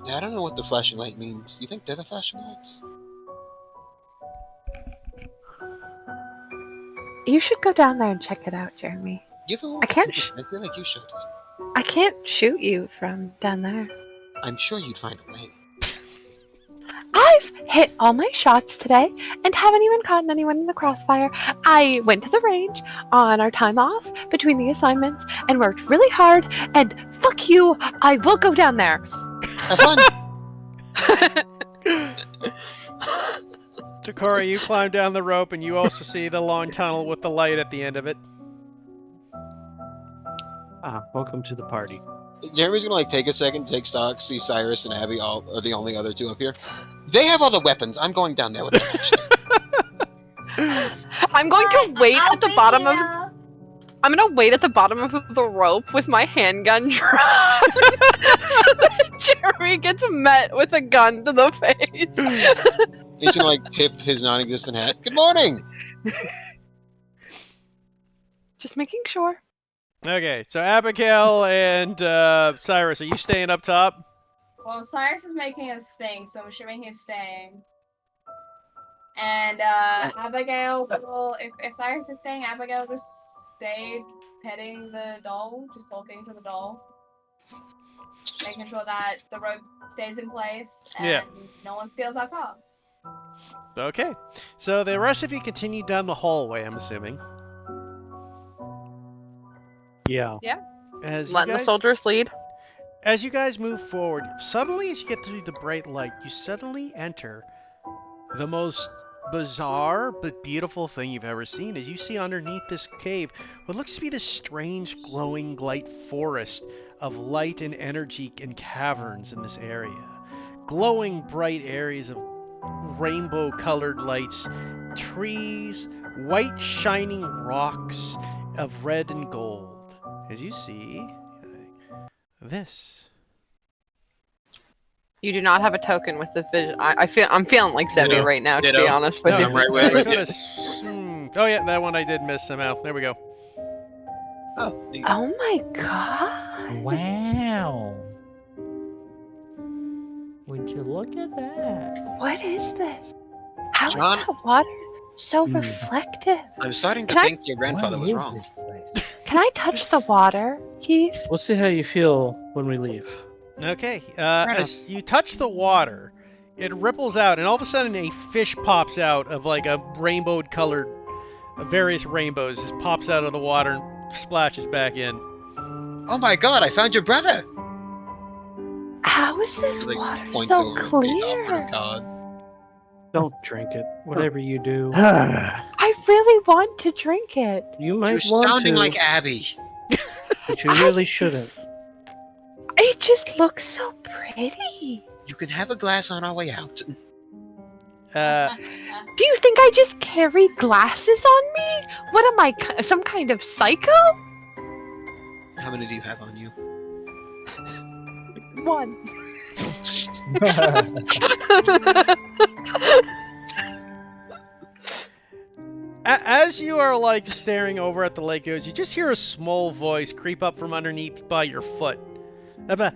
Yeah, I don't know what the flashing light means. You think they're the flashing lights? You should go down there and check it out, Jeremy. You're the one. I can't I feel like you should. I can't shoot you from down there. I'm sure you'd find a way. I've hit all my shots today and haven't even caught anyone in the crossfire. I went to the range on our time off between the assignments and worked really hard, and fuck you, I will go down there. Have fun! Takora, you climb down the rope and you also see the long tunnel with the light at the end of it. Welcome to the party. Jeremy's gonna take a second to take stock, see Cyrus and Abby are the only other two up here. They have all the weapons. I'm going down there with them. I'm going to wait I'll at the be bottom of here. I'm gonna wait at the bottom of the rope with my handgun drawn so that Jeremy gets met with a gun to the face. He's gonna tip his non-existent hat. Good morning. Just making sure. Okay, so Abigail and Cyrus, are you staying up top? Well, Cyrus is making his thing, so I'm assuming he's staying. And Abigail will, if Cyrus is staying, Abigail will just stay petting the doll, just talking to the doll. Making sure that the rope stays in place and no one steals our car. Okay, so the rest of you continue down the hallway, I'm assuming. Yeah. As you Letting the guys- soldiers lead. As you guys move forward, suddenly as you get through the bright light, you suddenly enter the most bizarre but beautiful thing you've ever seen. As you see underneath this cave what looks to be this strange glowing light forest of light and energy and caverns in this area. Glowing bright areas of rainbow colored lights, trees, white shining rocks of red and gold. As you see this. You do not have a token with the vision. I'm feeling like Zevi Ditto. right now, to be Ditto. honest with No, you. I'm right with I you. could've oh yeah, that one I did miss somehow. There we go. Oh, Oh my god. Wow. Would you look at that? What is this? How is John- that water so Hmm. reflective? I'm starting to Can I- think your grandfather What was is wrong. this place? Can I touch the water, Keith? We'll see how you feel when we leave. Okay, as you touch the water, it ripples out, and all of a sudden a fish pops out of like a rainbow colored, various rainbows, just pops out of the water and splashes back in. Oh my god, I found your brother! How is this Like, water points so over the clear? outward card. Don't drink it. Whatever you do, I really want to drink it. you You're might want sounding to, like Abby. but you really shouldn't. It just looks so pretty. You can have a glass on our way out. Do you think I just carry glasses on me? What am I, some kind of psycho? How many do you have on you? One. As you are like staring over at the lake, you just hear a small voice creep up from underneath by your foot. About,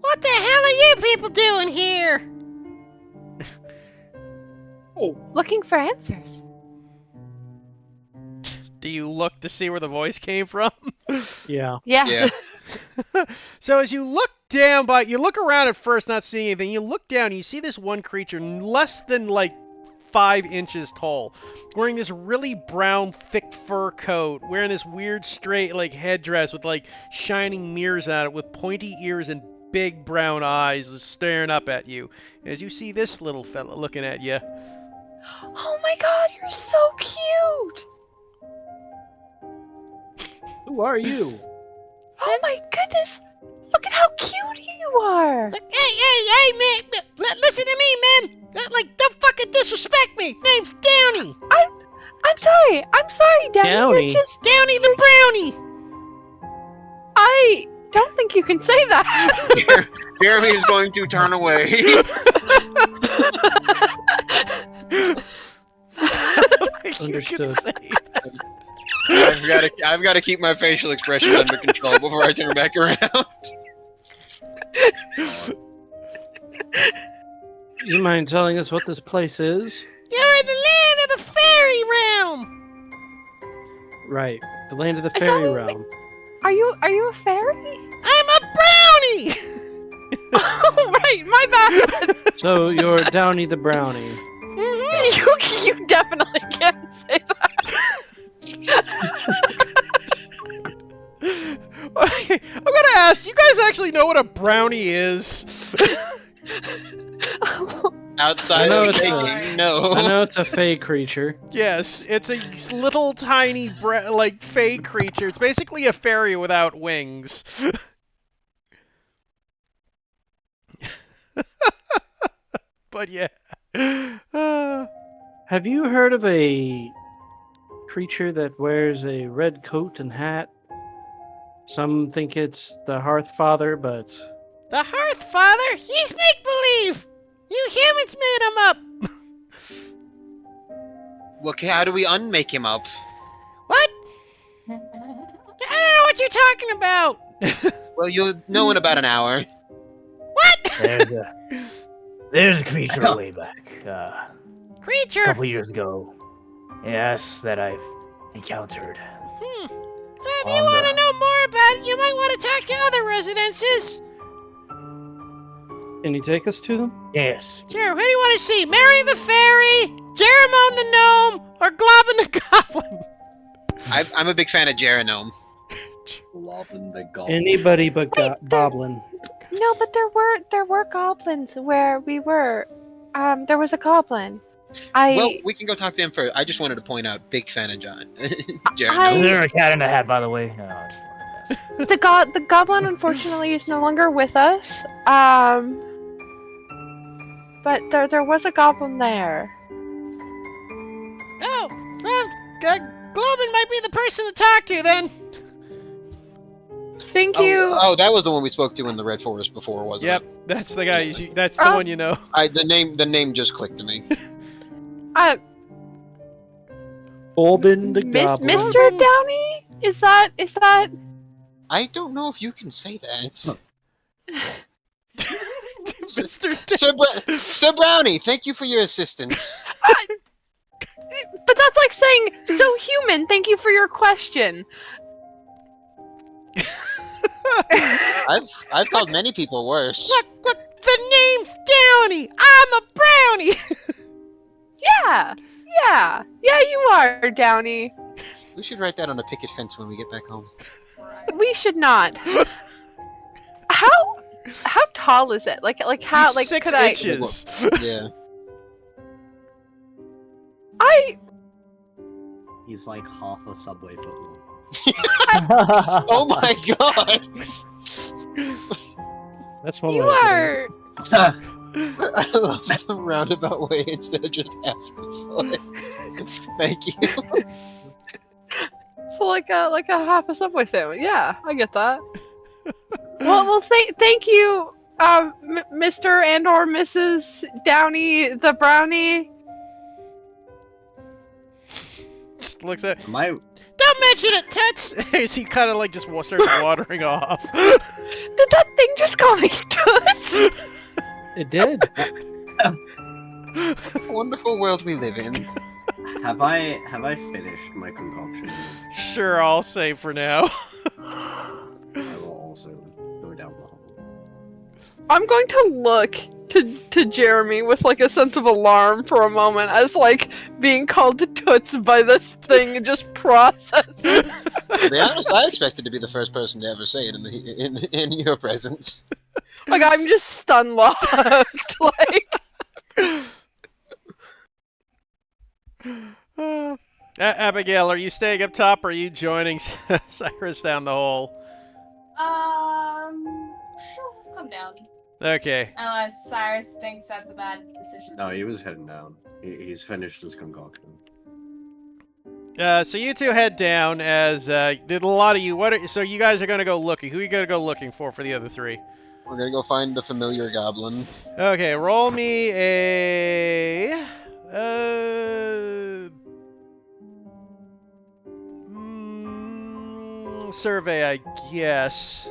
what the hell are you people doing here? Looking for answers. Do you look to see where the voice came from? Yeah. Yes. Yeah. So as you look down, you look around at first, not seeing anything. You look down, and you see this one creature less than like 5 inches tall, wearing this really brown, thick fur coat, wearing this weird straight like headdress with like shining mirrors on it, with pointy ears and big brown eyes, staring up at you. As you see this little fella looking at you. Oh my god, you're so cute. Who are you? Oh my goodness. Look at how cute you are. Hey, man! Listen to me, man! Like, don't fucking disrespect me! Name's Downey! I'm I'm sorry, Downy. Downy? You're just Downy the brownie! I don't think you can say that. Jeremy is going to turn away. Understood. I've got to keep my facial expression under control before I turn back around. You mind telling us what this place is? You're in the land of the fairy realm! Right. The land of the Is that fairy what- realm. Are you a fairy? I'm a brownie! Oh, right, my bad. So you're Downy the Brownie. You definitely can't say Okay, I'm gonna ask, you guys actually know what a brownie is? that. Outside I know of it's baking, a- no. I know it's a fey creature. Yes, it's a little tiny, like, fey creature. It's basically a fairy without wings. But yeah. Have you heard of a creature that wears a red coat and hat? Some think it's the Hearth Father, but The Hearth Father? He's make-believe! You humans made him up! Well, how do we unmake him up? What? I don't know what you're talking about! Well, you'll know in about an hour. What? There's a creature way back, a Creature? couple years ago. Yes, that I've encountered. If you want to know more about it, you might want to talk to other residences. can you take us to them? Yes. Sure, who do you want to see? Mary the Fairy, Jeramone the Gnome, or Globin the Goblin? I'm a big fan of Geronome. Lobbing the goblin. Anybody but Goblin. No, but there were goblins where we were. There was a goblin. Well, we can go talk to him first. I just wanted to point out, big fan of John. Geronome. Is there a cat in a hat, by the way? No, I just wanted to ask. the goblin unfortunately is no longer with us. But there was a goblin there. Oh, well, Globin might be the person to talk to then. Thank you. Oh, that was the one we spoke to in the Red Forest before, wasn't Yep, it? that's the guy. That's the one you know. The name just clicked to me. Bulbin the Goblin. Mr. Downey? Is that? I don't know if you can say that. Mr. Sir Brownie, thank you for your assistance. But that's like saying, so human, thank you for your question. I've called many people worse. Look, the name's Downy. I'm a brownie. Yeah, you are, Downey. We should write that on a picket fence when we get back home. We should not. How tall is it? Like how? He's Like 6 could I? inches. Yeah. He's like half a subway foot long. Oh my god! That's one You way of putting are. I love the roundabout way instead of just half a foot. Thank you. So like a half a Subway sandwich. Yeah, I get that. well, thank you, Mr. and or Mrs. Downey the Brownie. Just looks at. Am I? Don't mention it, Toots! As he kind of like just starts watering off. Did that thing just call me Toots? It did. Wonderful world we live in. Have I finished my concoction? Sure, I'll say for now. I will also go down the hole. I'm going to look to Jeremy with like a sense of alarm for a moment as like being called to Toots by this thing and just processes. To be honest, I expected to be the first person to ever say it in your presence. Like I'm just stun locked. Like Abigail, are you staying up top or are you joining Cyrus down the hole? Sure, come down. Okay. Unless Cyrus thinks that's a bad decision. No, he was heading down. He's finished his concoction. So you two head down as did a lot of you. So you guys are gonna go looking. Who are you gonna go looking for the other three? We're gonna go find the familiar goblin. Okay, roll me a survey, I guess.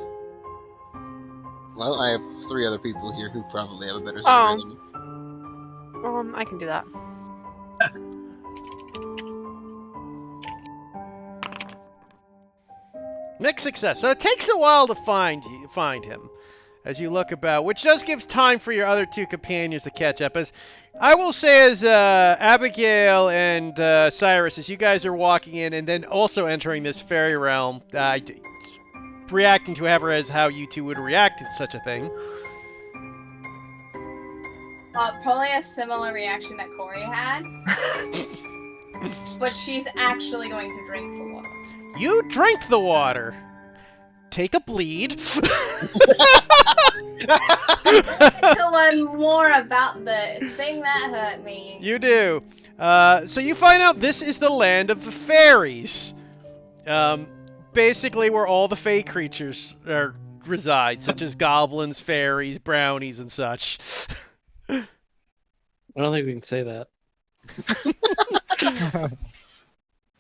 Well, I have 3 other people here who probably have a better survey than me. I can do that. Mixed success. So it takes a while to find him as you look about, which just gives time for your other 2 companions to catch up. As I will say, as Abigail and Cyrus, as you guys are walking in and then also entering this fairy realm, reacting to whoever as how you two would react to such a thing. Probably a similar reaction that Corey had. But she's actually going to drink the water. You drink the water. Take a bleed. To learn more about the thing that hurt me. You do. So you find out this is the land of the fairies. Basically where all the fey creatures reside, such as goblins, fairies, brownies, and such. I don't think we can say that.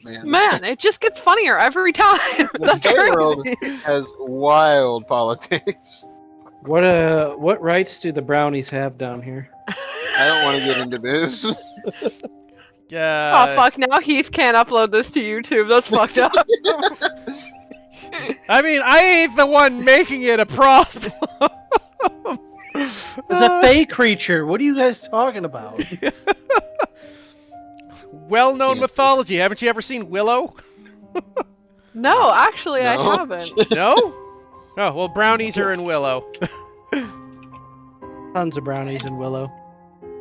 Man, it just gets funnier every time. The fey world has wild politics. What rights do the brownies have down here? I don't want to get into this. Oh fuck, now Heath can't upload this to YouTube. That's fucked up. I mean, I ain't the one making it a problem. It's a fey creature. What are you guys talking about? Well-known mythology. Haven't you ever seen Willow? No, actually, No. I haven't. No? Oh, well, brownies are in Willow. Tons of brownies in Willow.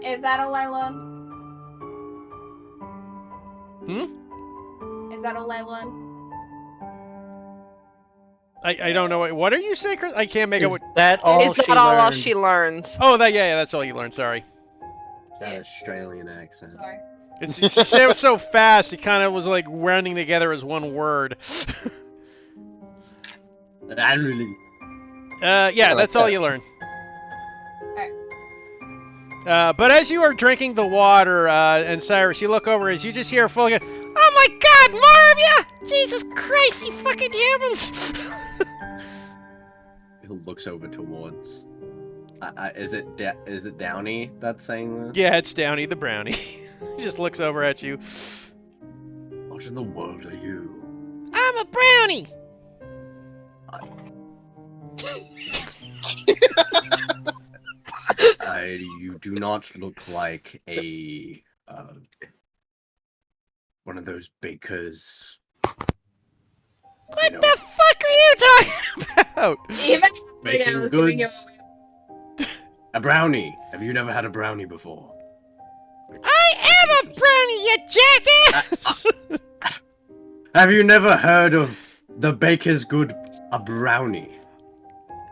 Is that all I learned? Is that all I learned? I don't know. What are you saying, Chris? I can't make Is it. What... that all Is she that all learned? she learns? Oh, yeah, that's all you learned. Sorry. Is that Australian accent? Sorry. She said it was so fast, it kind of was like rounding together as one word. I really. Yeah, that's all you learn. But as you are drinking the water, and Cyrus, you look over as you just hear a full. Oh my God, more of you! Jesus Christ, you fucking humans! He looks over towards. Is it Downey that's saying this? Yeah, it's Downey the brownie. He just looks over at you. What in the world are you? I'm a brownie. You do not look like a one of those bakers. What the fuck are you talking about? Even Baking I was giving goods. A brownie. Have you never had a brownie before? I am a brownie, you jackass! Have you never heard of the baker's good a brownie?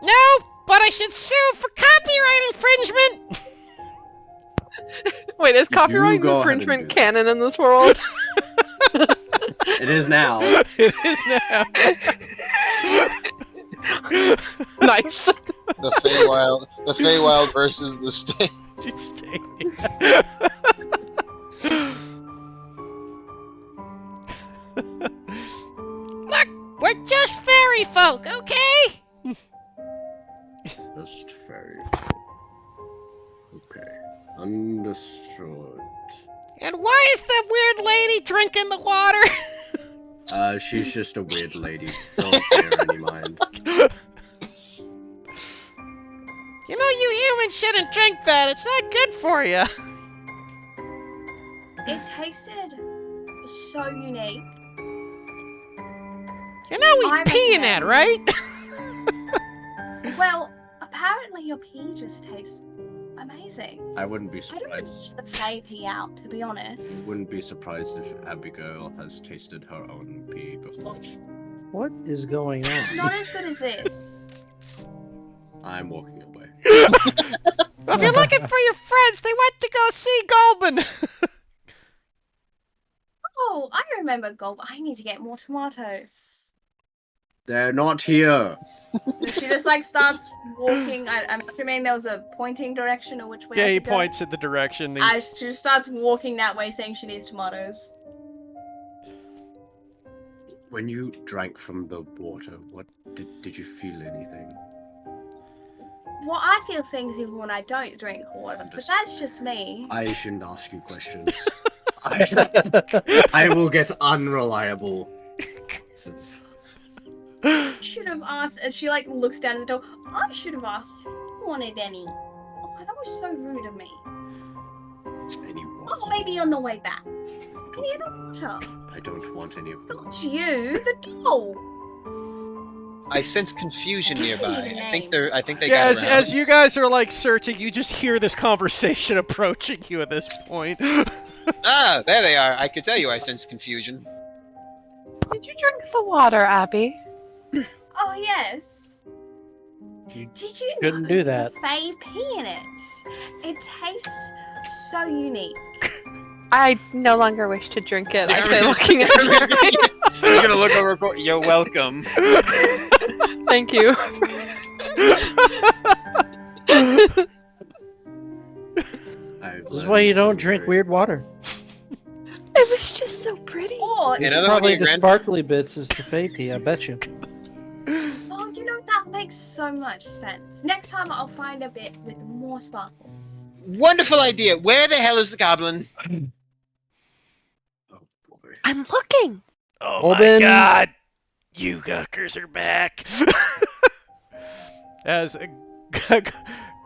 No, but I should sue for copyright infringement. Wait, is copyright go ahead and infringement do it. canon in this world? It is now. It is now. Nice. The Feywild versus the State. Look, we're just fairy folk, okay? Just very. Okay. Understood. And why is the weird lady drinking the water? She's just a weird lady. Don't pay her any mind. You know, you humans shouldn't drink that. It's not good for you. It tasted so unique. You know we I pee in that, right? Well, apparently your pee just tastes amazing. I wouldn't be I don't surprised. want the Fae pee out, to be honest. Wouldn't be surprised if Abigail has tasted her own pee before. What is going on? It's not as good as this. I'm walking away. If you're looking for your friends, they went to go see Goldman. Oh, I remember Gold. I need to get more tomatoes. They're not here. She just like starts walking. I'm assuming there was a pointing direction or which way. Yeah, I he should go. points at the direction. She just starts walking that way, saying she needs tomatoes. When you drank from the water, what did you feel anything? Well, I feel things even when I don't drink water, but that's just me. I shouldn't ask you questions. I will get unreliable answers. Should have asked. And she like looks down at the door. I should have asked if you wanted any. Oh, that was so rude of me. Any what? Oh, maybe on the way back. Any of the water. I don't want any of them. Not you, the doll. I sense confusion nearby. I think they Yeah, got around. as you guys are like searching, you just hear this conversation approaching you at this point. Ah, there they are. I could tell you I sense confusion. Did you drink the water, Abby? Oh yes. You Did you shouldn't know do that. Fey pea in it? It tastes so unique. I no longer wish to drink it. I say, Jeremy's- looking at Jeremy's He's gonna look over. You're welcome. Thank you. This is why you don't drink weird water. It was just so pretty. Or In It's other probably words, the your sparkly bits is the fey pea, I bet you. oh, you know that makes so much sense. Next time I'll find a bit with more sparkles. Wonderful idea. Where the hell is the goblin? Oh boy. I'm looking. Oh my Open. god! You guckers are back! As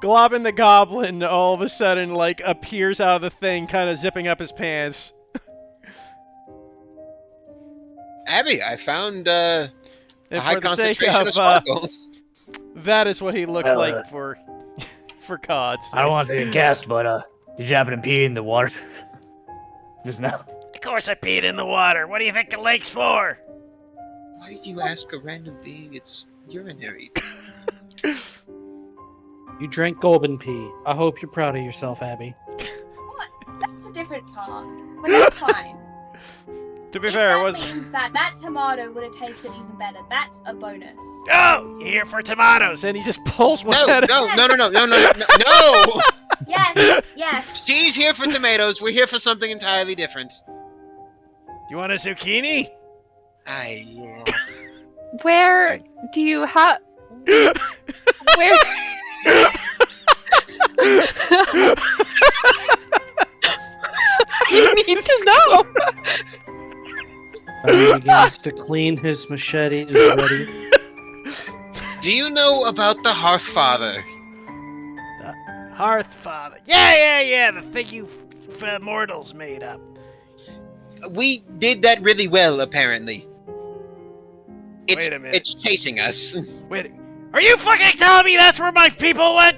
Globin the Goblin all of a sudden, like, appears out of the thing, kind of zipping up his pants. Abby, I found a And high for the sake concentration of sparkles. that is what he looks Well, like for Cod's I don't want to get guessed, but did you happen to pee in the water just now? Of course I peed in the water. What do you think the lake's for? Why do you ask a random being? It's urinary. You drank golden pea. I hope you're proud of yourself, Abby. What? That's a different part. But that's fine. To be If fair, it that was. means that tomato would have tasted even better. That's a bonus. Oh, you're here for tomatoes, and he just pulls one No, out. no. Yes, yes. She's here for tomatoes. We're here for something entirely different. You want a zucchini? Yeah. Where do you have? Where? I need to know. He begins to clean his machete, just ready. Do you know about the Hearth Father? Hearth Father. Yeah. The thing you mortals made up. We did that really well, apparently. Wait a minute. It's chasing us. Wait, are you fucking telling me that's where my people went?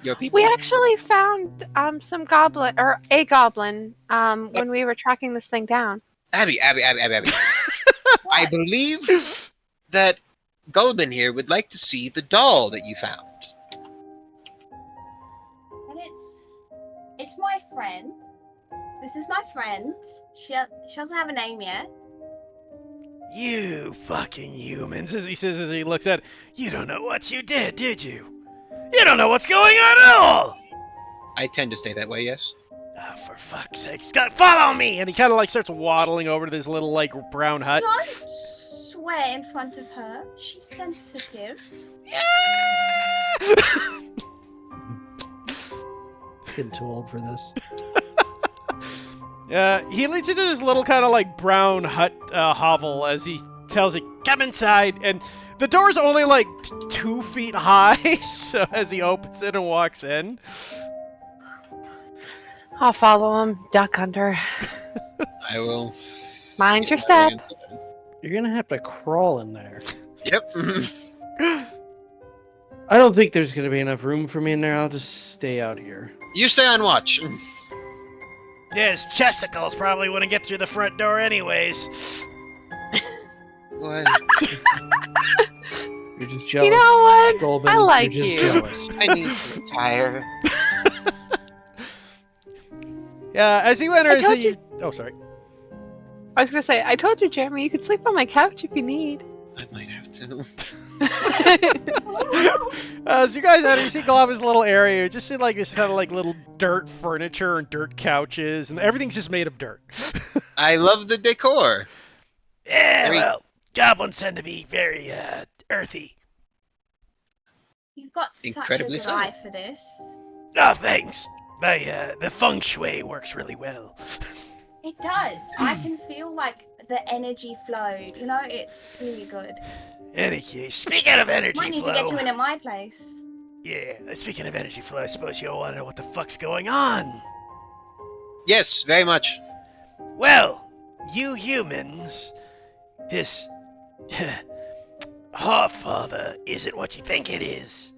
Your people. We actually found some goblin or a goblin when we were tracking this thing down. Abby. I believe that Goldman here would like to see the doll that you found. And it's my friend. This is my friend. She doesn't have a name yet. You fucking humans, as he says as he looks at it. You don't know what you did you? You don't know what's going on at all! I tend to stay that way, yes. Oh, for fuck's sake, follow me! And he kind of like starts waddling over to this little like brown hut. Don't swear in front of her. She's sensitive. Yeah! Getting too old for this. He leads into this little kind of like brown hut hovel as he tells you, come inside, and the door's only like 2 feet high, so as he opens it and walks in. I'll follow him, duck under. I will. Mind get your my step. way inside. You're gonna have to crawl in there. Yep. I don't think there's gonna be enough room for me in there. I'll just stay out here. You stay on watch. Yeah, his chesticles probably wouldn't get through the front door anyways. What? You're just jealous. You know what? Golben, I like you're just you. jealous. I need to retire. Yeah, as you enter, I told Oh, sorry. I was gonna say, I told you, Jeremy, you could sleep on my couch if you need. I might have to. As you guys enter, you see Glava's little area. You just see like this kind of like little dirt furniture and dirt couches, and everything's just made of dirt. I love the decor. Yeah, Very- well, goblins tend to be very earthy. You've got such a Incredibly good so. eye for this. Oh, thanks. The feng shui works really well. It does. I can feel like the energy flowed. You know, it's really good. Any case, speaking of energy Might need flow, to get you in at my place. yeah, speaking of energy flow, I suppose you all want to know what the fuck's going on. Yes, very much. Well, you humans, this Hearthfather isn't what you think it is.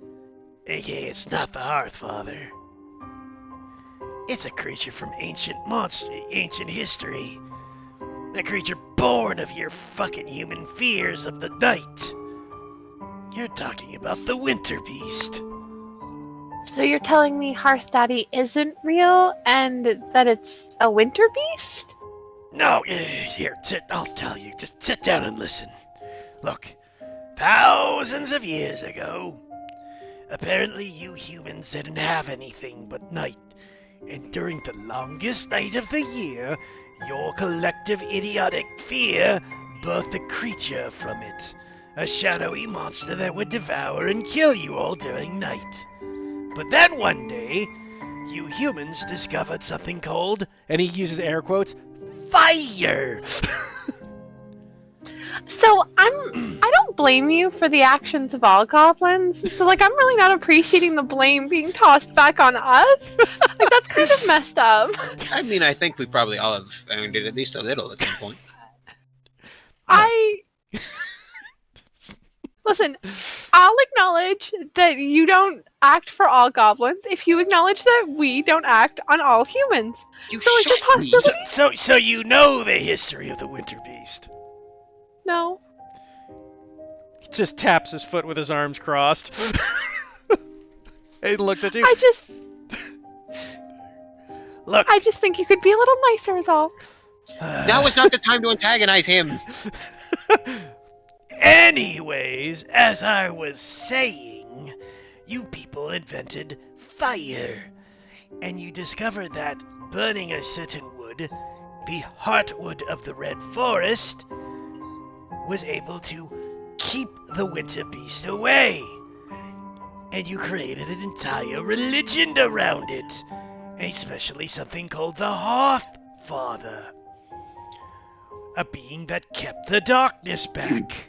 AKA, it's not the Hearthfather. It's a creature from ancient history. A creature born of your fucking human fears of the night. You're talking about the Winter Beast. So you're telling me Hearth Daddy isn't real and that it's a winter beast? No, here, I'll tell you. Just sit down and listen. Look, thousands of years ago, apparently you humans didn't have anything but night. And during the longest night of the year, your collective idiotic fear birthed a creature from it. A shadowy monster that would devour and kill you all during night. But then one day, you humans discovered something called, and he uses air quotes, fire! So I don't blame you for the actions of all goblins. So like I'm really not appreciating the blame being tossed back on us. Like that's kind of messed up. I mean, I think we probably all have earned it at least a little at some point. Listen, I'll acknowledge that you don't act for all goblins if you acknowledge that we don't act on all humans. You So like this shot me. hostility. So you know the history of the Winter Beast. No. He just taps his foot with his arms crossed. He looks at you. Look. I just think you could be a little nicer is all. Now is not the time to antagonize him. Anyways, as I was saying, you people invented fire. And you discovered that burning a certain wood, the heartwood of the Red Forest, was able to keep the Winter Beast away. And you created an entire religion around it, especially something called the Hearthfather, a being that kept the darkness back.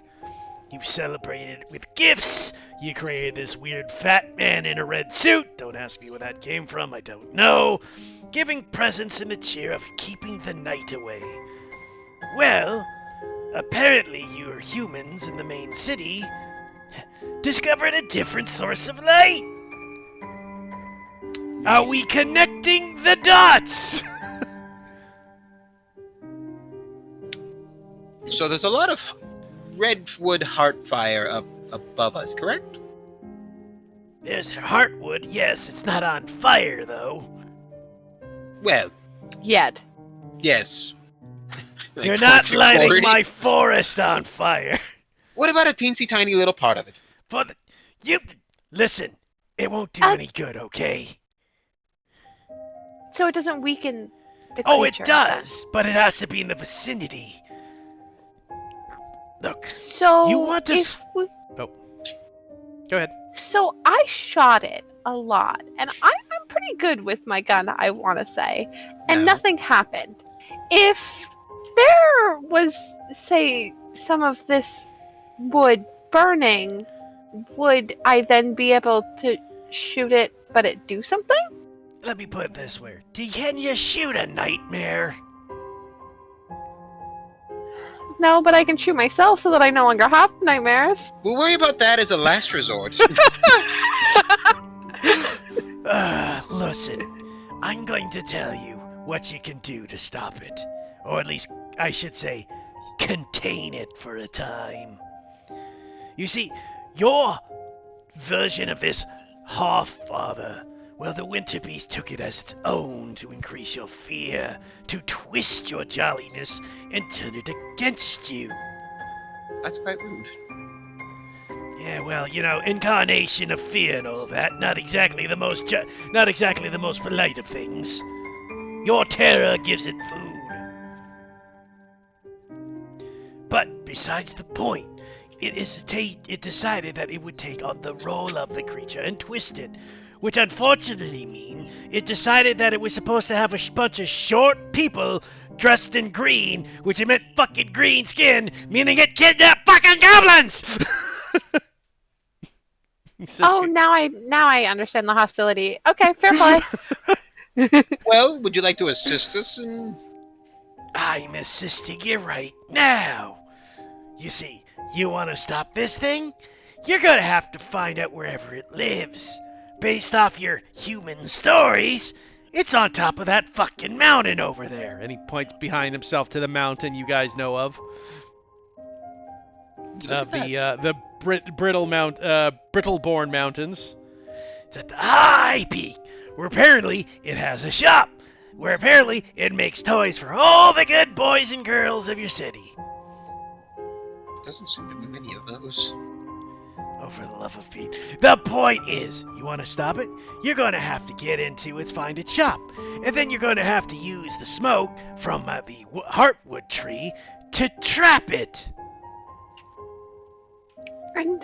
You celebrated it with gifts. You created this weird fat man in a red suit. Don't ask me where that came from, I don't know. Giving presents in the cheer of keeping the night away. Well, apparently you humans in the main city discovered a different source of light. Are we connecting the dots? So there's a lot of redwood heartfire up above us, correct? There's heartwood, yes, it's not on fire though. Well, Yet. yes. Like You're not towards lighting Corey. my forest on fire. What about a teensy tiny little part of it? But you listen, it won't do any good, okay? So it doesn't weaken the creature. Oh, it does, but it has to be in the vicinity. Look, So You want to if we- go ahead. So I shot it a lot, and I'm pretty good with my gun, I want to say, and Yeah. nothing happened. If there was, say, some of this wood burning, would I then be able to shoot it, but it do something? Let me put it this way. Can you shoot a nightmare? No, but I can shoot myself so that I no longer have nightmares. We'll worry about that as a last resort. Listen, I'm going to tell you what you can do to stop it. Or at least, I should say, contain it for a time. You see, your version of this Hearthfather Well, the winter beast took it as its own to increase your fear, to twist your jolliness, and turn it against you. That's quite rude. Yeah, well, you know, incarnation of fear and all that. Not exactly the most polite of things. Your terror gives it food. But besides the point, it decided that it would take on the role of the creature and twist it, which unfortunately means it decided that it was supposed to have a bunch of short people dressed in green, which it meant fucking green skin, meaning it kidnapped fucking goblins. Oh, now I understand the hostility. Okay, fair play. Well, would you like to assist us in... I'm assisting you right now. You see, you want to stop this thing? You're gonna have to find out wherever it lives. Based off your human stories, it's on top of that fucking mountain over there. And he points behind himself to the mountain you guys know of. The Brittleborn Mountains. It's at the high peak, where apparently it has a shop, where apparently it makes toys for all the good boys and girls of your city. Doesn't seem to be many of those. Oh, for the love of Pete. The point is, you want to stop it? You're going to have to get into its find its shop. And then you're going to have to use the smoke from the heartwood tree to trap it. And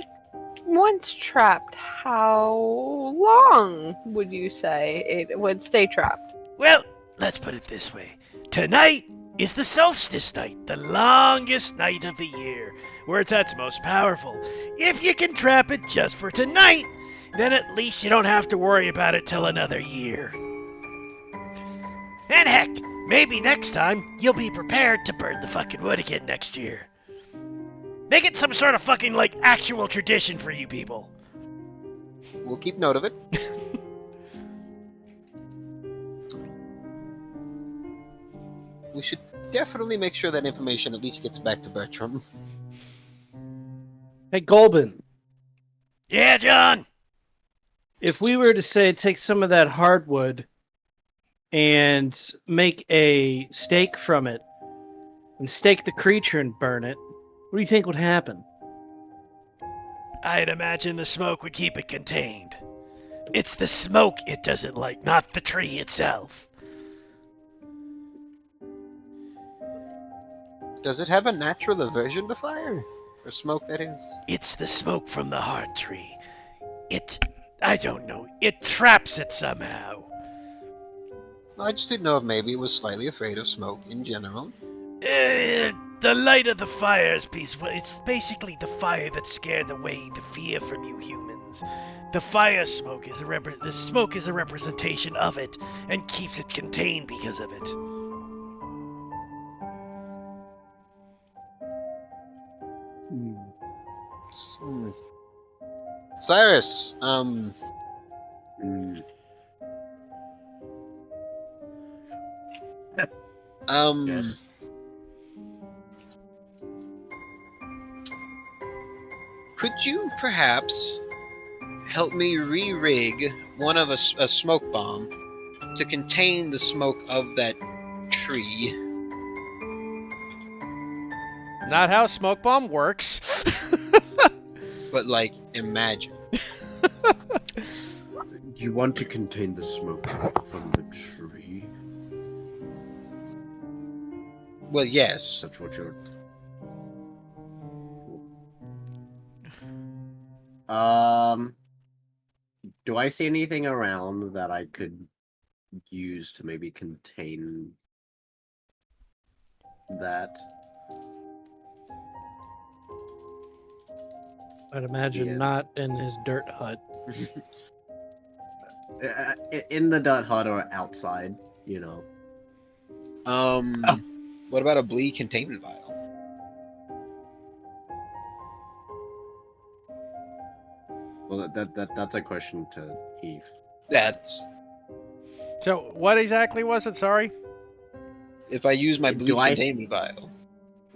once trapped, how long would you say it would stay trapped? Well, let's put it this way. Tonight is the solstice night, the longest night of the year, where it's at its most powerful. If you can trap it just for tonight, then at least you don't have to worry about it till another year. And heck, maybe next time you'll be prepared to burn the fucking wood again next year. Make it some sort of fucking, actual tradition for you people. We'll keep note of it. We should definitely make sure that information at least gets back to Bertram. Hey, Golbin, Yeah, John? if we were to say take some of that hardwood and make a stake from it, and stake the creature and burn it, what do you think would happen? I'd imagine the smoke would keep it contained. It's the smoke it doesn't like, not the tree itself. Does it have a natural aversion to fire? Or smoke, that is? It's the smoke from the heart tree. I don't know, it traps it somehow. I just didn't know if maybe it was slightly afraid of smoke in general. The light of the fire is peaceful. It's basically the fire that scared away the fear from you humans. The fire smoke is the smoke is a representation of it and keeps it contained because of it. Cyrus, Yes. Could you perhaps help me re-rig one of a smoke bomb to contain the smoke of that tree? Not how smoke bomb works. But imagine. You want to contain the smoke from the tree? Well, yes. That's what you're... Do I see anything around that I could use to maybe contain that? I'd imagine Yeah. not in his dirt hut. In the dirt hut or outside, you know. What about a bleed containment vial? Well, that's a question to Heath. That's... So, what exactly was it? Sorry? If I use my Do bleed I- containment vial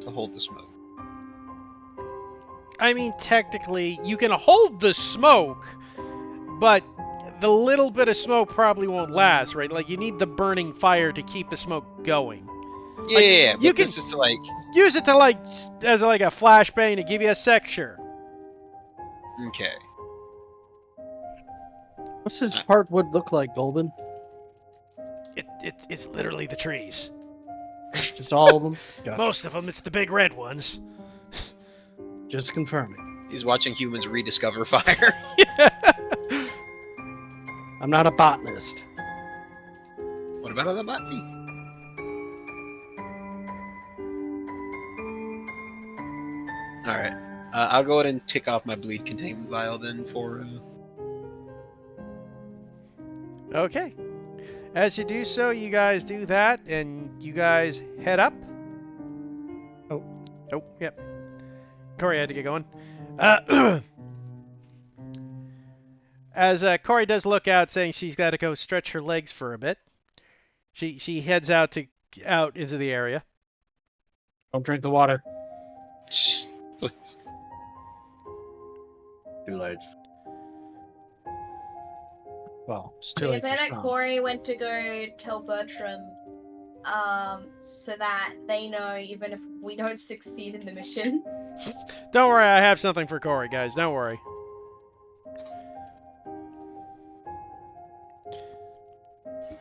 to hold the smoke. I mean, technically, you can hold the smoke, but the little bit of smoke probably won't last, right? Like, you need the burning fire to keep the smoke going. Yeah, you but this can- is like... Use it to, like, as like a flashbang to give you a sec, sure. Okay. What's this heartwood look like, Golden? It's literally the trees. Just all of them? Gotcha. Most of them, it's the big red ones. Just confirming. He's watching humans rediscover fire. I'm not a botanist. What about other botany? Alright. I'll go ahead and tick off my bleed containment vial then for... Okay. As you do so, you guys do that, and you guys head up. Oh, yep. Corey had to get going. As Corey does look out, saying she's got to go stretch her legs for a bit, she heads out into the area. Don't drink the water. Please. Too late. Well, it's too We late can for say that Sean. Corey went to go tell Bertram, so that they know even if we don't succeed in the mission. Don't worry, I have something for Corey, guys. Don't worry.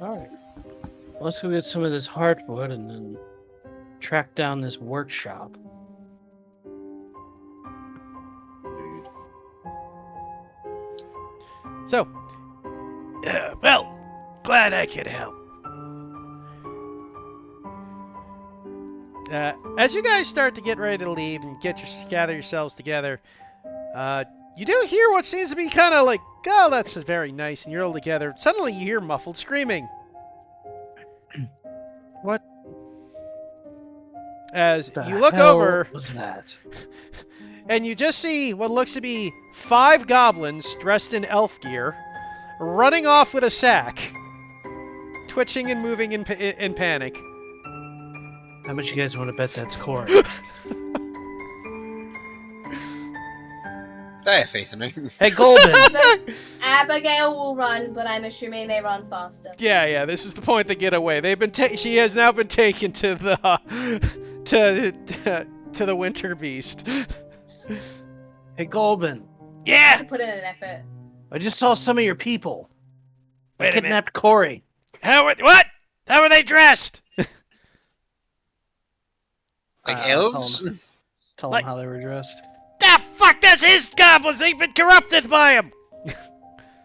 Alright. Let's go get some of this heartwood and then track down this workshop. Dude. So, well, glad I could help. As you guys start to get ready to leave and gather yourselves together, you do hear what seems to be kind of like, oh, that's very nice, and you're all together. Suddenly you hear muffled screaming. What As the you look hell over, was that? and you just see what looks to be 5 goblins dressed in elf gear, running off with a sack, twitching and moving in panic. How much you guys want to bet that's Corey? I have faith in me. Hey, Golden! Abigail will run, but I'm assuming they run faster. Yeah, this is the point they get away. They've been she has now been taken to the to the winter beast. Hey, Golden! I have Yeah. to put in an effort. I just saw some of your people. They Wait a minute. kidnapped Corey. What? How are they dressed? Like Tell elves? them, tell Like- them how they were dressed. The fuck, that's his goblins. They've been corrupted by him.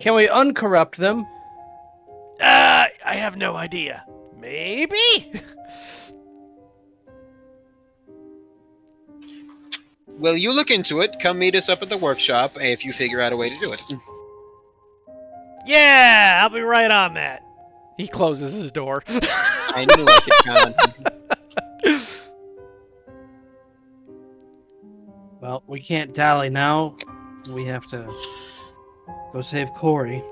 Can we uncorrupt them? I have no idea. Maybe. Well, you look into it. Come meet us up at the workshop if you figure out a way to do it. Yeah, I'll be right on that. He closes his door. I knew I could count on him. Well, we can't dally now. We have to go save Corey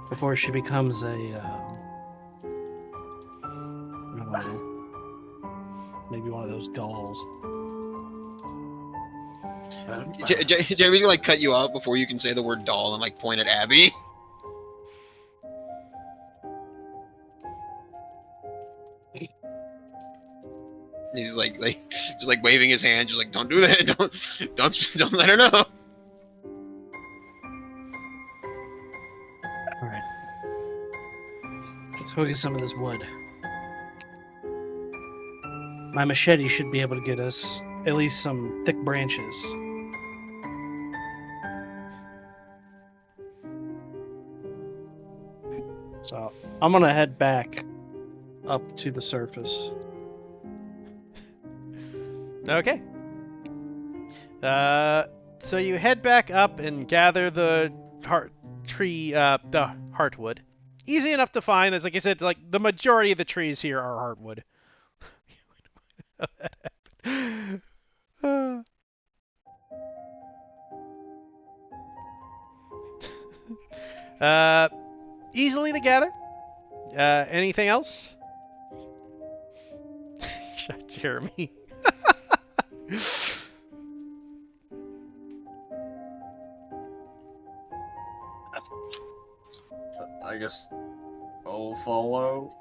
before she becomes a, I don't know, maybe one of those dolls. Jeremy's gonna like cut you off before you can say the word doll and like point at Abby. He's like just like waving his hand, just like don't do that, don't let her know. Alright. Let's go get some of this wood. My machete should be able to get us at least some thick branches. So, I'm gonna head back up to the surface. Okay. So you head back up and gather the the heartwood. Easy enough to find. As like I said, like the majority of the trees here are heartwood. Easily to gather. Anything else? Shut Jeremy. I guess I'll follow.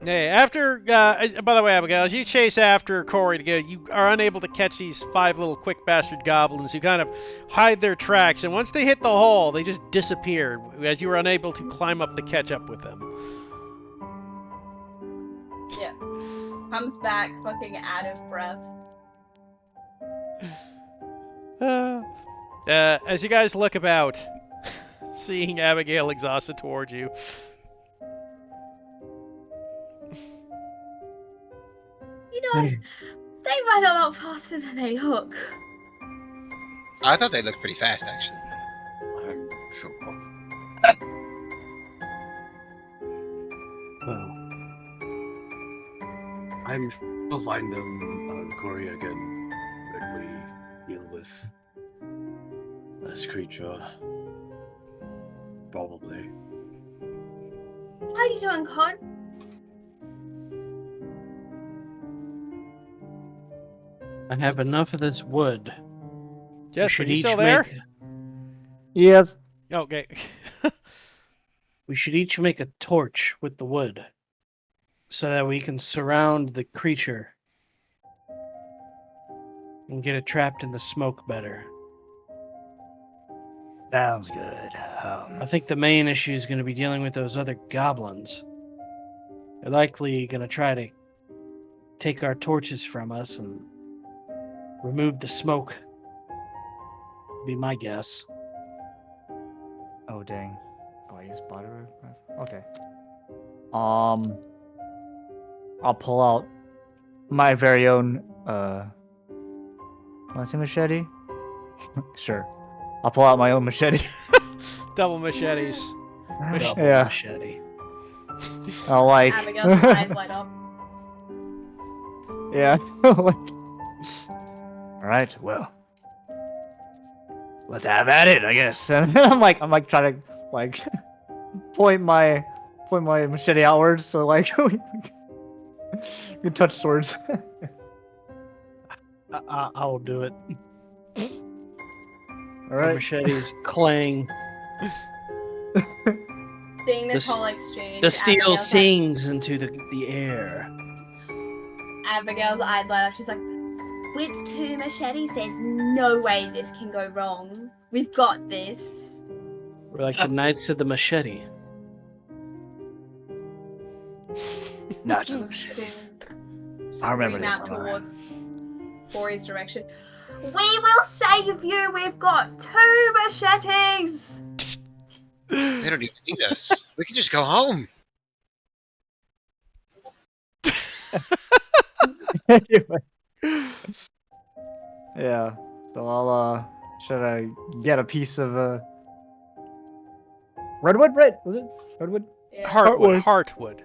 Hey, after, by the way, Abigail, as you chase after Corey to go, you are unable to catch these 5 little quick bastard goblins who kind of hide their tracks, and once they hit the hole, they just disappeared, as you were unable to climb up to catch up with them. Yeah. Comes back fucking out of breath. As you guys look about, seeing Abigail exhausted towards you, You know, they run a lot faster than they look. I thought they looked pretty fast, actually. I'm sure. Well, I'm sure we'll find them, Corey, again when we deal with this creature. Probably. How you doing, Con? I have enough of this wood. Jess, are you still there? Yes. Okay. We should each make a torch with the wood, so that we can surround the creature and get it trapped in the smoke better. Sounds good. I think the main issue is going to be dealing with those other goblins. They're likely going to try to take our torches from us and remove the smoke. Be my guess. Oh dang. Oh, I use butter. Okay. I'll pull out my very own want to say machete? Sure. I'll pull out my own machete. Double machetes. Double Yeah. machete. I'll like. Abigail's eyes light up. Yeah. All right. Well, let's have at it, I guess. And I'm like trying to like point my machete outwards so like we can touch swords. I'll do it. All The right. machetes clang. Seeing this The s- whole exchange, The steel Abigail's sings into the air. Abigail's eyes light up. She's like, with 2 machetes, there's no way this can go wrong. We've got this. We're like the knights of the machete. Not so She'll much. scream I remember out this one. towards Corey's direction. We will save you. We've got 2 machetes. They don't even need us. We can just go home. Anyway. Yeah. So I'll should I get a piece of redwood? Right? Was it redwood? Yeah. Heartwood. Hardwood.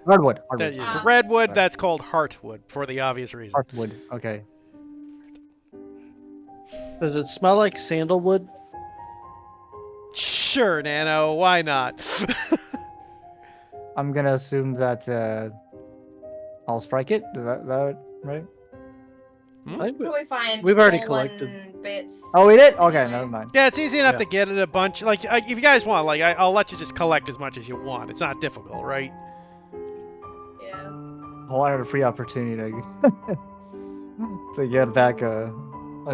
That- it's Ah. redwood, Right. that's called heartwood, for the obvious reason. Hardwood. Okay. Does it smell like sandalwood? Sure, Nano, why not? I'm gonna assume that I'll strike it. Is that right? I think Probably find We've already fallen collected. bits. Oh, we did. Okay, anyway. never mind. Yeah, it's easy enough Yeah. to get it a bunch. Like, if you guys want, like, I'll let you just collect as much as you want. It's not difficult, right? Yeah. I wanted a free opportunity to get back a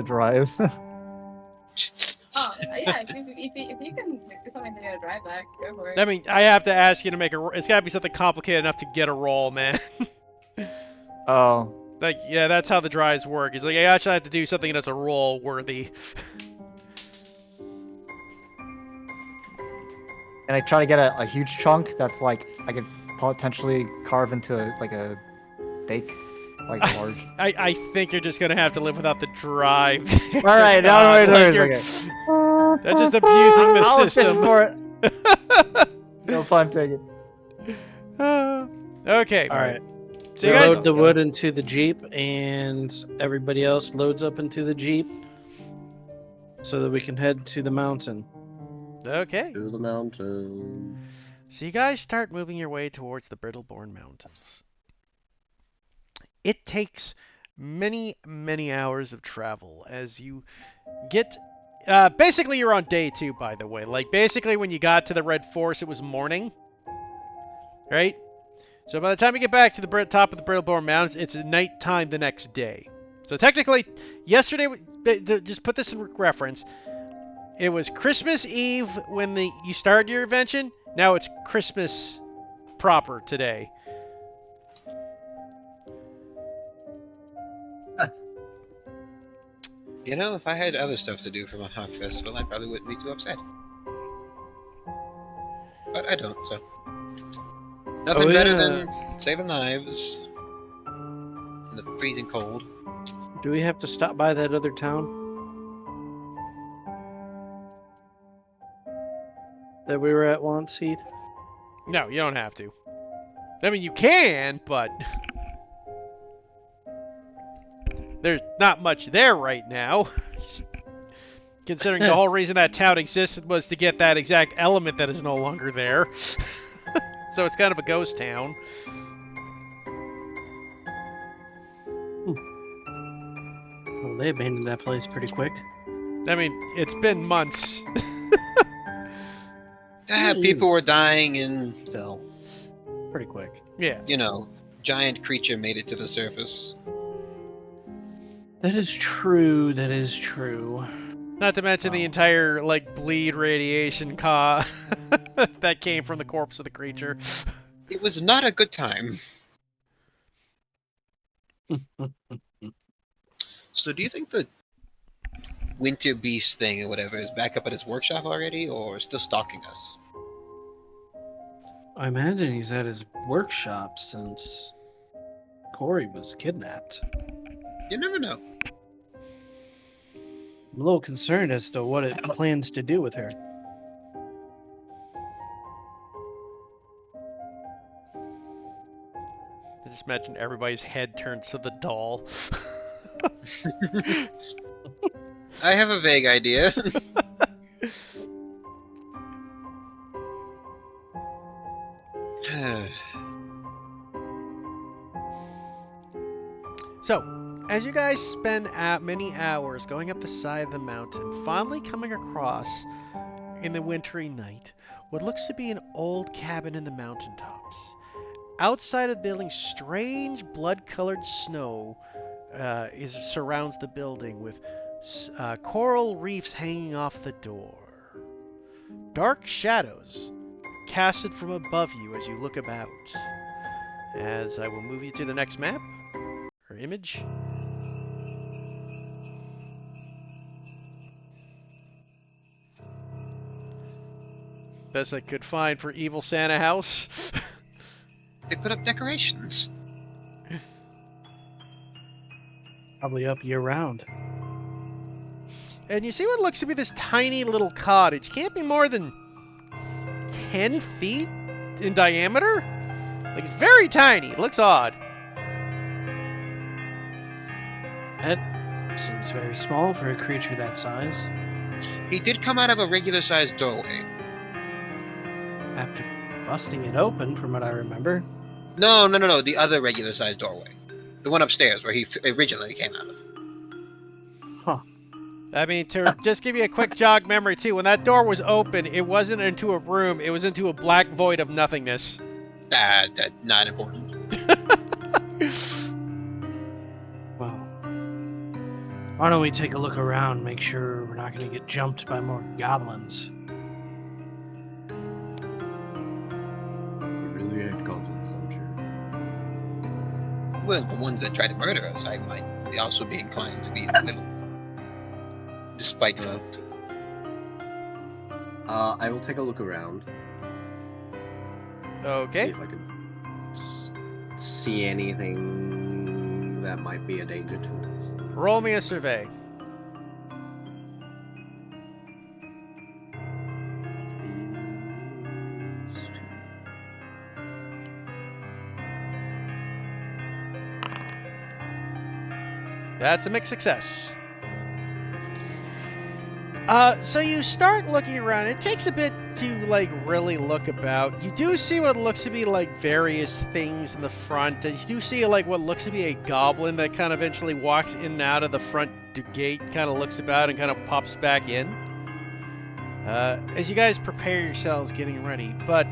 drive. Oh, yeah. If you can do something to get a drive back, go for it. I mean, I have to ask you to make a. It's got to be something complicated enough to get a roll, man. Oh. Like, yeah, that's how the drives work. It's like I actually have to do something that's a roll worthy. And I try to get a huge chunk that's like I could potentially carve into like a steak, like large. I think you're just gonna have to live without the drive. All right, no Like, worries. you're- Okay. That's just abusing the I'll fish system. for it. No fun taking. Okay. All right. So you guys. Load the wood into the Jeep, and everybody else loads up into the Jeep so that we can head to the mountain. Okay. To the mountain. So you guys start moving your way towards the Brittleborn Mountains. It takes many, many hours of travel as you get Basically, you're on day 2, by the way. Like, basically, when you got to the Red Forest, it was morning. Right? So by the time you get back to the top of the Brittlebone Mountains, it's nighttime the next day. So technically, yesterday, just put this in reference, it was Christmas Eve when you started your invention. Now it's Christmas proper today. You know, if I had other stuff to do for my Hoth Festival, I probably wouldn't be too upset. But I don't, so. Nothing better than saving lives in the freezing cold. Do we have to stop by that other town that we were at once, Heath? No, you don't have to. I mean, you can, but there's not much there right now. Considering the whole reason that town existed was to get that exact element that is no longer there. So it's kind of a ghost town. Well, they abandoned that place pretty quick. I mean, it's been months. People were dying and... Still, pretty quick. Yeah. You know, giant creature made it to the surface. That is true, that is true. Not to mention the entire, like, bleed radiation that came from the corpse of the creature. It was not a good time. So do you think the Winter Beast thing or whatever is back up at his workshop already, or still stalking us? I imagine he's at his workshop since Corey was kidnapped. You never know. I'm a little concerned as to what it plans to do with her. I just imagine everybody's head turns to the doll. I have a vague idea. So, as you guys spend many hours going up the side of the mountain, finally coming across, in the wintry night, what looks to be an old cabin in the mountaintops. Outside of the building, strange blood-colored snow surrounds the building with coral reefs hanging off the door. Dark shadows casted from above you as you look about. As I will move you to the next map, or image. Best I could find for Evil Santa House. They put up decorations. Probably up year round. And you see what looks to be this tiny little cottage. Can't be more than 10 feet in diameter? Like, it's very tiny. It looks odd. That seems very small for a creature that size. He did come out of a regular-sized doorway. After busting it open, from what I remember. No. The other regular-sized doorway. The one upstairs where he originally came out of. Huh. I mean, to just give you a quick jog memory, too, when that door was open, it wasn't into a room. It was into a black void of nothingness. That's not important. Well, why don't we take a look around, make sure we're not going to get jumped by more goblins. We really hate goblins, I'm sure. Well, the ones that try to murder us, I might also be inclined to be a little despiteful. I will take a look around. Okay. See if I can see anything that might be a danger to us. Roll me a survey. Is two. That's a mixed success. So you start looking around. It takes a bit to like really look about. You do see what looks to be like various things in the front. And you do see like what looks to be a goblin that kind of eventually walks in and out of the front gate, kind of looks about and kind of pops back in. As you guys prepare yourselves getting ready, but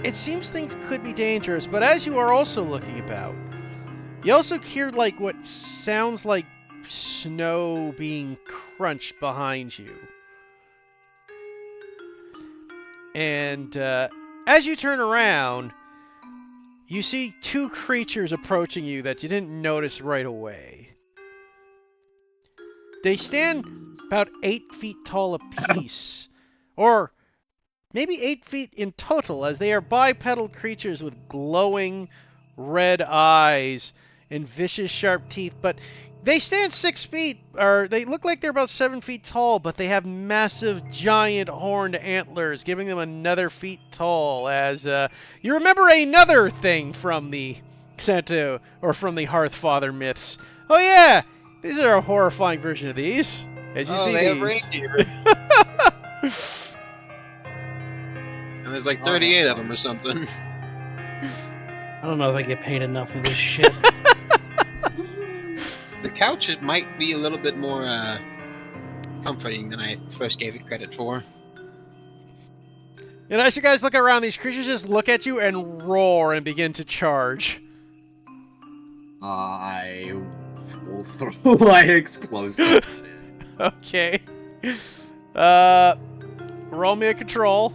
it seems things could be dangerous. But as you are also looking about, you also hear like what sounds like snow being crunched behind you. And as you turn around, you see two creatures approaching you that you didn't notice right away. They stand about 8 feet tall apiece, or maybe 8 feet in total, as they are bipedal creatures with glowing red eyes and vicious sharp teeth, but they stand 6 feet, or they look like they're about 7 feet tall, but they have massive, giant horned antlers, giving them another feet tall, as you remember another thing from the Santa, or from the Hearthfather myths. Oh yeah, these are a horrifying version of these, as you see they have these. reindeer. And there's like 38 of them or something. I don't know if I get paid enough for this shit. The couch it might be a little bit more comforting than I first gave it credit for. And as you guys look around, these creatures just look at you and roar and begin to charge. I will throw my explosive. Okay. Roll me a control.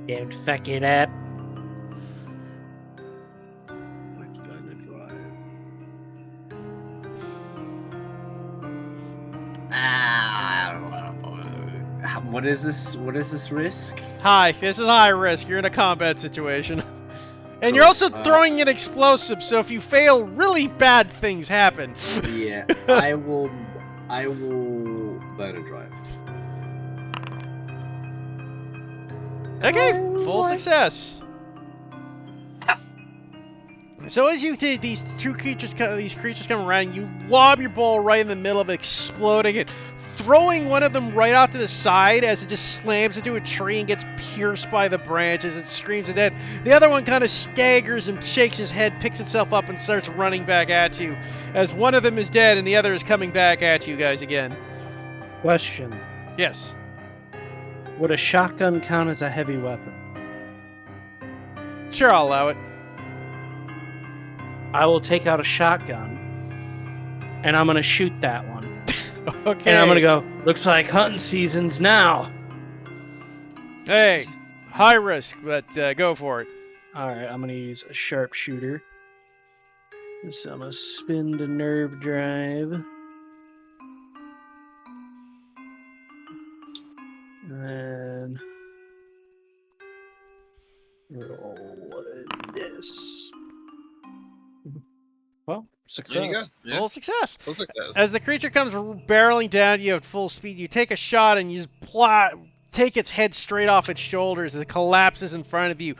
Don't fuck it up. Which gonna drive? What is this? What is this risk? Hi, this is high risk. You're in a combat situation. And you're also throwing an explosive, so if you fail, really bad things happen. Yeah, I will let it drive. Okay, full success. So as you see these creatures come around, you lob your ball right in the middle of it, exploding it, throwing one of them right off to the side as it just slams into a tree and gets pierced by the branches and screams to death. The other one kind of staggers and shakes his head, picks itself up, and starts running back at you, as one of them is dead and the other is coming back at you guys again. Question. Yes. Would a shotgun count as a heavy weapon? Sure, I'll allow it. I will take out a shotgun, and I'm going to shoot that one. Okay. And I'm going to go, looks like hunting season's now. Hey, high risk, but go for it. Alright, I'm going to use a sharpshooter. So I'm going to spin the nerve drive. And then roll this. Well, success. There you go. Yeah. Full success. Full success. As the creature comes barreling down you at full speed, you take a shot and you just take its head straight off its shoulders as it collapses in front of you,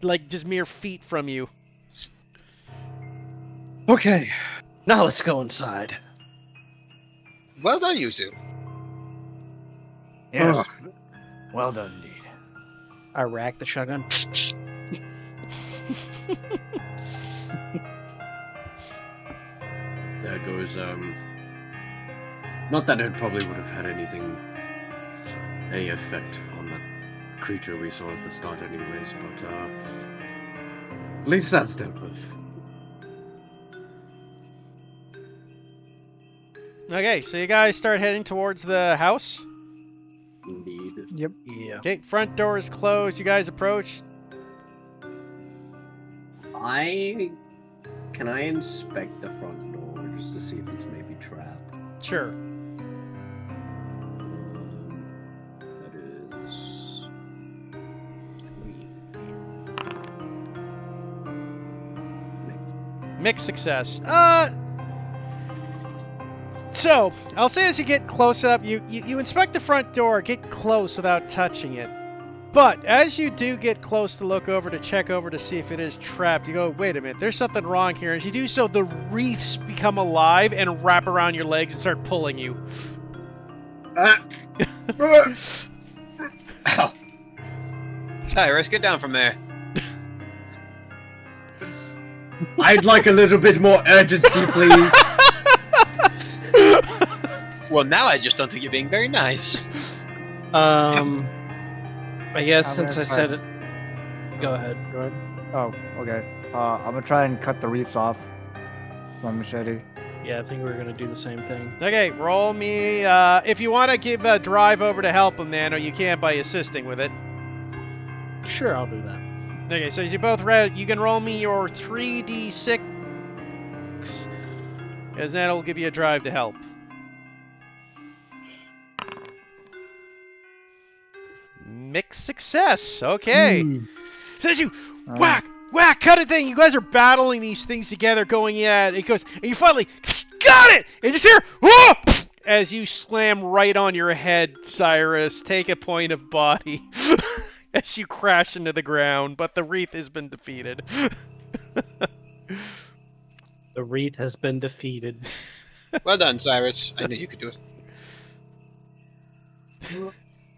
like just mere feet from you. Okay, now let's go inside. Well done, you two. Yes. Well done, indeed. I rack the shotgun. There goes, not that it probably would have had any effect on that creature we saw at the start anyways, but, at least that's dealt with. Okay, so you guys start heading towards the house. Indeed. Yep. Yeah. Okay, front door is closed. You guys approach. Can I inspect the front door just to see if it's maybe trapped? Sure. That is 3. Mixed success. So, I'll say as you get close up, you inspect the front door, get close without touching it. But as you do get close to look over to check over to see if it is trapped, you go, wait a minute, there's something wrong here. And as you do so, the wreaths become alive and wrap around your legs and start pulling you. Cyrus, get down from there. I'd like a little bit more urgency, please. Well, now I just don't think you're being very nice. I guess I'm since I gonna said try- it. Go ahead. Good. Oh, okay. I'm gonna try and cut the reefs off with my machete. Yeah, I think we're gonna do the same thing. Okay, roll me. If you want to give a drive over to help him, then, or you can by assisting with it. Sure, I'll do that. Okay, so as you both read, you can roll me your 3d6, as that'll give you a drive to help. Mixed success. Okay. So as you whack, cut it thing, you guys are battling these things together, going at it. Goes, and you finally got it, and you just hear, whoa! As you slam right on your head, Cyrus. Take a point of body. As you crash into the ground, but the wreath has been defeated. The wreath has been defeated. Well done, Cyrus. I knew you could do it.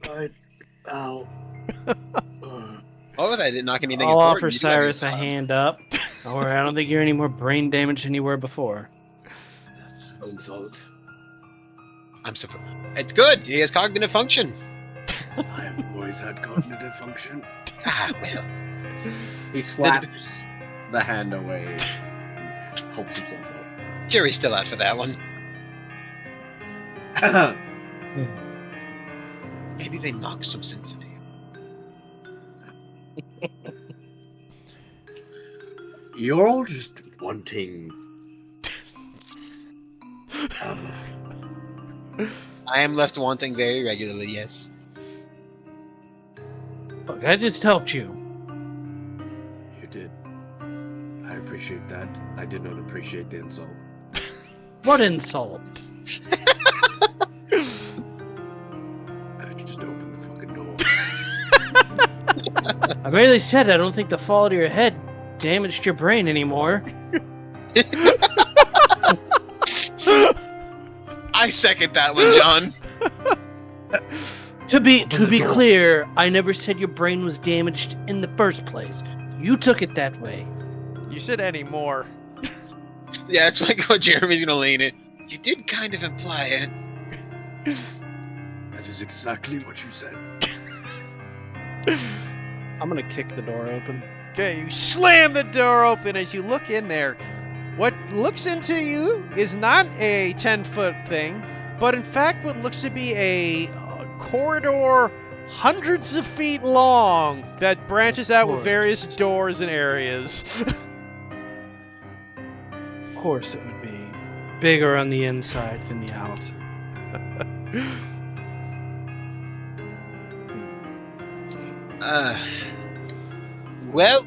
Right. Ow. Oh, I didn't knock anything I'll important. offer You do have your Cyrus a job. hand up. Or I don't think you're any more brain damaged than you were before. That's an insult. I'm surprised. It's good. He has cognitive function. I have always had cognitive function. Ah, well. He slaps the hand away and helps himself Jury's still out for that one. up. Maybe they knocked some sense into you. You're all just wanting. I am left wanting very regularly, yes. Look, I just helped you. You did. I appreciate that. I did not appreciate the insult. What insult? I just opened the fucking door. I merely said I don't think the fall to your head damaged your brain anymore. I second that one, John. To be clear, I never said your brain was damaged in the first place. You took it that way. You said any more. Yeah, it's like what Jeremy's gonna lean it. You did kind of imply it. That is exactly what you said. I'm gonna kick the door open. Okay, you slam the door open as you look in there. What looks into you is not a 10-foot thing, but in fact what looks to be a corridor hundreds of feet long that branches out with various doors and areas. Of course it would be bigger on the inside than the outside. Well,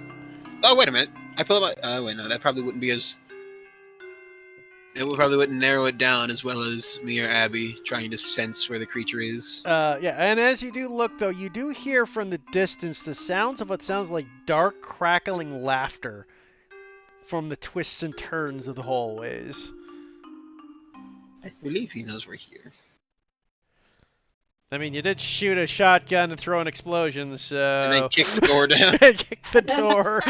oh wait a minute. I pull up my. Wait, no, that probably wouldn't be as. It probably wouldn't narrow it down as well as me or Abby trying to sense where the creature is. Yeah, and as you do look, though, you do hear from the distance the sounds of what sounds like dark, crackling laughter from the twists and turns of the hallways. I believe he knows we're here. I mean, you did shoot a shotgun and throw an explosion, so... And then kick the door down. Kick the door.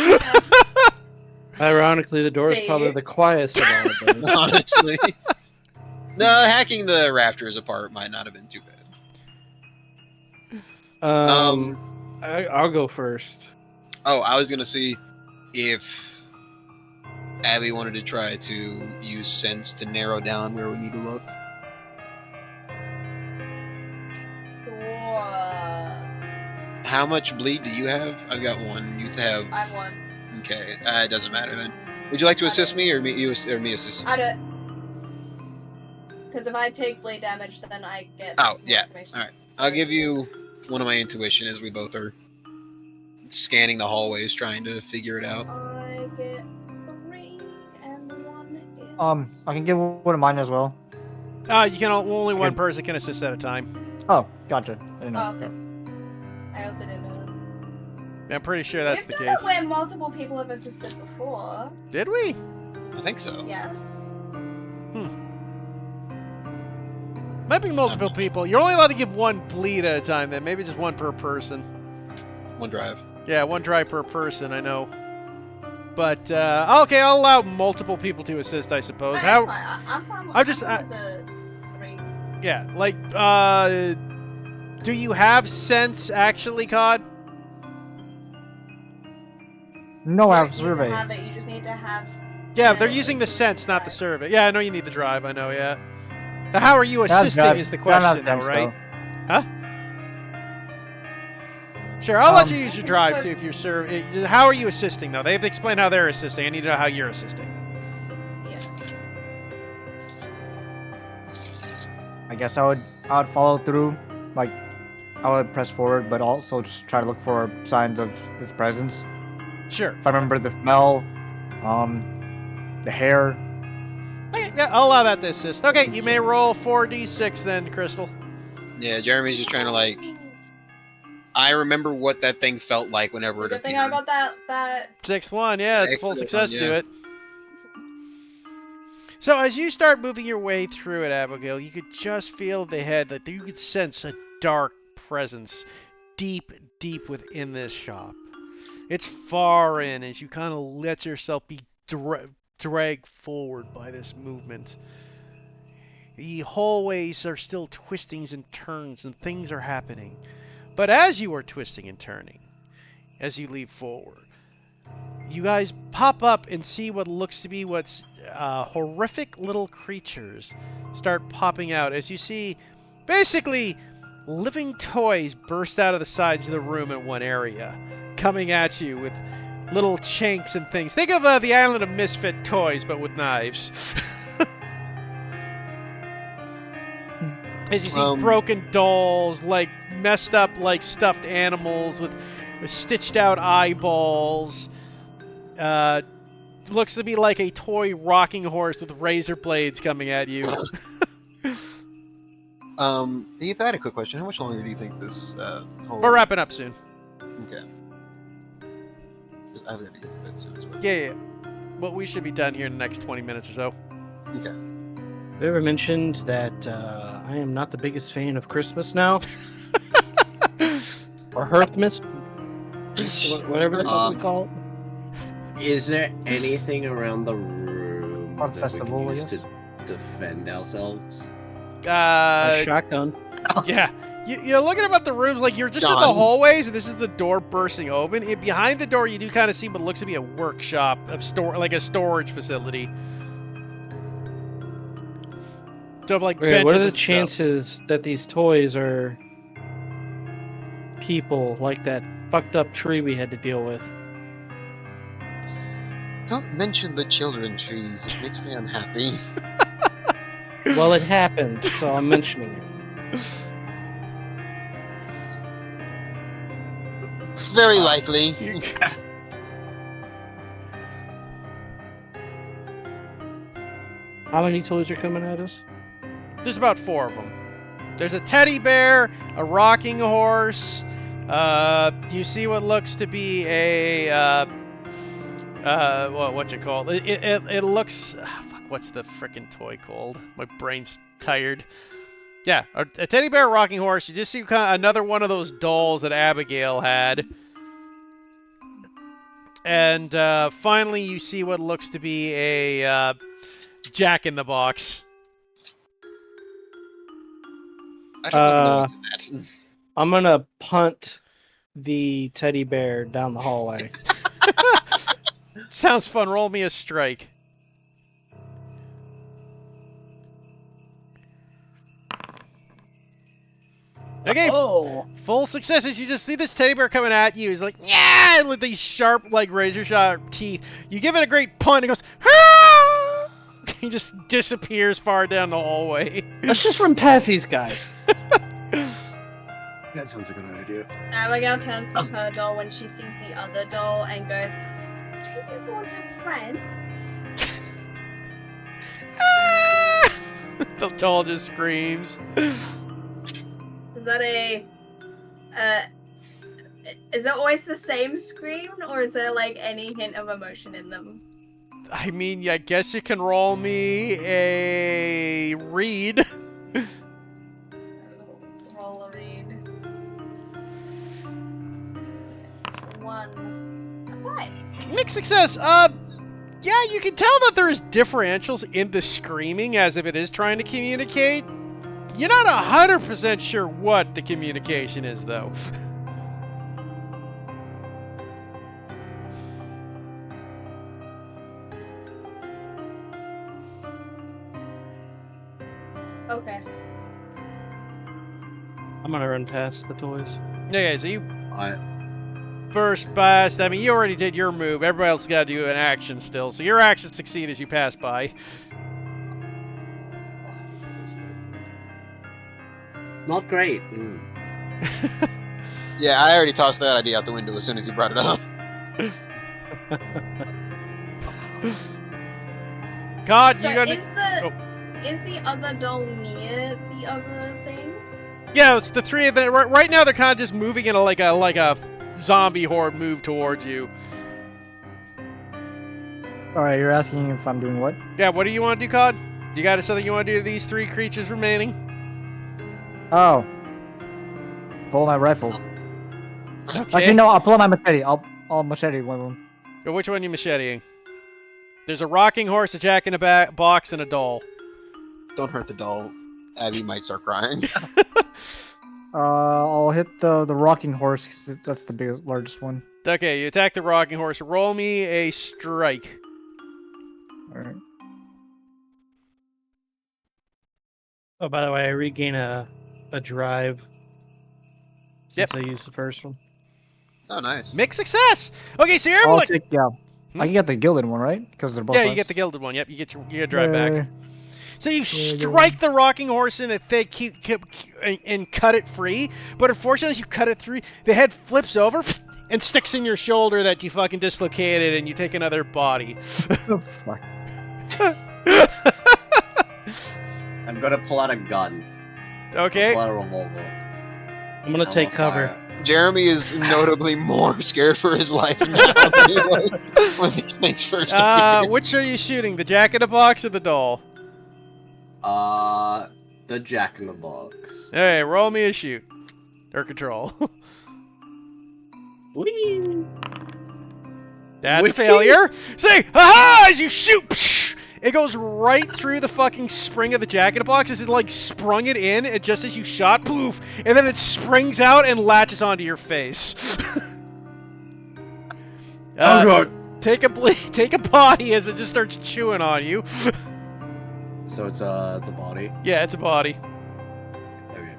Ironically, the door is probably the quietest of all of those. Honestly. No, hacking the rafters apart might not have been too bad. I'll go first. Oh, I was gonna see if Abby wanted to try to use sense to narrow down where we need to look. Sure. How much bleed do you have? I've got one. You have. I have one. Okay, it doesn't matter then. Would you like to assist me, or me assist you? I don't. Because if I take blade damage, then I get. Oh, more yeah. information. Alright. I'll give you one of my intuition as we both are scanning the hallways trying to figure it out. I get 3 and 1 is. I can give one of mine as well. You can only one person can assist at a time. Oh, gotcha. I didn't know. Oh, okay. I also didn't know. I'm pretty sure that's We've the done case. it where multiple people have assisted before. Did we? I think so. Yes. Might be multiple people. You're only allowed to give one bleed at a time then. Maybe just one per person. One drive. Yeah, one drive per person, I know. But, okay, I'll allow multiple people to assist, I suppose. That's How? fine. I'm fine with, I'm just- I'm fine with the 3. Yeah, like, do you have sense, actually, Cod? No, You I don't have need to survey. have it, you just need to have... Yeah, the they're using the ability to sense, not the drive. survey. Yeah, I know you need the drive, I know, yeah. Now, how are you I have assisting drive- is the I don't question, have though, sense, right? though. Huh? Sure, I'll let Um, you use your I drive, can too, if you're how are you assisting, though? They have to explain how they're assisting. I need to know how you're assisting. Yeah. I guess I would follow through. Like, I would press forward, but also just try to look for signs of his presence. Sure. If I remember the smell, the hair. Okay, yeah, I'll allow that to assist. Okay, you may roll 4d6 then, Crystal. Yeah, Jeremy's just trying to like. I remember what that thing felt like whenever it Good thing appeared. I got that 6-1, yeah, it's a full Excellent success one, to yeah. it. So as you start moving your way through it, Abigail, you could just feel the head, that you could sense a dark presence deep, deep within this shop. It's far in as you kind of let yourself be dragged forward by this movement. The hallways are still twistings and turns and things are happening. But as you are twisting and turning, as you leap forward, you guys pop up and see what looks to be what's horrific little creatures start popping out as you see basically living toys burst out of the sides of the room in one area, coming at you with little chinks and things. Think of the Island of Misfit Toys, but with knives. As you see broken dolls, like messed up like stuffed animals with stitched out eyeballs. Looks to be like a toy rocking horse with razor blades coming at you. Heath, I had a quick question. How much longer do you think this whole... We're wrapping up soon. Okay. I've got to go to bed soon as well. Yeah. Well, we should be done here in the next 20 minutes or so. Okay. Have you ever mentioned that I am not the biggest fan of Christmas now? Or Hearthmas? Whatever the fuck we call it. Is there anything around the room Or that festival, we I can use guess? to defend ourselves? A shotgun. Yeah. You're looking about the rooms like you're just in the Done. hallways, and this is the door bursting open. And behind the door, you do kind of see what looks to be a workshop of like a storage facility. So like Okay, what are benches the and stuff. chances that these toys are people, like that fucked up tree we had to deal with? Don't mention the children trees. It makes me unhappy. Well, it happened, so I'm mentioning it. Very likely. How many toys are coming at us? There's about 4 of them. There's a teddy bear, a rocking horse. You see what looks to be a what's it called? It looks. Fuck, what's the frickin' toy called? My brain's tired. Yeah, a teddy bear, rocking horse. You just see kind of another one of those dolls that Abigail had. And finally, you see what looks to be a Jack in the Box. I don't know what's in that. I'm gonna punt the teddy bear down the hallway. Sounds fun. Roll me a strike. Okay, Oh! full successes. You just see this teddy bear coming at you. He's like, yeah, with these sharp, like razor sharp teeth. You give it a great punt. It goes, ah! He just disappears far down the hallway. Let's just run past these guys. That sounds like a good idea. Abigail turns to her doll when she sees the other doll and goes, "Do you want a friend?" The doll just screams. Is that a Is it always the same scream, or is there like any hint of emotion in them? I mean, I guess you can roll me a read. Roll a read. 1. What? Mixed success. Yeah, you can tell that there's differentials in the screaming as if it is trying to communicate. You're not 100% sure what the communication is, though. Okay. I'm gonna run past the toys. Okay, so you I first past. I mean, you already did your move. Everybody else got to do an action still. So your actions succeed as you pass by. not great. Yeah, I already tossed that idea out the window as soon as you brought it up. God, So you got is the other doll near the other things? Yeah, it's the three of them. Right now, they're kind of just moving in like a zombie horde move towards you. All right, you're asking if I'm doing what? Yeah, what do you want to do, Cod? You got something you want to do to these three creatures remaining? Oh, pull my rifle. Okay. Actually, no. I'll pull out my machete. I'll machete one of them. Which one are you macheteing? There's a rocking horse, a jack in a box, and a doll. Don't hurt the doll. Abby might start crying. I'll hit the rocking horse because that's the largest one. Okay, you attack the rocking horse. Roll me a strike. All right. Oh, by the way, I regain a drive since I used the first one. Oh, nice. Mixed success. Okay, so you're I'll like, take I can get the gilded one, right? Because they're both. yeah, you lives. get the gilded one. Yep, you get your drive back. Yay. So you strike the rocking horse in the thick and cut it free, but unfortunately, as you cut it through, the head flips over and sticks in your shoulder that you fucking dislocated, and you take another body. Oh, fuck. I'm gonna pull out a gun. Okay. Pull out a revolver. I'm gonna take cover. Fire. Jeremy is notably more scared for his life now than he was when these things first appeared. Which are you shooting, the jack in the box or the doll? The Jack in the Box. Hey, roll me a shoot. Or control. Whee! That's a Whee! failure. Say, haha, as you shoot, psh, it goes right through the fucking spring of the jack in the box as it like sprung it in, and just as you shot, poof, and then it springs out and latches onto your face. Oh god! Take a body as it just starts chewing on you. So it's a body. Yeah, it's a body. Okay.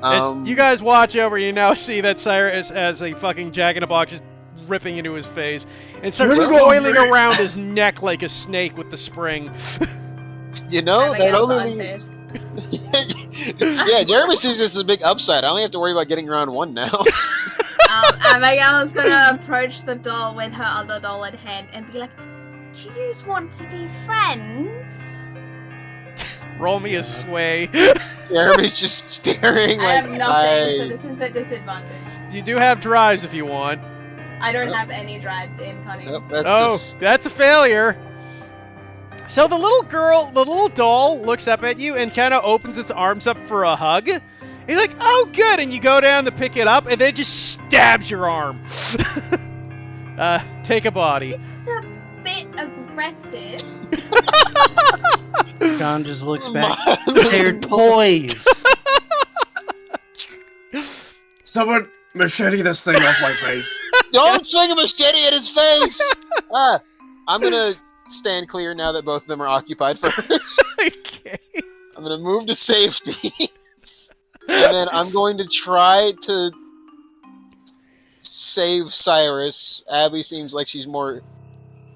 As you guys watch over, you now see that Cyrus as a fucking jack in a box is ripping into his face and starts coiling around his neck like a snake with the spring. You know, that Abigail's only on leaves... Yeah, Jeremy sees this as a big upside. I only have to worry about getting around one now. Abigail's gonna approach the doll with her other doll in hand and be like, "Do you want to be friends?" Roll me a sway. Jeremy's just staring I like have nothing, so this is a disadvantage. You do have drives if you want. I don't have any drives in cunning. Yep, That's a failure. So the little doll looks up at you and kind of opens its arms up for a hug. And you're like, oh, good. And you go down to pick it up and then it just stabs your arm. Take a body. This is a bit aggressive. John just looks back. They're toys. Someone machete this thing off my face. Don't swing a machete at his face! I'm gonna stand clear now that both of them are occupied first. Okay. I'm gonna move to safety. And then I'm going to try to save Cyrus. Abby seems like she's more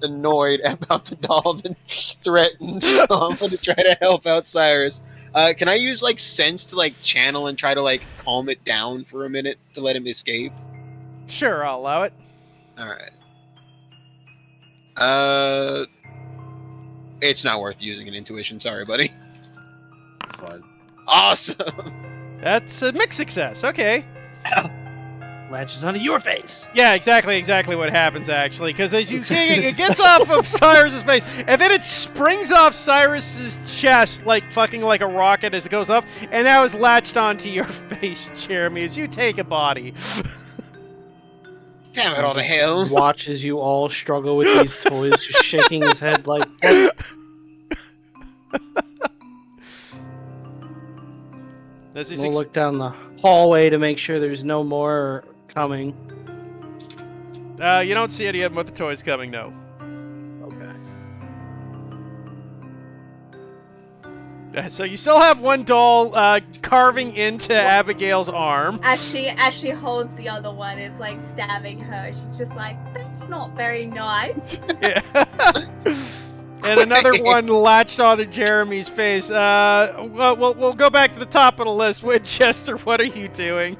annoyed about the doll than threatened. So I'm going to try to help out Cyrus. Can I use like sense to like channel and try to like calm it down for a minute to let him escape? Sure, I'll allow it. Alright. It's not worth using an intuition, sorry buddy. It's fine. Awesome! That's a mixed success. Okay. latches onto your face. Yeah, exactly what happens actually. Because as you kick it gets off of Cyrus's face, and then it springs off Cyrus's chest like fucking like a rocket as it goes up, and now is latched onto your face, Jeremy, as you take a body. Damn it all to hell. Watches you all struggle with these toys, just shaking his head like, what? We'll look down the hallway to make sure there's no more coming. You don't see any of them with the toys coming, no. Okay. So you still have one doll carving into Abigail's arm. As she holds the other one, it's like stabbing her. She's just like, that's not very nice. Yeah. And another one latched onto Jeremy's face. We'll go back to the top of the list. Winchester, what are you doing?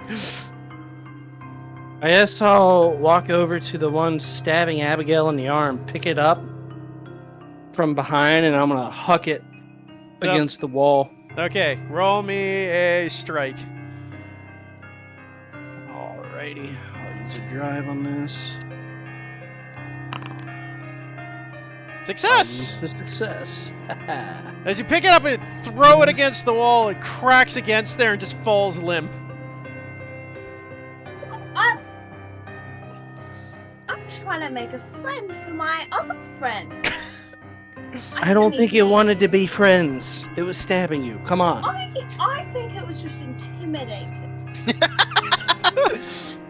I guess I'll walk over to the one stabbing Abigail in the arm, pick it up from behind, and I'm gonna huck it against the wall. Okay, roll me a strike. Alrighty, I'll use a drive on this. Success! The success. As you pick it up and throw it against the wall, it cracks against there and just falls limp. I'm just trying to make a friend for my other friend. I don't think it wanted to be friends. It was stabbing you. Come on. I think it was just intimidated.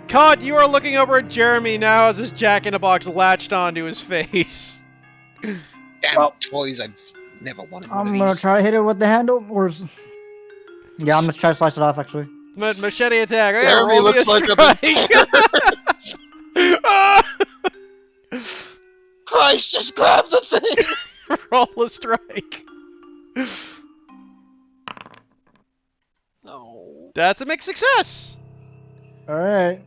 Cod, you are looking over at Jeremy now as his jack-in-a-box latched onto his face. Damn toys, I've never wanted one of I'm these. gonna try to hit it with the handle, yeah, I'm gonna try to slice it off actually. Machete attack. Oh, yeah, Jeremy roll me looks like strike. Christ, just grab the thing! Roll a strike. No. That's a mixed success. Alright.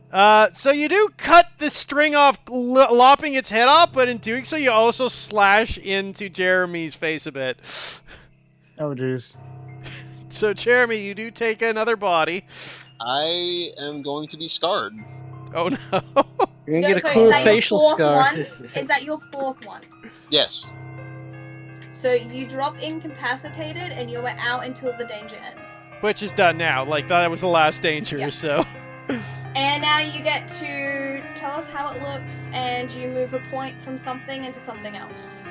So you do cut the string off, lopping its head off, but in doing so, you also slash into Jeremy's face a bit. Oh jeez. So Jeremy, you do take another body. I am going to be scarred. Oh no. You're gonna get a so cool is that your facial fourth scar. one? Is that your fourth one? Yes. So you drop incapacitated and you are out until the danger ends. Which is done now. Like, that was the last danger, Yeah. so... And now you get to tell us how it looks, and you move a point from something into something else.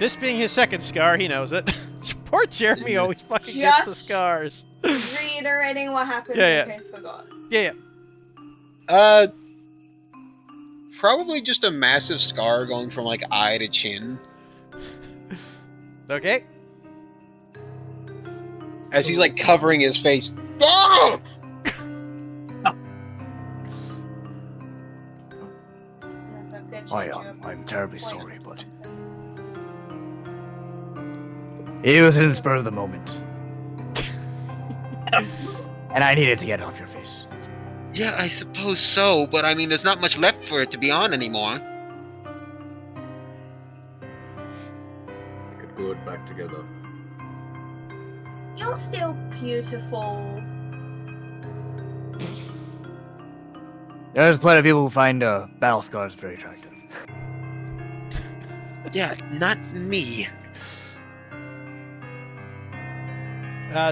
This being his second scar, he knows it. Poor Jeremy always fucking gets the Just- scars. Reiterating what happened Yeah, in case forgot. Yeah. Probably just a massive scar going from, like, eye to chin. Okay. As he's, like, covering his face. Damn it! I'm terribly sorry, but it was in the spur of the moment. And I needed to get it off your face. Yeah, I suppose so, but I mean, there's not much left for it to be on anymore. Could glue it back together. You're still beautiful. There's plenty of people who find battle scars very attractive. Yeah, not me.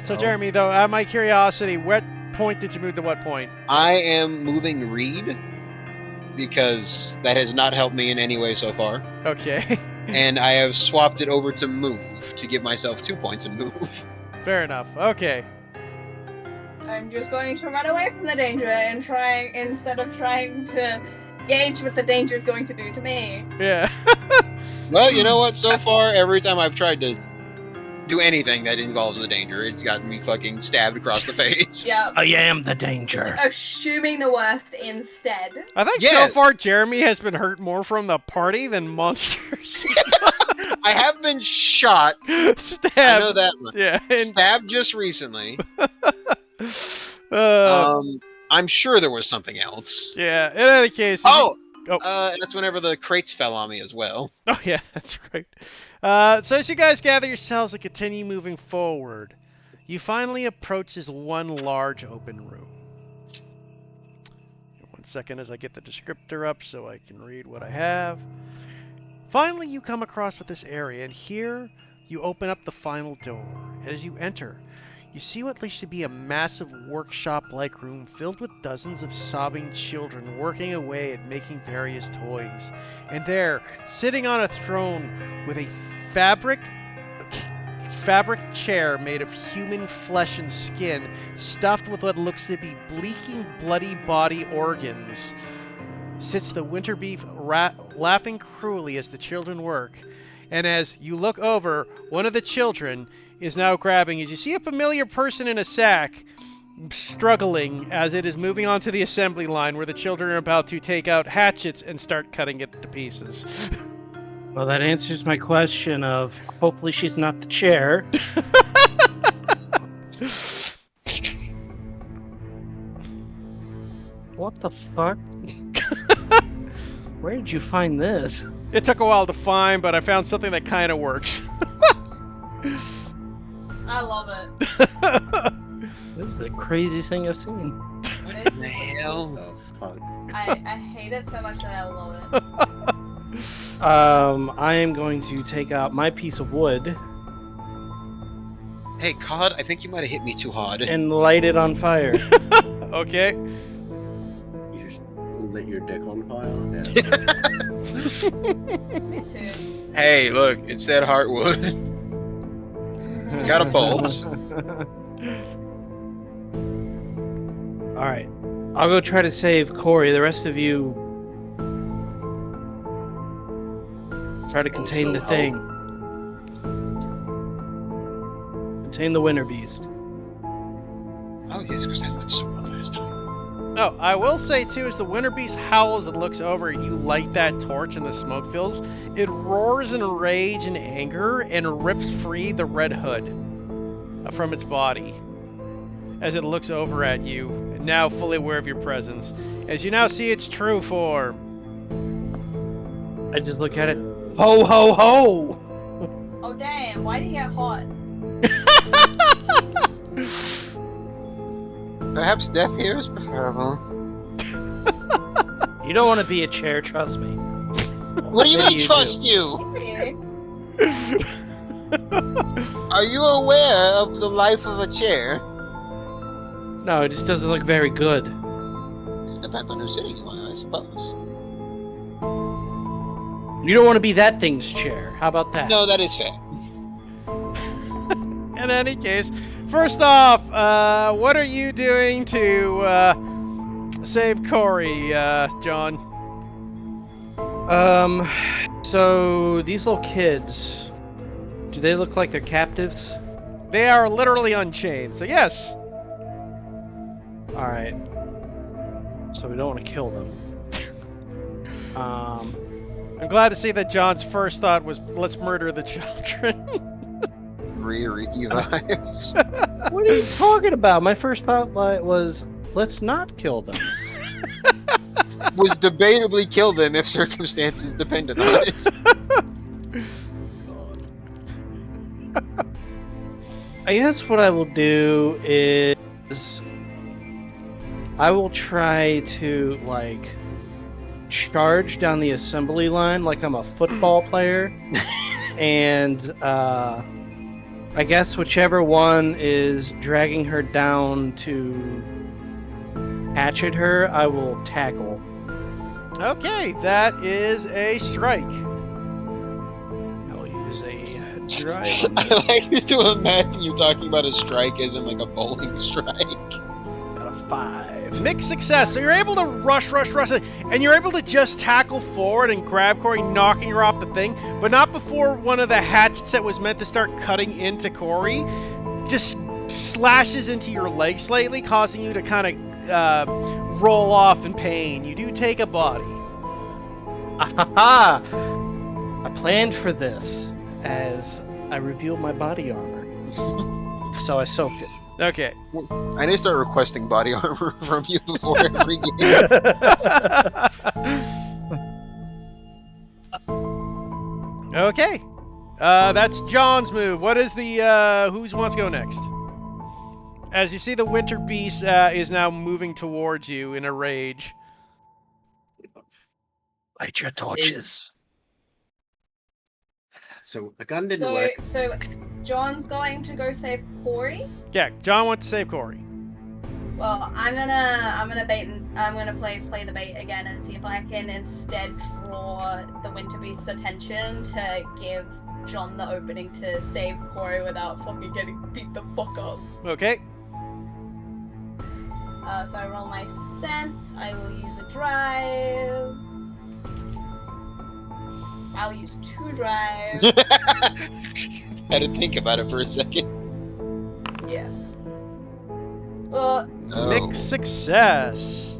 So Jeremy, though, out of my curiosity, what point did you move to what point? I am moving Reed, because that has not helped me in any way so far. Okay. And I have swapped it over to move, to give myself 2 points in move. Fair enough. Okay. I'm just going to run away from the danger and instead of trying to gauge what the danger is going to do to me. Yeah. Well, you know what? So far, every time I've tried to do anything that involves the danger, it's gotten me fucking stabbed across the face. Yeah. I am the danger. Assuming the worst instead. I think Yes. so far Jeremy has been hurt more from the party than monsters. I have been shot. Stabbed. I know that one. Yeah. And, Stabbed just recently. uh, I'm sure there was something else. yeah. In any case. That's whenever the crates fell on me as well. Oh yeah, that's right. So as you guys gather yourselves and continue moving forward, you finally approach this one large open room. second as I get the descriptor up so I can read what I have. Finally, you come across with this area, and here you open up the final door. As you enter, you see what looks to be a massive workshop-like room filled with dozens of sobbing children working away at making various toys. And there, sitting on a throne with a fabric chair made of human flesh and skin, stuffed with what looks to be bleaking, bloody body organs, sits the winter beef laughing cruelly as the children work. And as you look over, one of the children is now grabbing, as you see a familiar person in a sack struggling as it is moving onto the assembly line where the children are about to take out hatchets and start cutting it to pieces. Well, that answers my question of hopefully she's not the chair. What the fuck? Where did you find this? It took a while to find, but I found something that kind of works. I love it. This is the craziest thing I've seen. What This- the hell? The fuck? I hate it so much that I love it. I am going to take out my piece of wood Hey, Cod, I think you might have hit me too hard. and light it on fire. Okay. You just lit your dick on fire? Yeah. Me too. Hey, look, it said heartwood. It's got a pulse. Alright. I'll go try to save Corey. The rest of you try to contain the thing. Contain the winter beast. Oh, yes, because that went so well last time. Oh, I will say too, as the winter beast howls and looks over and you light that torch and the smoke fills, it roars in rage and anger and rips free the red hood from its body as it looks over at you, now fully aware of your presence. As you now see its true form. I just look at it. Ho ho ho! Oh damn, why did he get hot? Perhaps death here is preferable. You don't want to be a chair, trust me. What do you Maybe mean, you trust do. you? Really? Are you aware of the life of a chair? No, it just doesn't look very good. It depends on who's sitting on it, I suppose. You don't want to be that thing's chair. How about that? No, that is fair. In any case, first off, what are you doing to save Corey, John? So these little kids, do they look like they're captives? They are literally unchained, so yes. Alright. So we don't want to kill them. I'm glad to see that John's first thought was, let's murder the children. Riri vibes. What are you talking about? My first thought was, let's not kill them. Was debatably kill them if circumstances depended on it. I guess what I will do is I will try to, like, charge down the assembly line like I'm a football player. And, I guess whichever one is dragging her down to hatchet her, I will tackle. Okay, that is a strike. I'll use a drive. I like to imagine you talking about a strike as in like a bowling strike. Got a 5. Mixed success. So you're able to rush, and you're able to just tackle forward and grab Corey, knocking her off the thing, but not before one of the hatchets that was meant to start cutting into Corey just slashes into your leg slightly, causing you to kind of roll off in pain. You do take a body. Ahaha! I planned for this as I revealed my body armor. So I soaked it. Okay. I need to start requesting body armor from you before every game. Okay. That's John's move. What is the, who wants to go next? As you see, the winter beast is now moving towards you in a rage. Light your torches. So the gun didn't work. So John's going to go save Corey. Yeah, John wants to save Corey. Well, I'm gonna play the bait again and see if I can instead draw the Winter Beast's attention to give John the opening to save Corey without fucking getting beat the fuck up. Okay. So I roll my sense. I will use a drive. I'll use 2 drives. Had to think about it for a second. Yeah. Oh. Mixed success.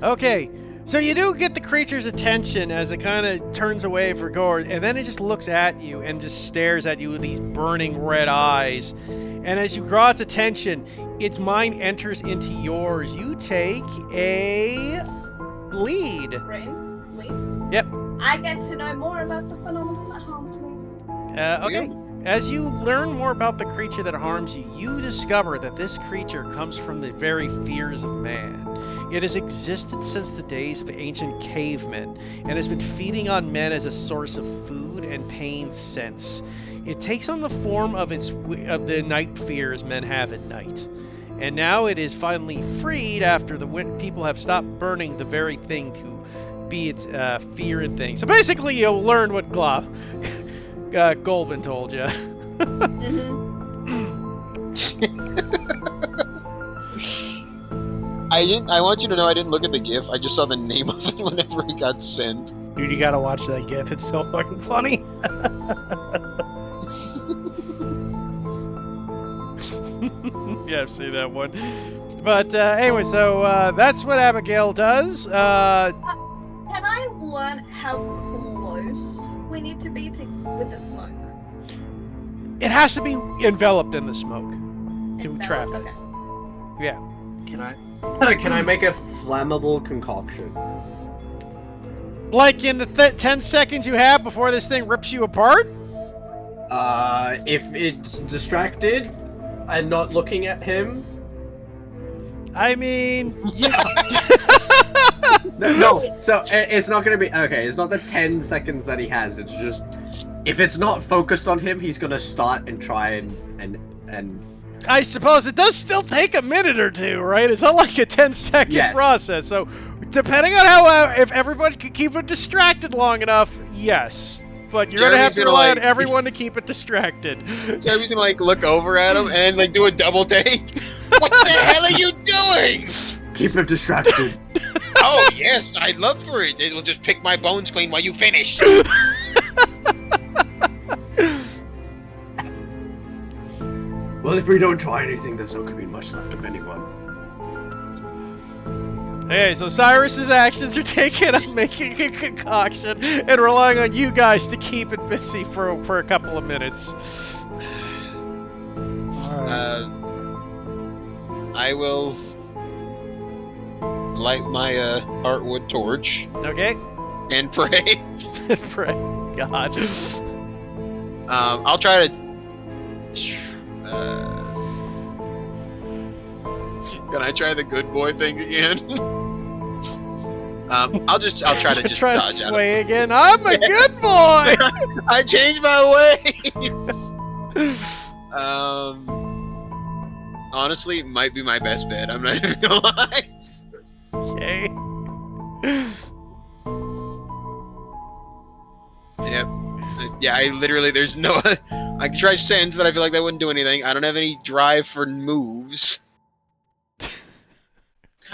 Okay, so you do get the creature's attention as it kind of turns away for Gord, and then it just looks at you and just stares at you with these burning red eyes. And as you draw its attention, its mind enters into yours. You take a bleed. Written? Leave? Yep. I get to know more about the phenomenon that harms me. Okay. As you learn more about the creature that harms you, you discover that this creature comes from the very fears of man. It has existed since the days of ancient cavemen, and has been feeding on men as a source of food and pain since. It takes on the form of the night fears men have at night. And now it is finally freed after the people have stopped burning the very thing to be its fear and thing. So basically, you'll learn what Goldman told you. I want you to know I didn't look at the GIF. I just saw the name of it whenever it got sent. Dude, you gotta watch that GIF. It's so fucking funny. Yeah, I've seen that one. But anyway, so that's what Abigail does. Can I learn how close we need to be with the smoke? It has to be enveloped in the smoke to trap it. Okay. Yeah. Can I make a flammable concoction? Like in the 10 seconds you have before this thing rips you apart? If it's distracted and not looking at him. I mean, yeah. No, so it's not gonna be okay. It's not the 10 seconds that he has. It's just if it's not focused on him, he's gonna start and try and. I suppose it does still take a minute or two, right? It's not like a 10-second process. So, depending on how if everybody could keep it distracted long enough, yes. But you're gonna have to rely on everyone to keep it distracted. Jeremy's gonna look over at him and do a double take. What the hell are you doing? Keep him distracted. Oh yes, I'd love for it. It will just pick my bones clean while you finish. Well, if we don't try anything, there's not going to be much left of anyone. Okay, so Cyrus's actions are taken on making a concoction and relying on you guys to keep it busy for a couple of minutes. I will light my heartwood torch. Okay. And pray. Pray. God. I'll try to. Can I try the good boy thing again? I'll try to just dodge sway again. I'm a good boy. I changed my ways. Honestly, it might be my best bet. I'm not even gonna lie. Okay. Yep. Yeah, I literally, there's no... I could try sense, but I feel like that wouldn't do anything. I don't have any drive for moves.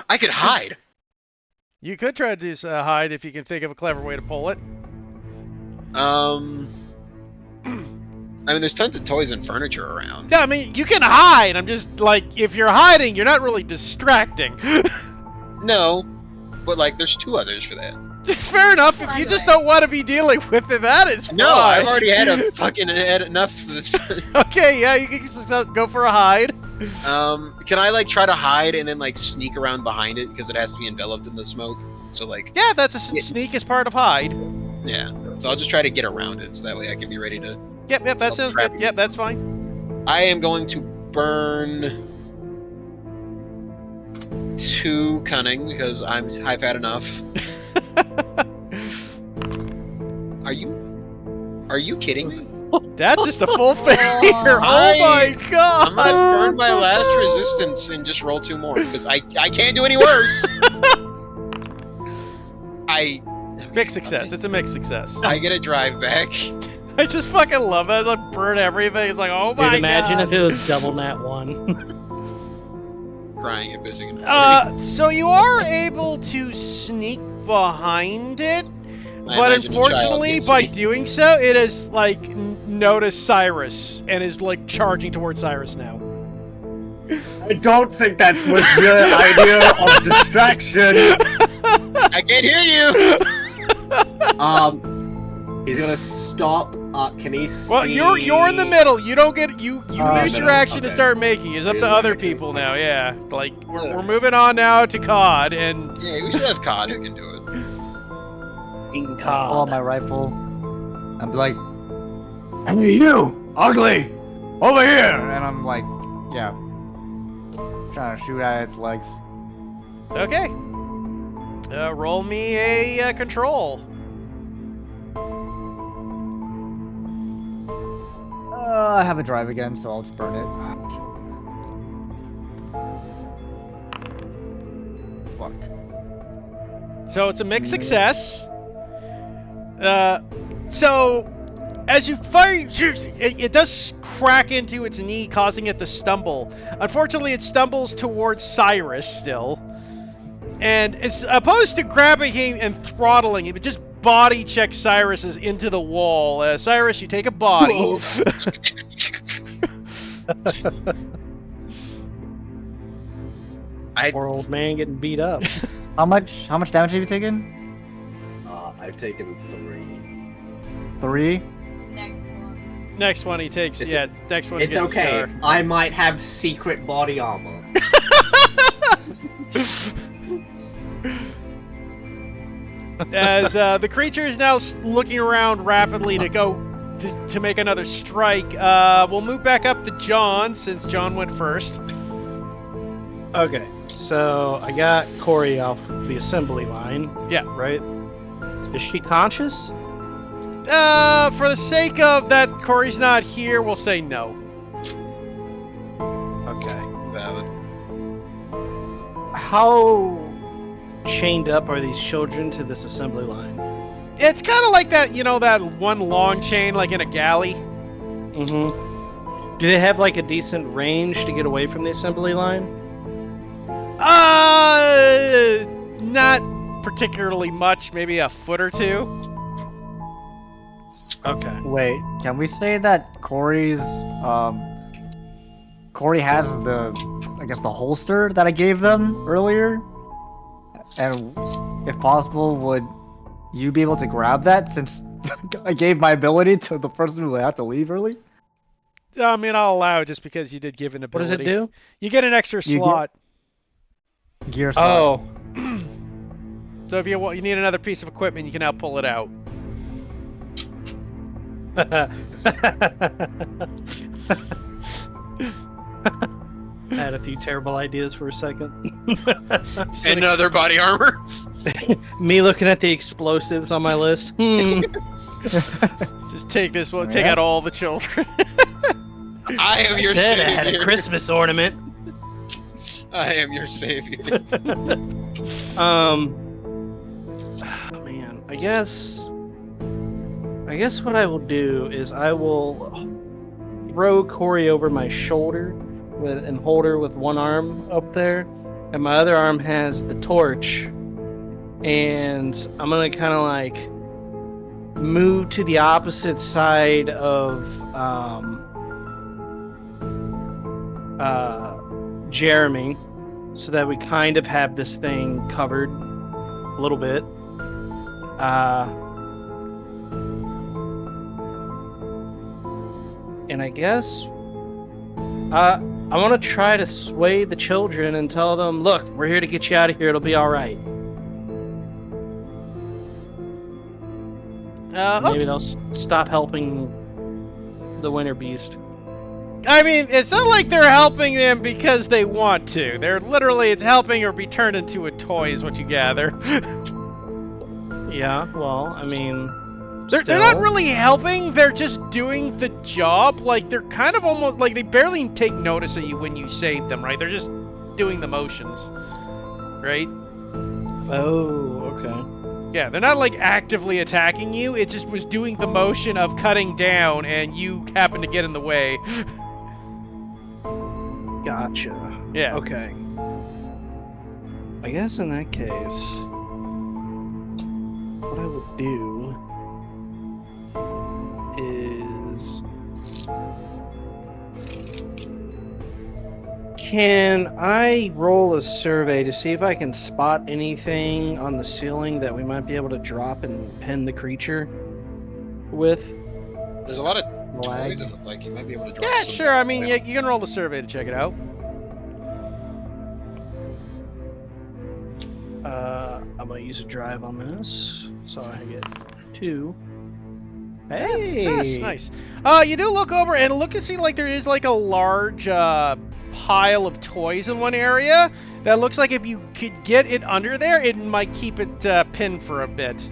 I could hide. You could try to do hide if you can think of a clever way to pull it. I mean, there's tons of toys and furniture around. Yeah, I mean, you can hide. I'm just, if you're hiding, you're not really distracting. No, but, there's 2 others for that. It's fair enough. If you just don't want to be dealing with it, that is fine. No, I've already had enough of this. Okay, yeah, you can just go for a hide. Can I, try to hide and then, sneak around behind it because it has to be enveloped in the smoke? So, Yeah, that's a sneak as part of hide. Yeah, so I'll just try to get around it so that way I can be ready to... Yep, that sounds good. Yep, that's fine. I am going to burn 2 cunning because I've had enough. Are you kidding me? That's just a full failure. Oh I- my god! I'm gonna burn my last resistance and just roll 2 more because I can't do any worse. Mixed success. It's a mixed success. I get a drive back. I just fucking love that. It's like burn everything. It's like, oh my Dude, imagine god. if it was double nat 1. Crying and pissing and farting. So you are able to sneak behind it, but imagine a child unfortunately, gets by me. doing so, it has like noticed Cyrus and is like charging towards Cyrus now. I don't think that was your idea of distraction. I can't hear you. He's gonna stop. Can he see? Well, you're in the middle. You don't get you lose your middle, action to okay. start making. It's up You're to in the other middle, people now. okay. Yeah, like we're moving on now to COD and Yeah, we should have COD who can do it. Eating Pull out cod. my rifle. I'm like, hey, you, ugly, over here! And I'm like, yeah, trying to shoot at its legs. okay. Roll me a control. I have a drive again, so I'll just burn it. Fuck. So it's a mixed success. So as you fire, it does crack into its knee, causing it to stumble. Unfortunately, it stumbles towards Cyrus still. And it's opposed to grabbing him and throttling him, it just body checks Cyrus's into the wall. Cyrus, you take a body. Poor old man getting beat up. How much damage have you taken? I've taken 3. Next one. Next one he takes, It's yeah, next one he It's gets okay. a star. I might have secret body armor. As the creature is now looking around rapidly to go to make another strike, we'll move back up to John since John went first. Okay, so I got Corey off the assembly line. Yeah. Right? Is she conscious? For the sake of that Corey's not here, we'll say no. Okay. Valid. How chained up are these children to this assembly line? It's kind of like that, that one long chain like in a galley. Mm-hmm. Do they have like a decent range to get away from the assembly line? Not particularly much, maybe a foot or two. Okay. Wait, can we say that Corey has the holster that I gave them earlier? And if possible, would you be able to grab that since I gave my ability to the person who had to leave early? I mean, I'll allow it just because you did give an What ability. does it do? You get an extra You get- slot. Gear slot. Oh. So if you need another piece of equipment, you can now pull it out. I had a few terrible ideas for a second. Another body armor. Me looking at the explosives on my list. Just take this one. Take out all the children. I am your Said I savior. had a Christmas ornament. I am your savior. Man, I guess what I will do is I will throw Corey over my shoulder and hold her with one arm up there, and my other arm has the torch, and I'm gonna kind of like move to the opposite side of Jeremy, so that we kind of have this thing covered a little bit. And I guess I want to try to sway the children and tell them, look, we're here to get you out of here. It'll be all right. Maybe they'll stop helping the Winter Beast. I mean, it's not like they're helping them because they want to. They're literally, it's helping or be turned into a toy is what you gather. Yeah, well, I mean, They're not really helping, they're just doing the job. Like, they're kind of almost, like, they barely take notice of you when you save them, right? They're just doing the motions, right? Oh, okay. Yeah, they're not, like, actively attacking you, it just was doing the motion of cutting down, and you happen to get in the way. Gotcha. Yeah. Okay. I guess in that case, what I would do is... Can I roll a survey to see if I can spot anything on the ceiling that we might be able to drop and pin the creature with? There's a lot of Flag. toys. It look like you might be able to drop. Yeah, some sure, I mean, down. you can roll the survey to check it out. I'm gonna use a drive on this, so I get 2. Yeah, Hey! success, nice. You do look over and look and see like there is like a large pile of toys in one area that looks like if you could get it under there, it might keep it pinned for a bit.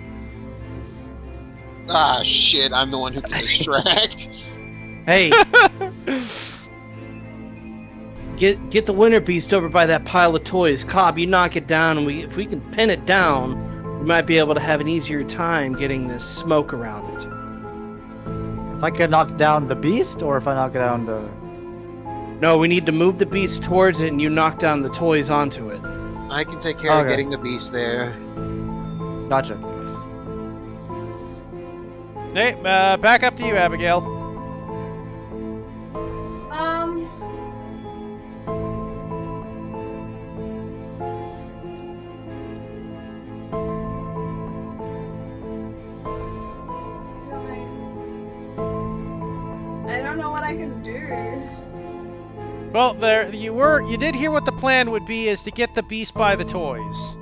Ah, shit! I'm the one who can distract. Hey! Get the winter beast over by that pile of toys. Cobb, you knock it down, and if we can pin it down, we might be able to have an easier time getting this smoke around it. If I could knock down the beast, or if I knock down the... No, we need to move the beast towards it, and you knock down the toys onto it. I can take care of Okay. getting the beast there. Gotcha. Hey, back up to you, Abigail. I don't know what I can do. Well, you did hear what the plan would be, is to get the beast by the toys.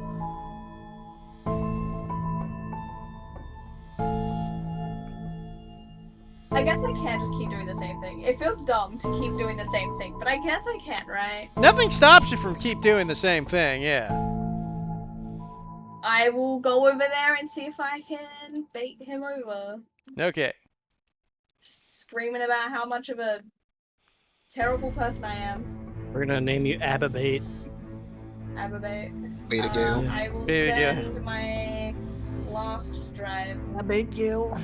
I guess I can't just keep doing the same thing. It feels dumb to keep doing the same thing, but I guess I can, right? Nothing stops you from keep doing the same thing, yeah. I will go over there and see if I can bait him over. Okay. Screaming about how much of a terrible person I am. We're gonna name you Ababate. Ababate. Beta Gale. I will Beta Gale. spend my last drive. A big gill.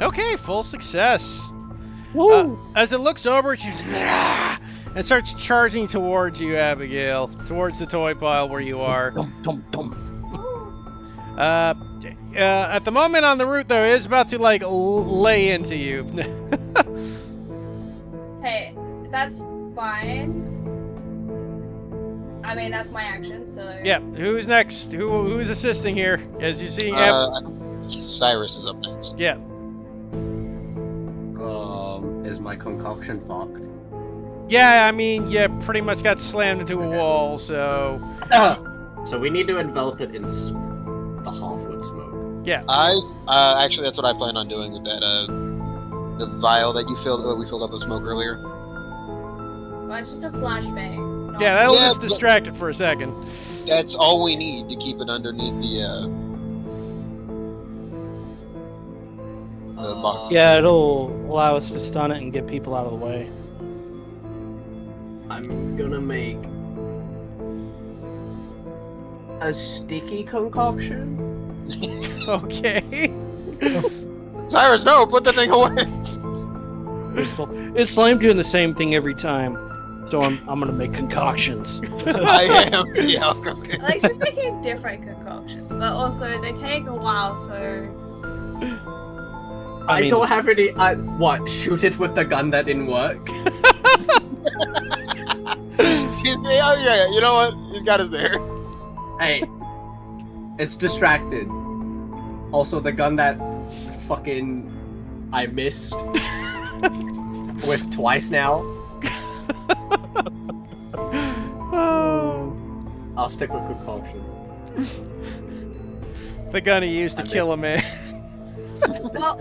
Okay, full success. Woo! As it looks over at you, and starts charging towards you, Abigail, towards the toy pile where you are. At the moment on the route, though, it is about to like lay into you. Hey, that's fine. I mean, that's my action, so. Yeah, who's next? Who's assisting here? As you see, Cyrus is up next. yeah. Is my concoction fucked? Yeah, I mean, you pretty much got slammed into a wall, so... So we need to envelop it in the half-wood smoke. Yeah. Actually, that's what I plan on doing with that, the vial that we filled up with smoke earlier. Well, it's just a flashbang. Yeah, that'll Yeah, just distract it for a second. That's all we need to keep it underneath the box. Yeah, it'll allow us to stun it and get people out of the way. I'm gonna make a sticky concoction. Okay. Cyrus, no! Put the thing away! It's lame doing the same thing every time. So I'm gonna make concoctions. I am. Yeah, okay. Like, just making different concoctions, but also they take a while, so. I mean- don't have any. What? Shoot it with the gun that didn't work? Yeah, you know what? He's got us there. Hey, it's distracted. Also, the gun that fucking I missed with twice now. I'll stick with concoctions. The gun he used to kill a man. Well,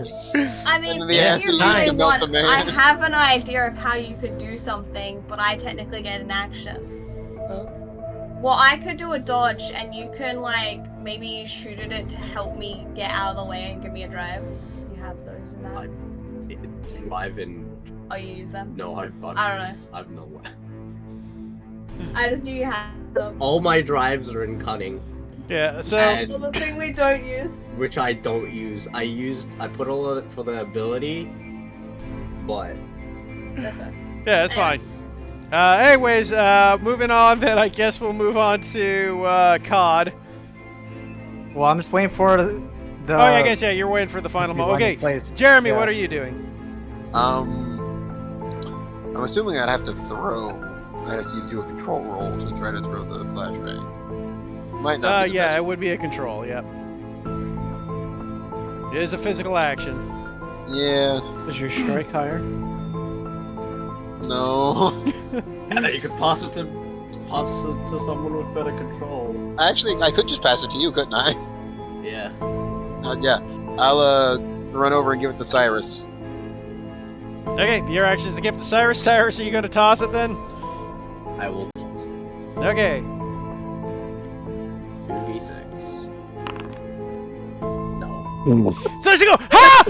I mean, And the if acid you used really to melt want, the man. I have an idea of how you could do something, but I technically get an action. Well, I could do a dodge, and you can like maybe shoot at it to help me get out of the way and give me a drive. You have those in that. Drive in. Oh, you use them? No, I don't know. I've no way. I just knew you had them. All my drives are in cunning. Yeah, so Well, the thing we don't use. Which I don't use. I put all of it for the ability, but That's fine. yeah, that's fine. Anyways, moving on. Then I guess we'll move on to COD. Well, I'm just waiting for the. Oh, yeah, I guess you're waiting for the final moment. Okay, Place. Jeremy, Yeah. what are you doing? I'm assuming I'd have to throw. I'd have to do a control roll to try to throw the flashbang. Might not. Be the Yeah, best. it would be a control. Yep. It is a physical action. Yeah. Is your strike higher? No. you could pass it to someone with better control. Actually, I could just pass it to you, couldn't I? Yeah. Yeah. I'll run over and give it to Cyrus. Okay, your action is to give it to Cyrus. Cyrus, are you going to toss it then? I will toss it. Okay. 2d6. No. So as you go, ha!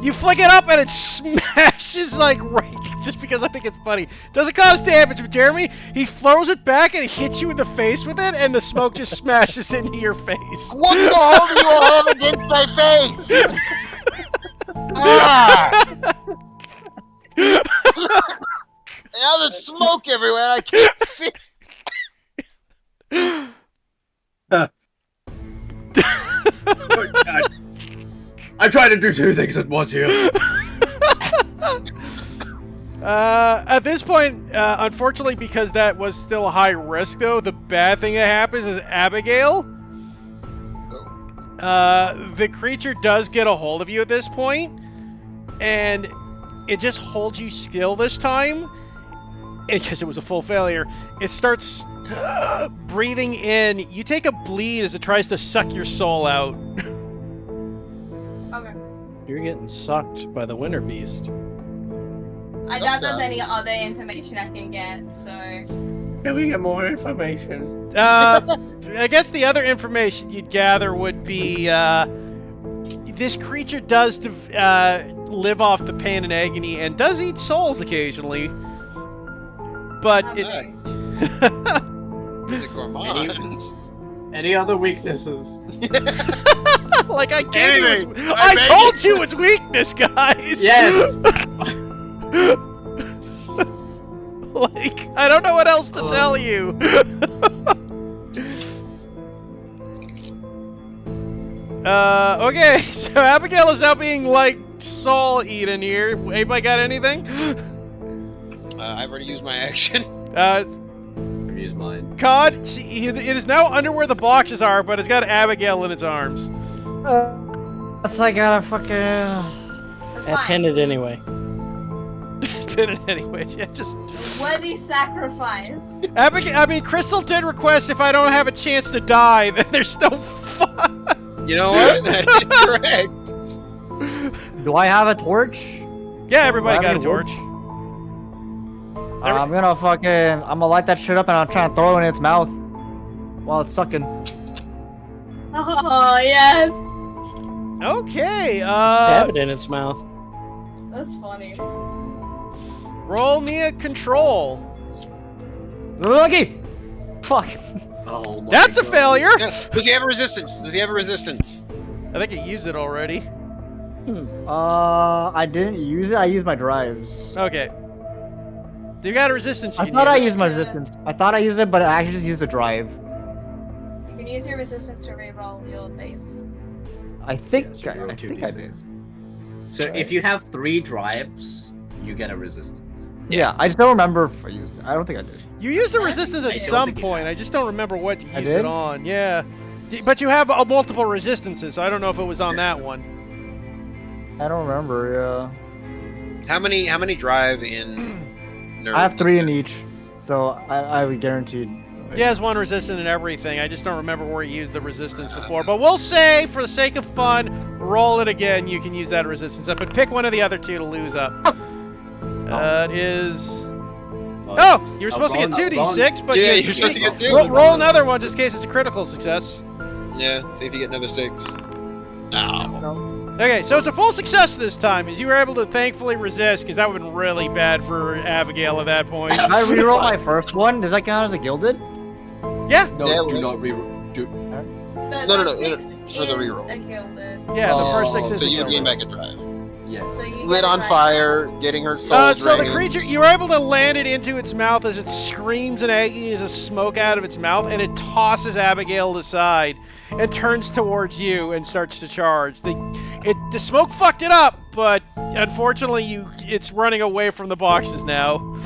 You flick it up and it smashes like right, just because I think it's funny. Doesn't cause damage, but Jeremy, he throws it back and he hits you in the face with it, and the smoke just smashes into your face. What the hell do you have against my face? Ah! Now there's smoke everywhere. I can't see. I'm trying to do two things at once here. At this point, unfortunately, because that was still a high risk, though, the bad thing that happens is Abigail. The creature does get a hold of you at this point, and it just holds you still this time, because it was a full failure. It starts breathing in. You take a bleed as it tries to suck your soul out. Okay. You're getting sucked by the winter beast. I doubt there's any other information I can get, so. Can we get more information? I guess the other information you'd gather would be this creature does live off the pain and agony and does eat souls occasionally, but it. Is it gourmand? Any other weaknesses? Like I gave you, Anything. I beg told you its weakness, guys. Yes. Like I don't know what else to tell you. Okay, so Abigail is now being like soul eaten here. Anybody got anything? I've already used my action. I've used mine. COD, see, it is now under where the boxes are, but it's got Abigail in its arms. That's I gotta fucking. That's I fine. pinned it anyway. Did it anyway. Yeah, just. Worthy sacrifice. Abigail, I mean, Crystal did request if I don't have a chance to die, then there's no fun. You know what? That is correct. Do I have a torch? Yeah, everybody Well, got a I torch. I'm gonna fucking. I'm gonna light that shit up and I'm trying to throw it in its mouth while it's sucking. Oh, yes. Okay, Stab it in its mouth. That's funny. roll me a control. Lucky! Fuck. Oh my That's a God. failure. Yeah. Does he have a resistance? Does he have a resistance? I think it used it already. I didn't use it. I used my drives. Okay. You got a resistance. You I can thought I use. used my resistance. I thought I used it, but I actually just used the drive. You can use your resistance to reroll your base. I think. Yes, you roll I two think I D6. did. So if you have 3 drives, you get a resistance. Yeah, I just don't remember if I used it. I don't think I did. You used the I resistance don't at think some you point. have. I just don't remember what you I used did? it on. Yeah. But you have multiple resistances, so I don't know if it was on that one. I don't remember. How many drive in? Yeah, I have 3 in each, so I would guaranteed. He has one resistant and everything. I just don't remember where he used the resistance before. But we'll say, for the sake of fun, roll it again. You can use that resistance up, but pick one of the other two to lose up. It is. Oh, you were supposed to get Ron- 2d6, but Yeah, you you're supposed to get 2. roll another one just in case it's a critical success. Yeah, see if you get another 6. Ow. Okay, so it's a full success this time, as you were able to thankfully resist, because that would have been really bad for Abigail at that point. Can I reroll my first one? Does that count as a gilded? Yeah. No, Yeah, do well- not re. Do, No, Six for the is reroll. a gilded. Yeah, the first Oh, 6 is So a you gilded. gain back a drive. yes. So you Lit get on right. fire, getting her soul So the drained. creature, you were able to land it into its mouth as it screams in agony as a smoke out of its mouth, and it tosses Abigail aside and turns towards you and starts to charge. The smoke fucked it up, but unfortunately it's running away from the boxes now.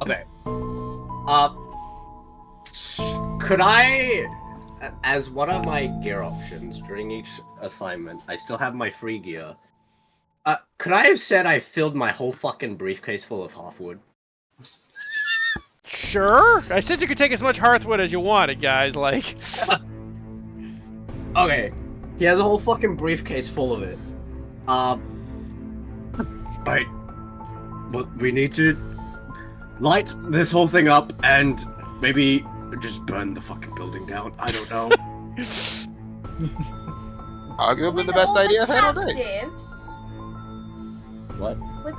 Okay. Could I, as one of my gear options during each assignment, I still have my free gear. Could I have said I filled my whole fucking briefcase full of halfwood? Sure. I said you could take as much hearthwood as you wanted, guys. Like, Okay. He has a whole fucking briefcase full of it. Right. But we need to light this whole thing up and maybe just burn the fucking building down. I don't know. Arguably With the best all idea I've had all day. captives, What? with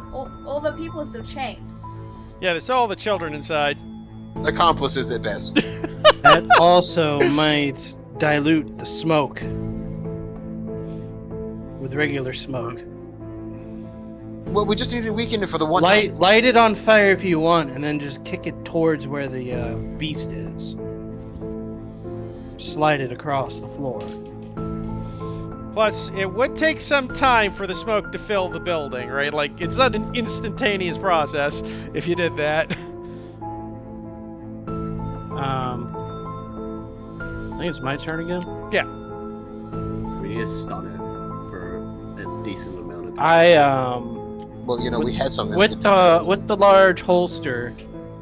all the people still chained. yeah, there's all the children inside. Accomplices at best. That also might dilute the smoke with regular smoke. Well, we just need to weaken it for the one Light night. light it on fire if you want, and then just kick it towards where the beast is. Slide it across the floor. Plus, it would take some time for the smoke to fill the building, right? Like, it's not an instantaneous process if you did that. I think it's my turn again. We need to stun it for a decent amount of time. Well, you know, we had something. With the large holster,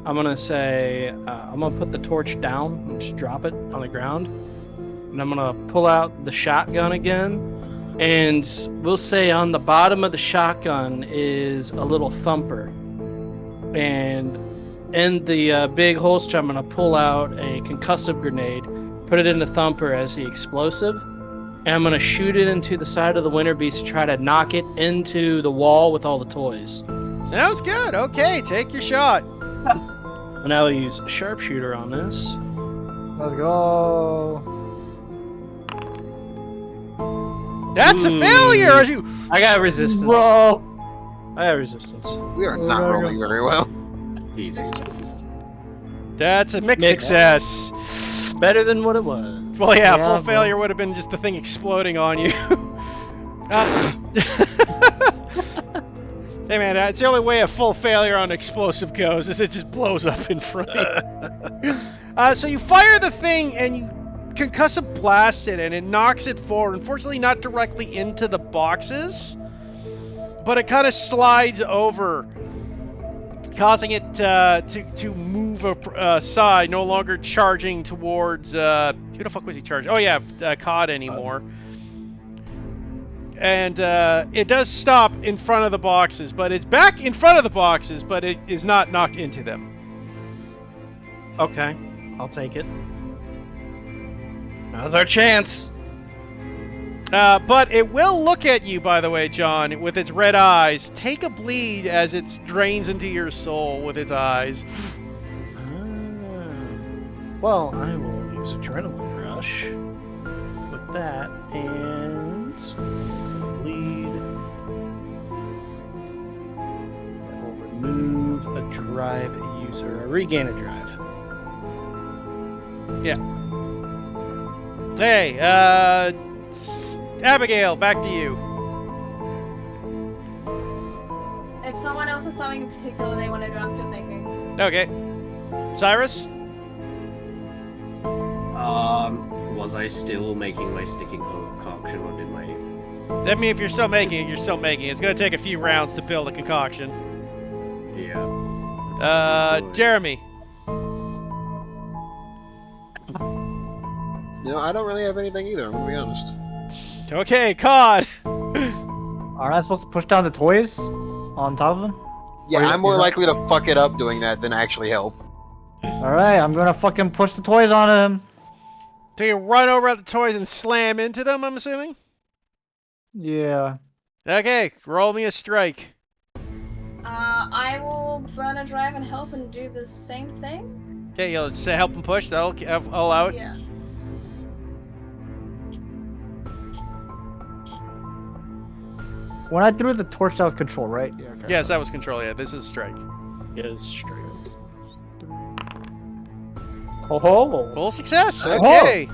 I'm gonna say I'm gonna put the torch down and just drop it on the ground, and I'm gonna pull out the shotgun again, and we'll say on the bottom of the shotgun is a little thumper, and in the big holster I'm gonna pull out a concussive grenade, put it in the thumper as the explosive, and I'm gonna shoot it into the side of the winter beast to try to knock it into the wall with all the toys. Sounds good. Okay, take your shot. And I will use a sharpshooter on this. Let's go. That's a failure! As you... I got resistance. Bro. I got resistance. We are not rolling very well. Easy. That's a mixed Mixed. success. Better than what it was. Well, yeah, Yeah, full but- failure would have been just the thing exploding on you. Hey man, it's the only way a full failure on explosive goes, is it just blows up in front of you. So you fire the thing and you concussive blast it and it knocks it forward. Unfortunately not directly into the boxes, but it kind of slides over, causing it to move aside, no longer charging towards, who the fuck was he charging? Oh yeah, COD anymore. And it does stop in front of the boxes, but it's back in front of the boxes, but it is not knocked into them. Okay, I'll take it. Now's our chance. But it will look at you, by the way, John, with its red eyes. Take a bleed as it drains into your soul with its eyes. Well, I will use Adrenaline Rush with that, and bleed. That will remove a drive user, regain a drive. Hey, Abigail, back to you. If someone else has something in particular they want to do, I'm still thinking. Okay. Cyrus? Was I still making my sticking concoction, or did my... I mean, if you're still making it, you're still making it. It's going to take a few rounds to build a concoction. Yeah. Jeremy. You know, I don't really have anything either, I'm gonna be honest. Okay, COD. Aren't I supposed to push down the toys on top of him? Yeah, Wait, I'm more is that- likely to fuck it up doing that than actually help. Alright, I'm gonna fucking push the toys on him. So you run over at the toys and slam into them, I'm assuming? Yeah. Okay, roll me a strike. I will burn a drive and help and do the same thing. Okay, you'll say help and push. That'll allow it. Yeah. When I threw the torch, that was control, right? Yeah, okay. Yes, that was control. Yeah, this is strike. Is straight. Oh ho! Full success. Oh. Okay.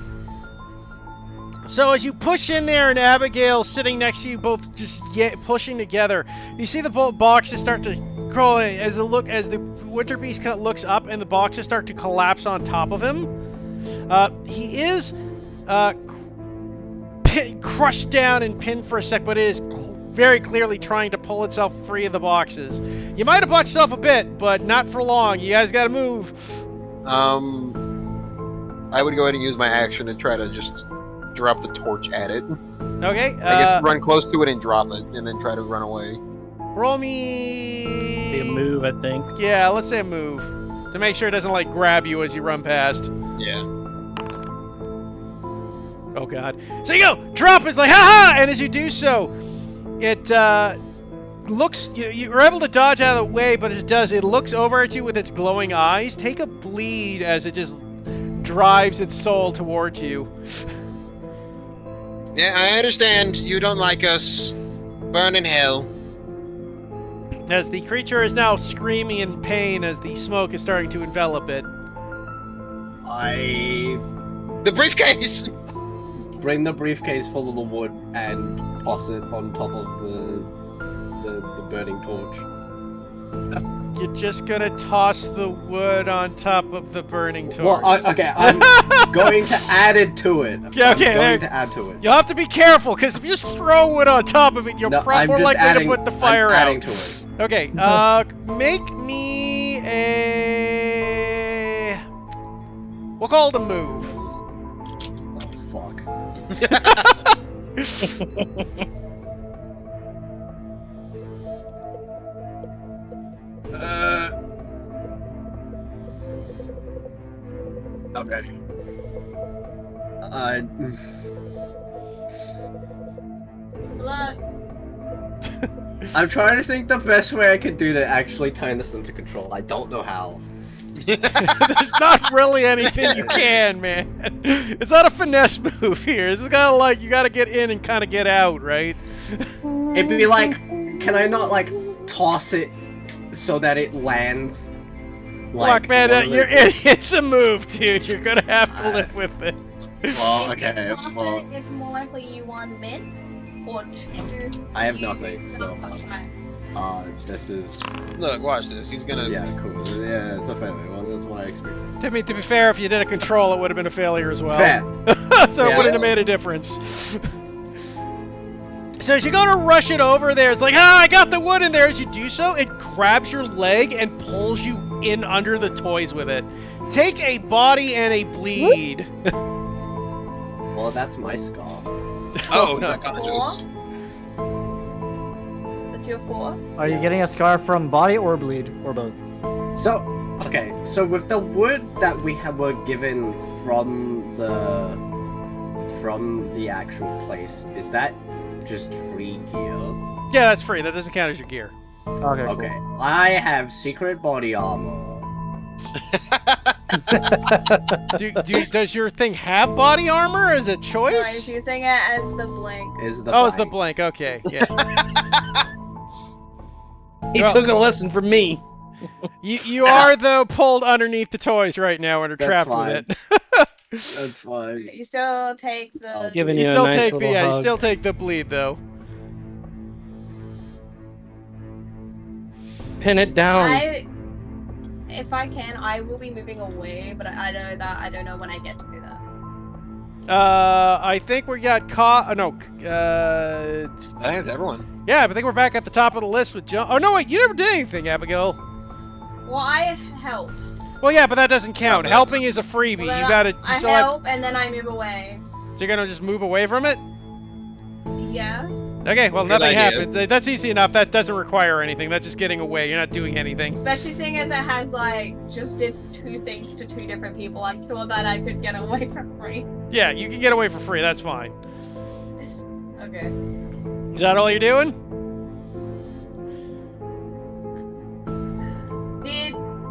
So as you push in there, and Abigail sitting next to you, both just pushing together, you see the boxes start to crawl as the Winter Beast looks up, and the boxes start to collapse on top of him. He is crushed down and pinned for a sec, but it is very clearly trying to pull itself free of the boxes. You might have bought yourself a bit, but not for long. You guys got to move. I would go ahead and use my action and try to just drop the torch at it. Okay. I guess run close to it and drop it, and then try to run away. Roll me... Be a move, I think. Yeah, let's say a move. To make sure it doesn't, like, grab you as you run past. Yeah. Oh, God. So you go! Drop! It's like, ha-ha! And as you do so, it, looks... You're able to dodge out of the way, but as it does, it looks over at you with its glowing eyes. Take a bleed as it just drives its soul towards you. Yeah, I understand. You don't like us. Burn in hell. As the creature is now screaming in pain as the smoke is starting to envelop it. I The briefcase! bring the briefcase full of the wood and toss it on top of the burning torch. You're just gonna toss the wood on top of the burning torch. Well, okay, I'm going to add it to it. Yeah, okay, I'm there- going to add to it. You'll have to be careful, because if you just throw wood on top of it, you're No, I'm more just likely adding, to put the fire I'm adding out. to it. Okay, make me a... We'll call it a move. Oh, fuck. Okay. Look, I'm trying to think the best way I could do to actually turn this into control. I don't know how. There's not really anything you can, man. It's not a finesse move here. This is kind of like, you gotta get in and kind of get out, right? It'd be like, can I not, like, toss it so that it lands? Look, man, one of the- it's a move, dude. You're gonna have to live with it. Well, okay, Plus, well, it's more likely you want miss or two. I have you nothing, so, this is, Look, watch this. He's gonna... yeah, cool. Yeah, it's a failure. Well, that's what I expected. To be fair, if you did a control, it would have been a failure as well. Fair. So it Yeah. wouldn't have made a difference. So as you go to rush it over there, it's like, I got the wood in there. As you do so, it grabs your leg and pulls you in under the toys with it. Take a body and a bleed. Well, that's my scar. Oh, no. subconscious. That's your fourth. Are you getting a scar from body or bleed? Or both? So, okay, so with the wood that we were given from the actual place, is that just free gear? Yeah, that's free. That doesn't count as your gear. Okay. Cool. Okay, I have secret body armor. Does your thing have body armor as a No, he's choice? using it as the blink. Is the Oh, it's the blank. blank. Okay, yeah. He Well- took a lesson from me. You are though pulled underneath the toys right now and are That's trapped fine. with it. That's fine. You still take the. Giving You you a still nice take little the you hug. still take the bleed though. Pin it down. If I can, I will be moving away, but I know that I don't know when I get to do that. I think we got caught. No, I think it's everyone. yeah, I think we're back at the top of the list with John. Oh no, wait, you never did anything, Abigail. Well, I helped. Well, yeah, but that doesn't count. No, that's- Helping is a freebie. Well, then You gotta. I still have- help and then I move away. so you're gonna just move away from it. Yeah. Okay, well, Good nothing idea. happens. That's easy enough. That doesn't require anything. That's just getting away. You're not doing anything. Especially seeing as it has, like, just did 2 things to 2 different people, I'm sure that I could get away for free. Yeah, you can get away for free. That's fine. Okay. Is that all you're doing?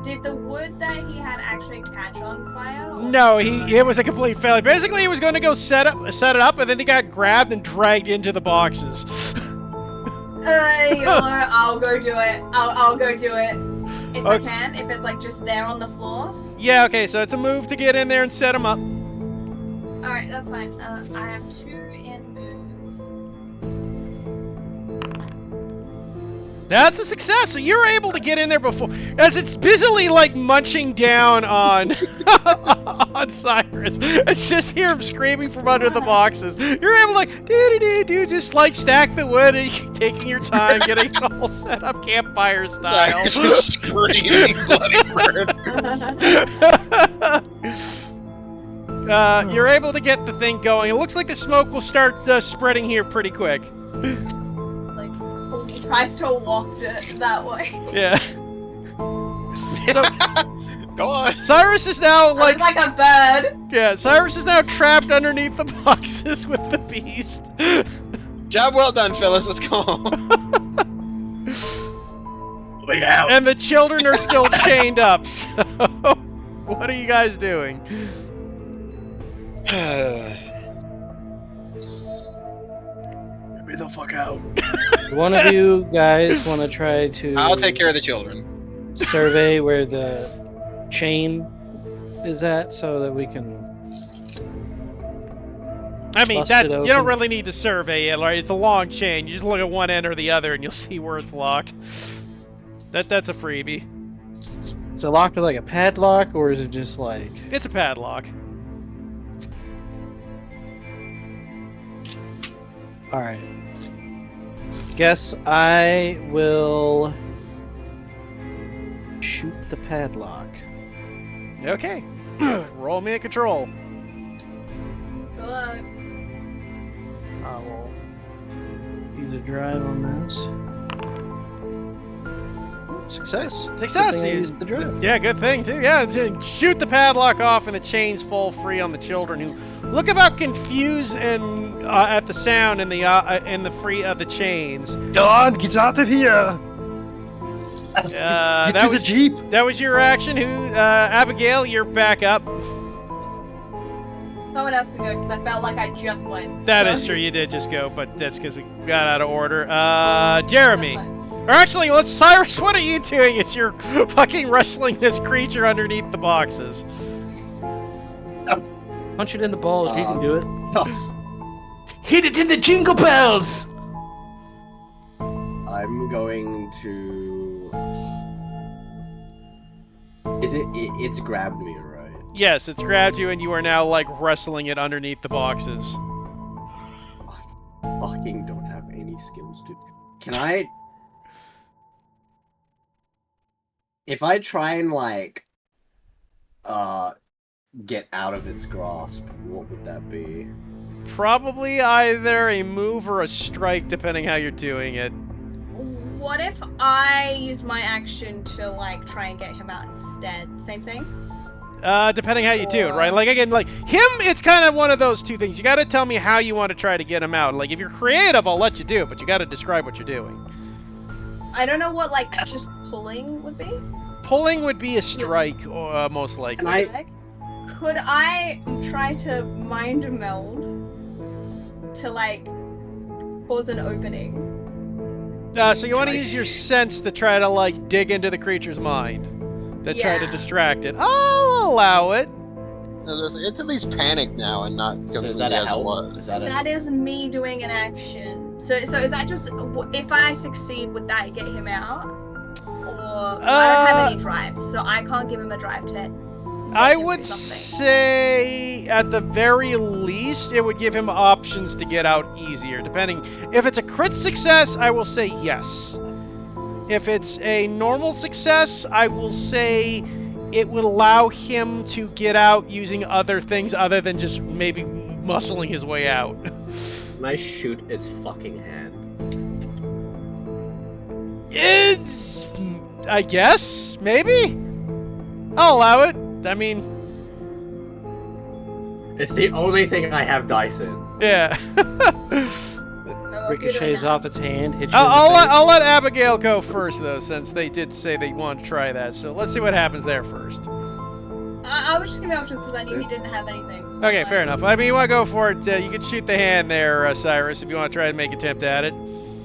Did the wood that he had actually catch on fire? Or No, it was a complete failure. Basically, he was going to go set it up, and then he got grabbed and dragged into the boxes. You know, I'll go do it. I'll go do it. If I Okay. can, if it's like just there on the floor. Yeah, okay, so it's a move to get in there and set him up. Alright, that's fine. I have 2 in move. That's a success. So you're able to get in there before, as it's busily like munching down on on Cyrus. It's just hear him screaming from under the boxes. You're able to like do just like stack the wood and you're taking your time getting it all set up campfire style. Cyrus is screaming bloody murder. You're able to get the thing going. It looks like the smoke will start spreading here pretty quick. Like, he tries to walk it that way. Yeah. So, Go on. Cyrus is now Like a bird. Yeah, Cyrus is now trapped underneath the boxes with the beast. Job well done, Phyllis. Let's go home. Way out. And the children are still chained up, so what are you guys doing? Get me the fuck out. One of you guys want to try to I'll take care of the children. survey where the chain is at so that we can... I mean, Bust that it you don't open. really need to survey it, right? It's a long chain. You just look at one end or the other and you'll see where it's locked. That's a freebie. Is it locked with like a padlock or is it just like... It's a padlock. Alright. Guess I will shoot the padlock. Okay. Roll me a control. Good luck. I will use a drive on this. Success. Success. Good thing I You- used the drive. Yeah, good thing too. Yeah, shoot the padlock off and the chains fall free on the children, who look about confused and at the sound and the free of the chains. Dawn, get out of here! Get That to the was jeep. that was your action. Who, Abigail, you're back up. Someone else can go because I felt like I just went. That so- is true. You did just go, but that's because we got out of order. Jeremy. That's fine. Or actually, Cyrus, what are you doing? It's you're fucking wrestling this creature underneath the boxes. Punch it in the balls. You can do it. No. Hit it in the jingle bells. I'm going to. It's grabbed me, right? Yes, it's grabbed you, and you are now like wrestling it underneath the boxes. I fucking don't have any skills to. Can I? If I try and like, get out of its grasp, what would that be? Probably either a move or a strike, depending how you're doing it. What if I use my action to like try and get him out instead? Same thing? Depending how you do it, right? Like again, like him, it's kind of one of those two things. You got to tell me how you want to try to get him out. Like if you're creative, I'll let you do it, but you got to describe what you're doing. I don't know what like just pulling would be. Pulling would be a strike, most likely. Could I try to mind meld to like cause an opening? So you want to use your sense to try to like dig into the creature's mind, to try to Yeah. distract it. I'll allow it. It's at least panicked now and not So completely is that a as it help? was. Is that a... That is me doing an action. So is that just if I succeed, would that get him out? Or 'cause I don't have any drives, so I can't give him a drive to hit. I him do would something. say, at the very least, it would give him options to get out easier. Depending, if it's a crit success, I will say yes. If it's a normal success, I will say it would allow him to get out using other things other than just maybe muscling his way out. Can I shoot its fucking hand? It's, I guess, maybe. I'll allow it. I mean, It's the only thing I have dice in. yeah. Ricochets off its hand, hits you in the I'll face. let Abigail go first though, since they did say they want to try that. So let's see what happens there first. I was just giving options because I knew he didn't have anything. So Okay, it's fair like- enough. I mean, you want to go for it? You can shoot the hand there, Cyrus, if you want to try and make an attempt at it.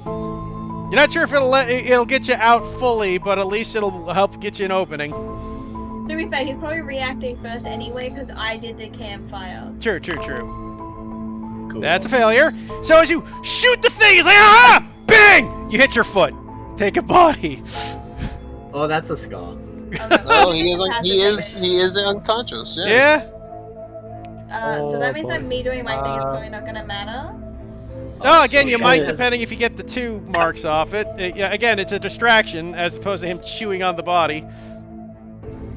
You're not sure if it'll get you out fully, but at least it'll help get you an opening. To be fair, he's probably reacting first anyway because I did the campfire. True. Cool. That's a failure. So as you shoot the thing, it's like ah, bang! You hit your foot. Take a body. Oh, that's a scar. Oh, he is unconscious. Yeah. Yeah. So that means boy. that me doing my thing is probably not gonna matter. Oh, again, so you he might, is- depending if you get the 2 marks off it. Yeah, again, it's a distraction as opposed to him chewing on the body.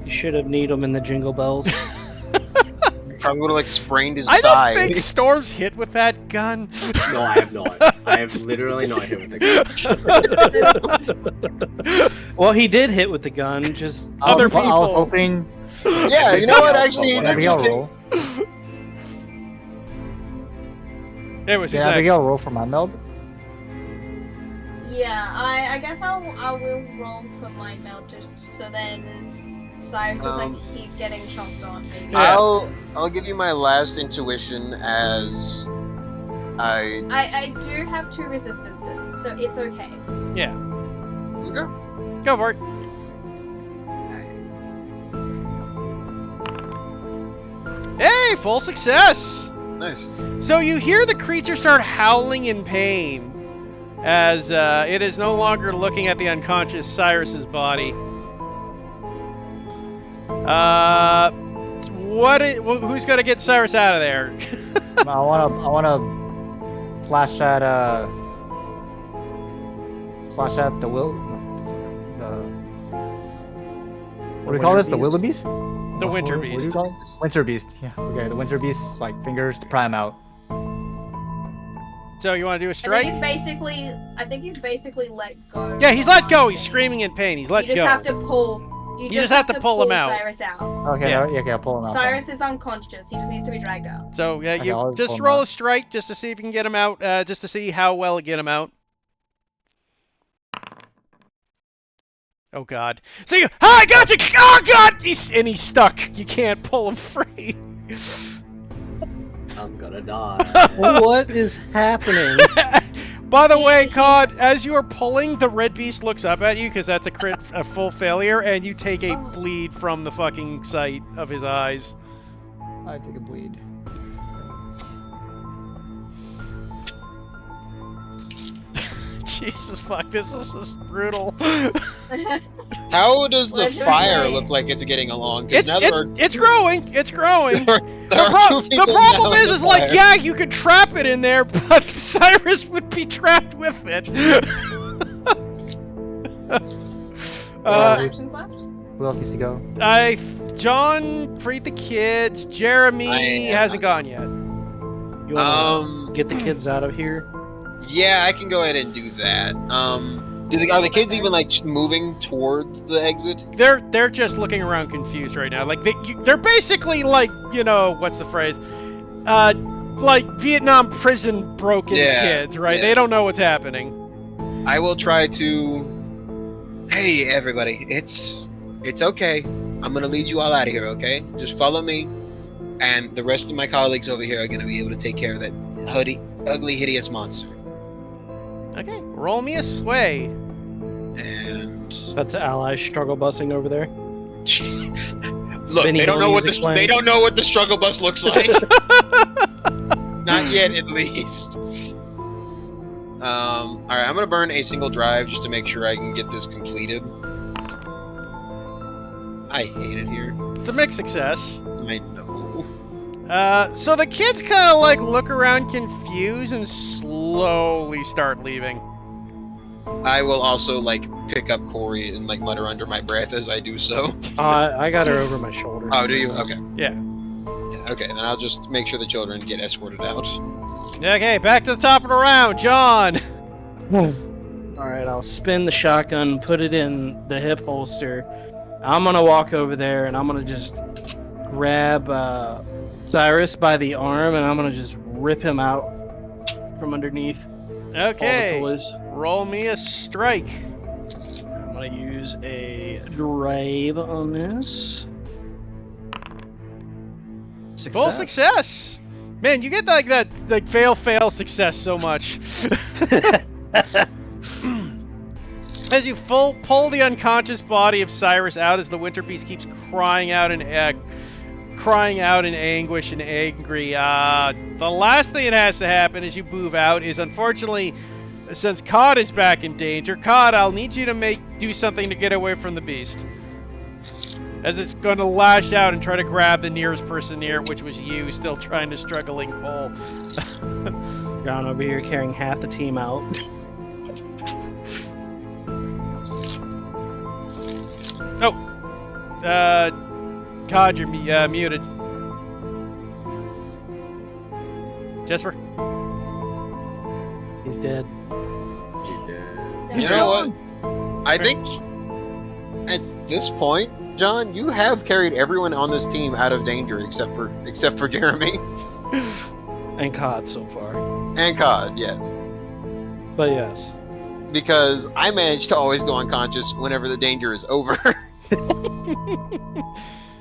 You should have kneed him in the jingle bells. Probably would have like sprained his I thigh. don't think Storm's hit with that gun. No, I have not. I have literally not hit with the gun. Well, he did hit with the gun, just Other I was people. hoping. Yeah, you know what? Actually, Can Abigail interesting. roll. It was Can just Abigail roll for my meld? Yeah, I guess I will roll for my melt just so then Cyrus doesn't keep getting chomped on. Maybe. Yeah. I'll give you my last intuition as I do have 2 resistances, so it's okay. Yeah. Okay. Go for it. Hey, full success. Nice. So you hear the creature start howling in pain as it is no longer looking at the unconscious Cyrus's body. Who's gonna get Cyrus out of there? I wanna slash at the will. What do we call this? The wildebeest? The winter What do you beast. call it? Winter beast. Yeah. Okay. The winter beast's like fingers to pry him out. So you want to do a I strike? think he's basically let go. Yeah, he's let go. He's screaming in pain. He's let You just go. have to pull. You just have to pull him out. Cyrus out. Okay. Yeah. Okay. I'll pull him out. then. Cyrus is unconscious. He just needs to be dragged out. So yeah, Okay, I'll you pull just him roll out. a strike just to see if you can get him out. Just to see how well it get him out. Oh God! So you, I got you! Oh God! He's stuck. You can't pull him free. I'm gonna die. what is happening? By the way, Cod, as you are pulling, the red beast looks up at you because that's a full failure, and you take a bleed from the fucking sight of his eyes. I take a bleed. Jesus fuck, this is just brutal. How does the What's your fire name? look like it's getting along? Because It's now there are growing. It's growing. there are two The people problem now in is the like, fire. yeah, you could trap it in there, but Cyrus would be trapped with it. Actions left? Who else needs to go? John freed the kids. Jeremy hasn't gone yet. You wanna get the kids out of here? Yeah, I can go ahead and do that. Are the kids even like moving towards the exit? They're just looking around confused right now. Like they're basically like, you know, what's the phrase? Like Vietnam prison broken kids, right? yeah. They don't know what's happening. I will try to. Hey, everybody, it's okay. I'm gonna lead you all out of here, okay? Just follow me, and the rest of my colleagues over here are gonna be able to take care of that ugly, hideous monster. Okay, roll me a sway. And That's allies struggle busing over there. look, Benny they don't know Hill what music playing. they don't know what the struggle bus looks like. Not yet, at least. All right, I'm gonna burn a single drive just to make sure I can get this completed. I hate it here. It's a mixed success. I know. So the kids kind of like look around confused and slowly start leaving. I will also like pick up Corey and like mutter under my breath as I do so. I got her over my shoulder. Oh, do you? Okay. Yeah. Yeah, okay, then I'll just make sure the children get escorted out. Okay, back to the top of the round, John. Alright, I'll spin the shotgun, put it in the hip holster. I'm gonna walk over there and I'm gonna just grab Cyrus by the arm and I'm gonna just rip him out from underneath Okay. all the toys. Roll me a strike. I'm gonna use a drive on this. Success. Full success. Man, you get that fail success so much. As you pull the unconscious body of Cyrus out, as the Winter Beast keeps crying out in anguish and angry. The last thing that has to happen as you move out is, unfortunately, since Cod is back in danger, Cod, I'll need you to do something to get away from the beast. As it's going to lash out and try to grab the nearest person near it, which was you, still trying to struggling pull. John over here carrying half the team out. Oh! Cod, you're muted. Jesper? He's dead. You know what? I think at this point, John, you have carried everyone on this team out of danger except for Jeremy. And Cod so far. And Cod, yes. But yes. Because I managed to always go unconscious whenever the danger is over.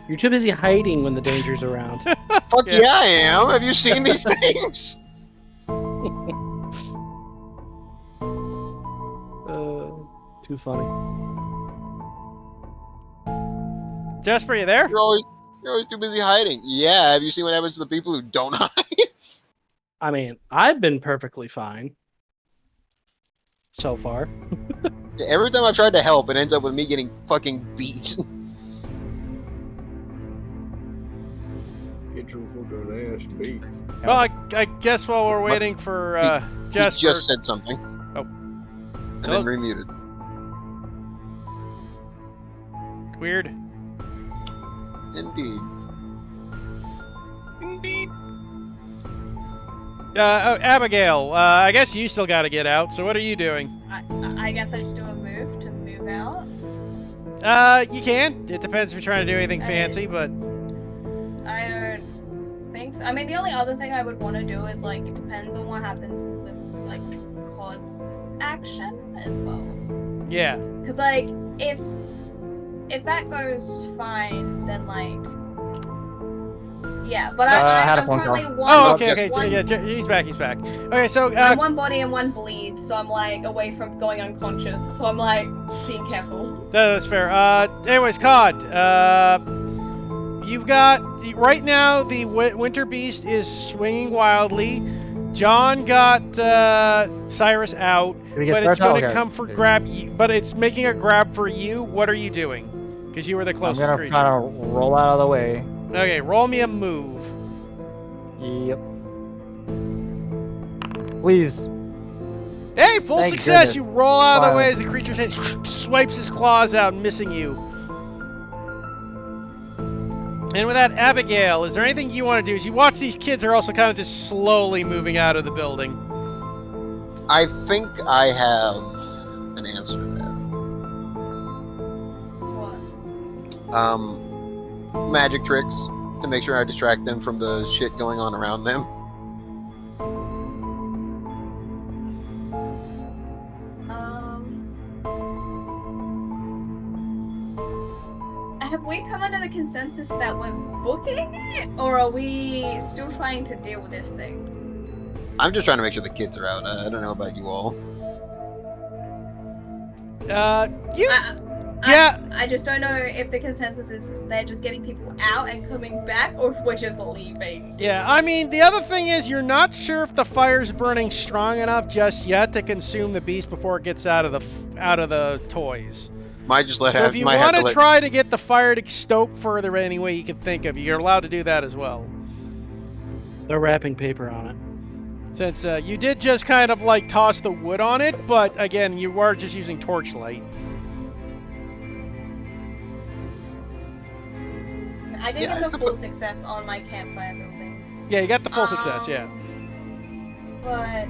You're too busy hiding when the danger's around. Fuck yeah, I am. Have you seen these things? Too funny. Jesper, you there? You're always too busy hiding. Yeah, have you seen what happens to the people who don't hide? I mean, I've been perfectly fine. So far. Every time I tried to help, it ends up with me getting fucking beat. Get your fucking ass beat. Well, I guess while we're waiting for Jesper... He just said something. Oh. And then remuted. Weird. Indeed. Abigail, I guess you still gotta get out, so what are you doing? I guess I just do a move to move out. You can. It depends if you're trying to do anything fancy, but... I don't think so. I mean, the only other thing I would want to do is, like, it depends on what happens with, like, Cod's action as well. Yeah. Because, like, if that goes fine, then, like... Yeah, but I had a I'm point currently call. one... Oh, okay, one- yeah, he's back. Okay, so... I'm one body and one bleed, so I'm, like, away from going unconscious, so I'm, like, being careful. That's fair. Anyways, Cod, you've got... Right now, the Winter Beast is swinging wildly. John got Cyrus out, but it's going to come for grab you. But it's making a grab for you. What are you doing? Because you were the closest I'm gonna creature. try to roll out of the way. Okay, roll me a move. Yep. Please. Hey, full Thank success! goodness. You roll out of the Wow. way as the creature's head swipes his claws out, missing you. And with that, Abigail, is there anything you want to do? As you watch, these kids are also kind of just slowly moving out of the building. I think I have an answer to that. What? Magic tricks to make sure I distract them from the shit going on around them. Have we come under the consensus that we're booking it, or are we still trying to deal with this thing? I'm just trying to make sure the kids are out. I don't know about you all. I just don't know if the consensus is they're just getting people out and coming back, or if we're just leaving. Yeah, I mean, the other thing is you're not sure if the fire's burning strong enough just yet to consume the beast before it gets out of the toys. Might just let So have. if you might want have to to try to get the fire to stoke further any way you can think of, you're allowed to do that as well. They're wrapping paper on it. Since you did just kind of like toss the wood on it, but again, you were just using torchlight. I didn't Yeah, I get the full suppose- success on my campfire building. Yeah, you got the full success, yeah. But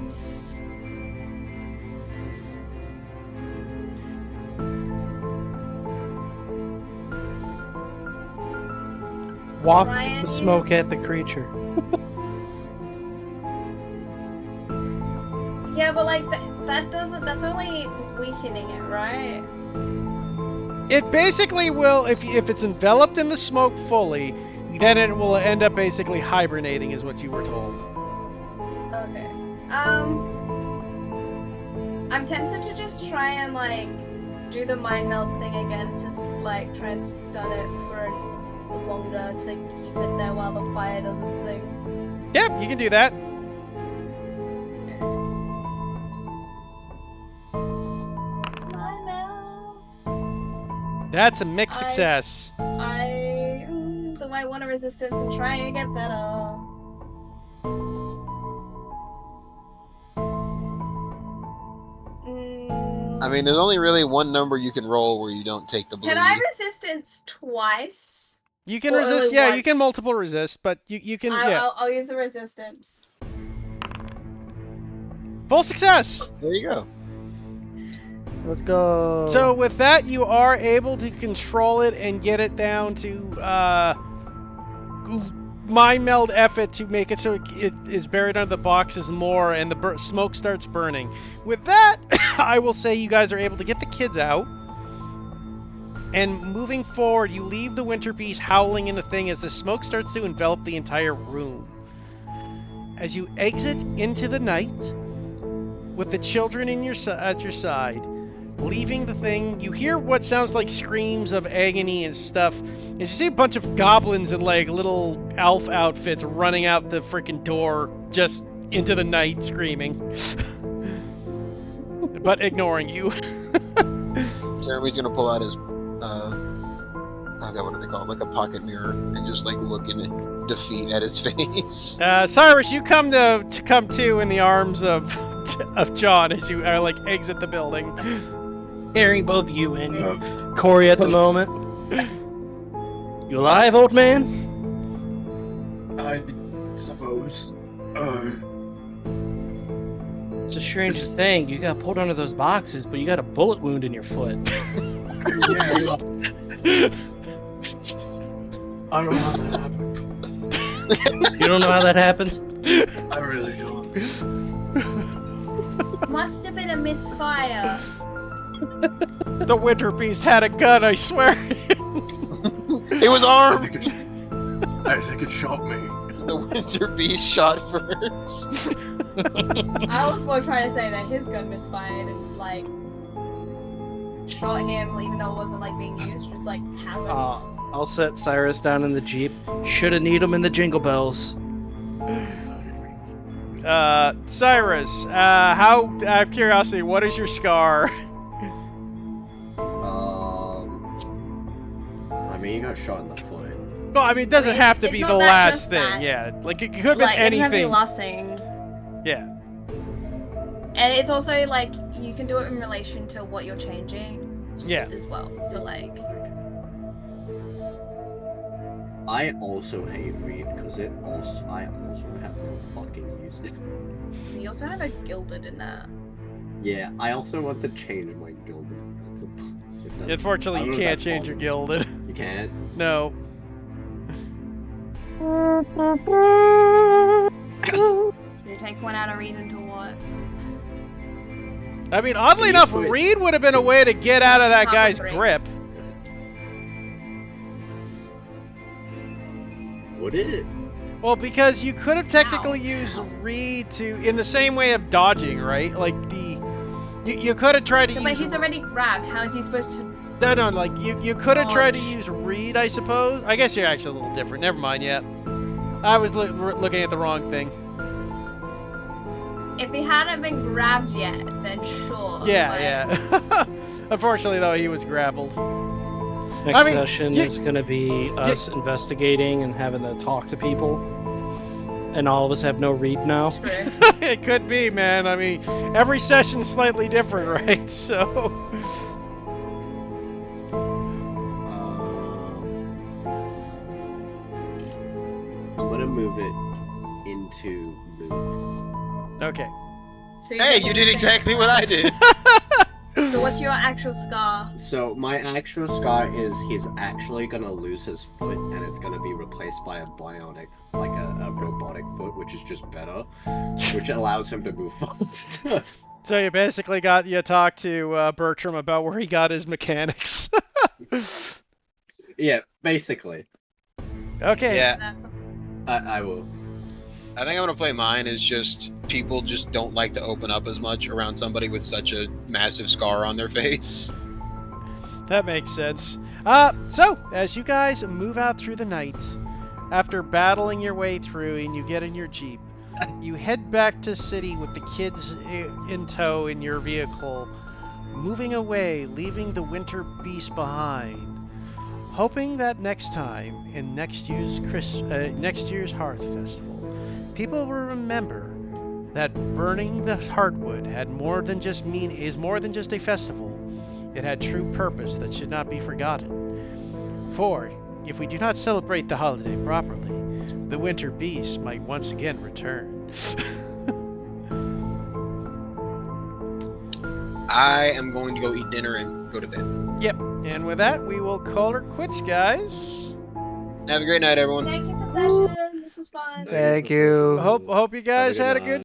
Waft try and the smoke use- at the creature. Yeah, but like that doesn't. That's only weakening it, right? It basically will, if it's enveloped in the smoke fully, then it will end up basically hibernating, is what you were told. Okay. I'm tempted to just try and like do the mind meld thing again, just like try and stun it for longer to keep it there while the fire does its thing. Yeah, you can do that. Mind meld. That's a mixed success. Do I want a resistance and try and get better? I mean, there's only really one number you can roll where you don't take the bleed. Can I resistance twice? You can Or resist, only yeah, you can once? multiple resist, but you can, yeah. I'll use the resistance. Full success! There you go. Let's go. So with that, you are able to control it and get it down to, mind meld effort to make it so it is buried under the boxes more, and the smoke starts burning. With that, I will say you guys are able to get the kids out. And moving forward, you leave the winter beast howling in the thing as the smoke starts to envelop the entire room. As you exit into the night, with the children at your side, leaving the thing, you hear what sounds like screams of agony and stuff. And you see a bunch of goblins in like little elf outfits running out the freaking door just into the night screaming. But ignoring you. Jeremy's gonna pull out his oh god, what do they call it? Like a pocket mirror, and just like look in defeat at his face. Cyrus, you come to in the arms of John as you like exit the building. Carrying both you and Corey at the moment. You alive, old man? I suppose. It's the strangest thing. You got pulled under those boxes, but you got a bullet wound in your foot. Yeah. I don't know how that happened. You don't know how that happened? I really don't. Must have been a misfire. The winter beast had a gun, I swear. It was armed! I think it shot me. The winter beast shot first. I was more trying to say that his gun misfired and like shot him, even though it wasn't like being used, just like happened. I'll set Cyrus down in the Jeep. Shoulda need him in the Jingle Bells. Cyrus, how, out of curiosity, what is your scar? I mean, you got shot in the foot. Well, I mean, it doesn't have to it's be not the that, last just thing, that. yeah. Like, it could have Like, been it doesn't have to be the anything. last thing. Yeah. And it's also like you can do it in relation to what you're changing. Yeah. As well. So like. I also hate Reed because I also have to fucking use it. You also have a gilded in that. Yeah, I also want to change my gilded. Unfortunately, you can't change your gilded. You can't? No. So you take one out of Reed into what? I mean, oddly enough, Reed would have been a way to get out of that Top guy's break. grip. Would it? Well, because you could have technically used Reed to, in the same way of dodging, right? Like you could have tried to So, use. but he's already grabbed. How is he supposed to? No, like you could have tried to Dodge. use Reed, I suppose. I guess you're actually a little different. Never mind. Yeah, I was looking at the wrong thing. If he hadn't been grabbed yet, then sure. Yeah, but- yeah. Unfortunately, though, he was grappled. Next session is going to be us investigating and having to talk to people. And all of us have no read now. True. It could be, man. I mean, every session's slightly different, right? So. I'm gonna move it into move. Okay. So Hey, you did exactly what I did. So what's your actual scar? So my actual scar is he's actually gonna lose his foot, and it's gonna be replaced by a bionic, like a robotic foot, which is just better, which allows him to move fast. So you basically got you talked to Bertram about where he got his mechanics. Yeah, basically. Okay. Yeah, That's I will. I think I'm gonna play mine is just people just don't like to open up as much around somebody with such a massive scar on their face. That makes sense. So, as you guys move out through the night, after battling your way through and you get in your Jeep, you head back to city with the kids in tow in your vehicle, moving away, leaving the winter beast behind, hoping that next time, in next year's Hearth Festival, people will remember that burning the Heartwood is more than just a festival. It had true purpose that should not be forgotten. For if we do not celebrate the holiday properly, the winter beast might once again return. I am going to go eat dinner and go to bed. Yep, and with that, we will call her quits, guys. Have a great night, everyone. Thank you for session. This was fun. Thank you. Hope you guys Have a good had a night. good